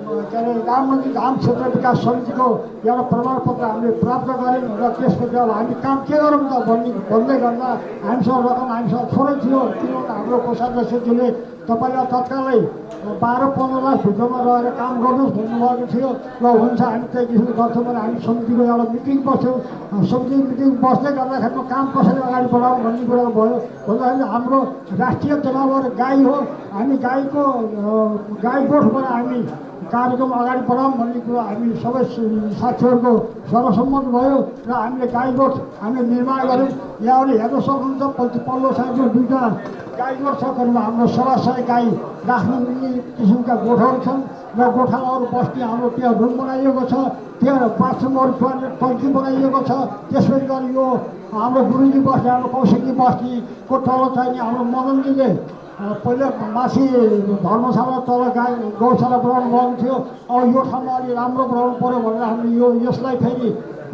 के अरे रामनदी धाम क्षेत्र विकास समितिको एउटा प्रमाणपत्र हामीले प्राप्त गऱ्यौँ र त्यसपछि अब हामी काम के गरौँ त भन्दै गर्दा हामीसँग रकम हामीसँग थोरै थियो। किनभने हाम्रो कोषाध्यक्षज्यूले तपाईँलाई तत्कालै 12-15 लाख भित्रमा रहेर काम गर्नुहोस् भन्नुभएको थियो र हुन्छ हामी त्यही किसिमले गर्छौँ भने हामी समितिको एउटा मिटिङ बस्यौँ। समिति मिटिङ बस्दै गर्दाखेरिमा काम कसरी अगाडि बढाउँ भन्ने कुरा भयो। भन्दाखेरि हाम्रो राष्ट्रिय जनावर गाई हो, हामी गाईको गाई गोठबाट हामी कार्यक्रम अगाडि बढाउँ भन्ने कुरो हामी सबै साथीहरूको सर्वसम्मत भयो र हामीले गाई गोठ हामीले निर्माण गऱ्यौँ। यहाँले हेर्न सक्नुहुन्छ पल्लो साइडमा 2टा गाई गोठ छ। करिब हाम्रो 100 गाई राख्न मिल्ने किसिमका गोठहरू छन् र गोठालाहरू बस्ने हाम्रो त्यहाँ रुम बनाइएको छ, त्यहाँ बाथरुमहरू टङ्की बनाइएको छ। त्यसपछि गरी यो हाम्रो गुरुजी बस्ने हाम्रो कौशिकी बस्नेको तल चाहिने हाम्रो मदनजीले पहिले माथि धर्मशाला तल गाई गौशाला बनाउनु भएको थियो। अब यो ठाउँमा अलि राम्रो बनाउनु पऱ्यो भनेर हामीले यसलाई फेरि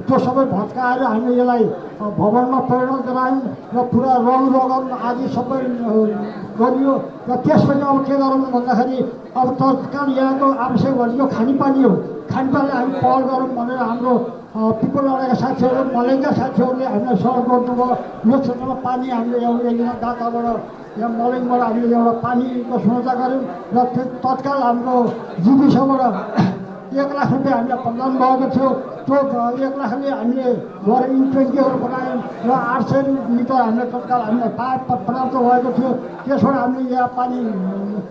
त्यो सबै भत्काएर हामीले यसलाई भवनमा परिणत गरायौँ र पुरा रङ रगन आदि सबै गरियो। र त्यसपछि अब के गरौँ भन्दाखेरि अब तत्काल यहाँको आवश्यक भनेको खानेपानी हो। खानेपानी हामी पहल गरौँ भनेर हाम्रो पिपल लडेका साथीहरू मलैका साथीहरूले हामीलाई सहयोग गर्नुभयो। यो क्षेत्रमा पानी हामीले एउटा दाताबाट यहाँ मलैबाट हामीले एउटा पानीको सुविधा गऱ्यौँ र तत्काल हाम्रो जीविसबाट 1 लाख रुपियाँ हामीलाई प्रदान भएको थियो। त्यो 1 लाखले हामीले गएर इन्ट्रेन्टीहरू बनायौँ र 800 लिटर हामीले तत्काल हामीलाई पाइप प्राप्त भएको थियो। त्यसबाट हामीले यहाँ पानी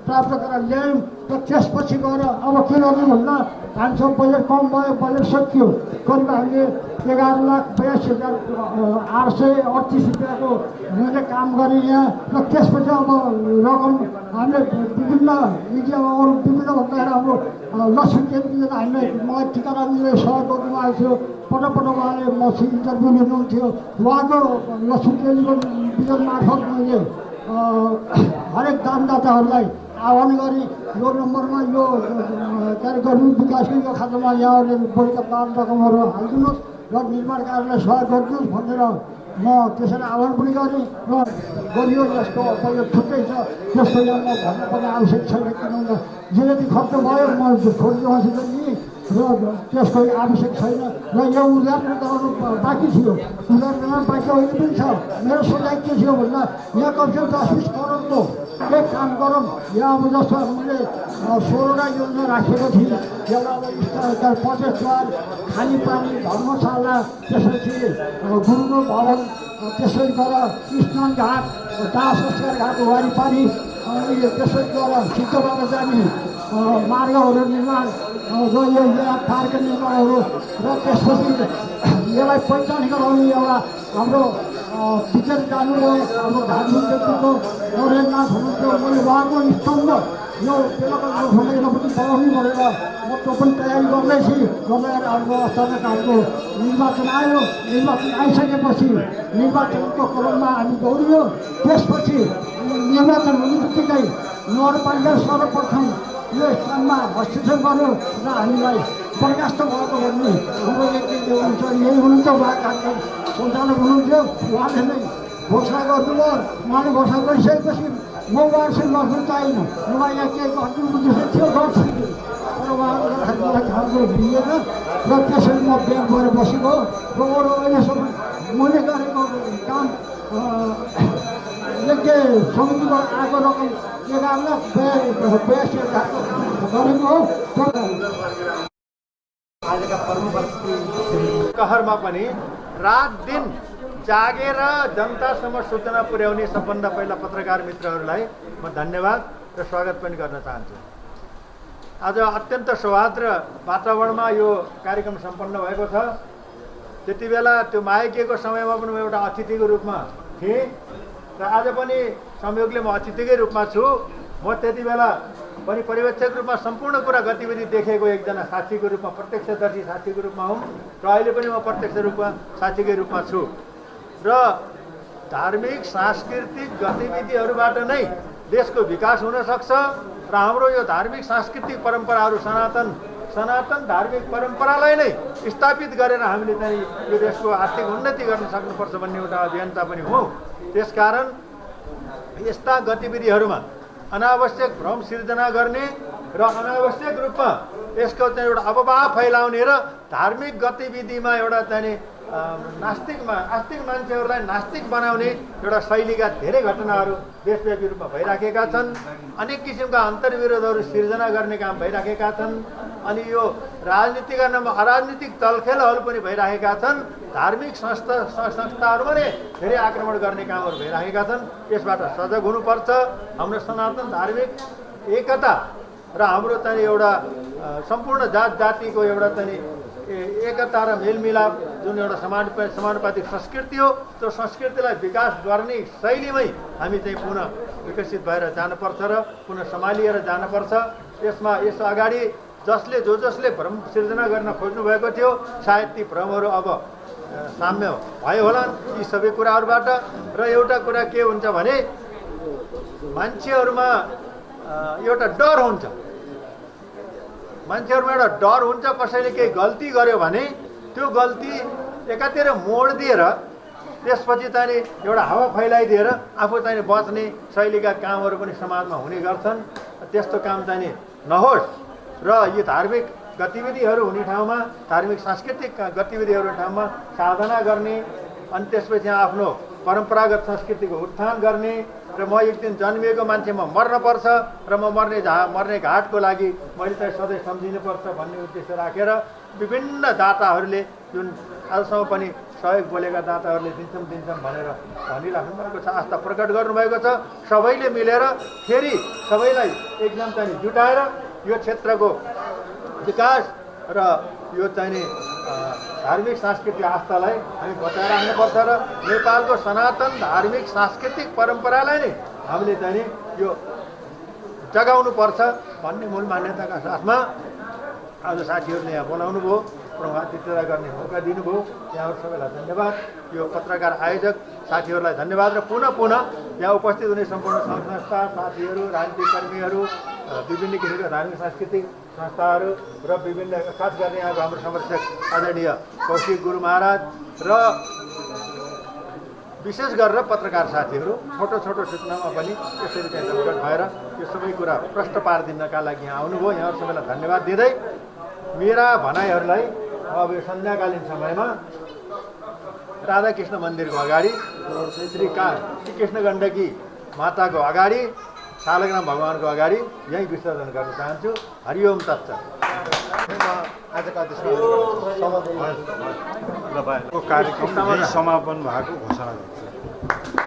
प्राप्त गरेर ल्यायौँ र त्यसपछि गएर अब के गर्नु भन्दा हामीसँग बजेट कम भयो, बजेट सकियो। करिब हामीले 11,82,838 रुपियाँको मैले काम गरेँ यहाँ र त्यसपछि अब रकम हामीले विभिन्न मिडियाहरू विभिन्न भन्दाखेरि हाम्रो लक्ष्मी केन्द्रले हामीलाई मलाई टिकारामले सहयोग गर्नुभएको थियो। पटक उहाँले मसित इन्टरभ्यू लिनुहुन्थ्यो। उहाँको लक्ष्मी केन्द्रको विजन मार्फत मैले हरेक दानदाताहरूलाई आह्वान गरी यो नम्बरमा यो के अरे गरिब विकासको यो खातामा यहाँहरूले बढीका दान रकमहरू हालिदिनुहोस् र निर्माण कार्यलाई सहयोग गरिदिनुहोस् भनेर म त्यसरी आह्वान पनि गरेँ र गरियो। यसको पहिलो छुट्टै छ, त्यसको यहाँ म भन्नुपर्ने आवश्यक छैन। किनभने जे जति खर्च भयो म छोडिदिनुहोस् नि र त्यसको आवश्यक छैन। र यो उधार गराउनु बाँकी थियो, उधार गराउनु बाँकी अहिले पनि छ। मेरो सोचाइ के थियो भन्दा यहाँ कमसेकम 10-20 करोडको एक काम गरौँ। यहाँ अब जस्तो मैले 16वटा योजना राखेको थिएँ। एउटा अब स्थलका प्रवेशद्वार, खानेपानी, धर्मशाला, त्यसपछि गुरुको भवन, त्यसपछि गएर स्नान घाट, दाह संस्कार घाट वरिपरि, अनि त्यसपछि गएर सिद्धबाट जाने मार्गहरू निर्माण र यो यहाँ पार्क निर्माणहरू र त्यसपछि यसलाई पहिचान गराउने एउटा हाम्रो टिचर जानुभयो हाम्रो धार्मिक व्यक्तित्व नरेन्द्रनाथ हुनुहुन्थ्यो। मैले उहाँको स्तम्भ यो बेलाको पनि बनाउने भनेर म त्यो पनि तयारी गर्दैछु। गर्दै हाम्रो अचानक हाम्रो निर्वाचन आयो। निर्वाचन आइसकेपछि निर्वाचनको क्रममा हामी दौडियो। त्यसपछि निर्वाचन हुने बित्तिकै नगरपालिका सर्वप्रथम यो स्थानमा हस्तक्षेप गर्यो र हामीलाई बर्खास्त भएको भन्ने हाम्रो व्यक्तिले हुन्छ। यही हुनुहुन्छ उहाँका सञ्चालक हुनुहुन्थ्यो। उहाँले नै घोषणा गर्नुभयो। उहाँले घोषणा गरिसकेपछि म उहाँसँग लड्नु चाहिएन। उहाँ यहाँ केही अन्तिम उद्देश्य थियो गर्छु, तर उहाँले मलाई खाएको दिएन र त्यसरी म ब्याङ्क गएर बसेको र अरू अहिलेसम्म मैले गरेको काम यज्ञ समितिबाट आएको रकम 11,82,000 गरेको हो। आजका परमवर्ती कहरमा पनि रात दिन जागेर जनतासम्म सूचना पुर्याउने सबभन्दा पहिला पत्रकार मित्रहरूलाई म धन्यवाद र स्वागत पनि गर्न चाहन्छु। आज अत्यन्त सौहार्द वातावरणमा यो कार्यक्रम सम्पन्न भएको छ। त्यति बेला त्यो माइकीको समयमा पनि म एउटा अतिथिको रूपमा थिएँ र आज पनि संयोगले म अतिथिकै रूपमा छु। म त्यति बेला पनि पर्यवेक्षक रूपमा सम्पूर्ण कुरा गतिविधि देखेको एकजना साथीको रूपमा, प्रत्यक्षदर्शी साथीको रूपमा हुँ र अहिले पनि म प्रत्यक्ष रूपमा साथीकै रूपमा छु। र धार्मिक सांस्कृतिक गतिविधिहरूबाट नै देशको विकास हुन सक्छ र हाम्रो यो धार्मिक सांस्कृतिक परम्पराहरू सनातन धार्मिक परम्परालाई नै स्थापित गरेर हामीले चाहिँ यो देशको आर्थिक उन्नति गर्न सक्नुपर्छ भन्ने एउटा अभियन्ता पनि हौँ। त्यसकारण यस्ता गतिविधिहरूमा अनावश्यक भ्रम सिर्जना गर्ने र अनावश्यक रूपमा यसको चाहिँ एउटा अफवाह फैलाउने र धार्मिक गतिविधिमा एउटा चाहिँ आस्तिक मान्छेहरूलाई नास्तिक बनाउने एउटा शैलीका धेरै घटनाहरू देशव्यापी रूपमा भइराखेका छन्। अनेक किसिमका अन्तर्विरोधहरू सिर्जना गर्ने काम भइराखेका छन्। अनि यो राजनीतिका नाममा अराजनीतिक चलखेलहरू पनि भइराखेका छन्। धार्मिक संस्थाहरूमा नै धेरै आक्रमण गर्ने कामहरू भइराखेका छन्। यसबाट सजग हुनुपर्छ। हाम्रो सनातन धार्मिक एकता र हाम्रो चाहिँ एउटा सम्पूर्ण जात जातिको एउटा चाहिँ एकता र मेलमिलाप जुन एउटा समानुपातिक संस्कृति हो, त्यो संस्कृतिलाई विकास गर्ने शैलीमै हामी चाहिँ पुनः विकसित भएर जानुपर्छ र पुनः सम्हालिएर जानुपर्छ। यस अगाडि जसले भ्रम सिर्जना गर्न खोज्नु भएको थियो, सायद ती भ्रमहरू अब साम्य भयो होला यी सबै कुराहरूबाट। र एउटा कुरा के हुन्छ भने मान्छेहरूमा एउटा डर हुन्छ। मान्छेहरूमा एउटा डर हुन्छ, कसैले केही गल्ती गर्यो भने त्यो गल्ती एकातिर मोड दिएर त्यसपछि चाहिँ एउटा हावा फैलाइदिएर आफू चाहिँ बच्ने शैलीका कामहरू पनि समाजमा हुने गर्छन्। त्यस्तो काम चाहिँ नहोस् र यी धार्मिक गतिविधिहरू हुने ठाउँमा, धार्मिक सांस्कृतिक गतिविधिहरू ठाउँमा साधना गर्ने, अनि त्यसपछि आफ्नो परम्परागत संस्कृतिको उत्थान गर्ने र म एक दिन जन्मिएको मान्छे म मर्नपर्छ र म मर्ने घाटको लागि मैले चाहिँ सधैँ सम्झिनुपर्छ भन्ने उद्देश्य राखेर विभिन्न दाताहरूले जुन आजसम्म पनि सहयोग बोलेका दाताहरूले दिन्छौँ भनेर भनिराख्नु भएको छ, आस्था प्रकट गर्नुभएको छ। सबैले मिलेर फेरि सबैलाई एकदम चाहिँ जुटाएर यो क्षेत्रको विकास र यो चाहिँ धार्मिक सांस्कृतिक आस्थालाई हामी बचाएर राख्नुपर्छ र नेपालको सनातन धार्मिक सांस्कृतिक परम्परालाई नै हामीले चाहिँ यो जगाउनुपर्छ भन्ने मूल मान्यताका साथमा आज साथीहरूले यहाँ बोलाउनु भयो, प्रमुखातिथ्यता गर्ने मौका दिनुभयो। यहाँहरू सबैलाई धन्यवाद। यो पत्रकार आयोजक साथीहरूलाई धन्यवाद र पुनः यहाँ उपस्थित हुने सम्पूर्ण सङ्घ संस्था साथीहरू, राजनीतिक कर्मीहरू, विभिन्न किसिमका धार्मिक सांस्कृतिक संस्थाहरू र विभिन्न खास गर्ने यहाँको हाम्रो समर्थक आदरणीय कौशिक गुरु महाराज र विशेष गरेर पत्रकार साथीहरू छोटो सूचनामा पनि यसरी चाहिँ जमघट भएर यो सबै कुरा प्रष्ट पारिदिनका लागि यहाँ आउनुभयो। यहाँहरू सबैलाई धन्यवाद दिँदै मेरा भनाइहरूलाई अब यो सन्ध्याकालीन समयमा राधाकृष्ण मन्दिरको अगाडि श्री कृष्ण गण्डकी माताको अगाडि शालग्राम भगवानको अगाडि यहीँ विसर्जन गर्न चाहन्छु। हरिओम तत्सत। आजका कार्यक्रम समापन भएको घोषणा गर्छु।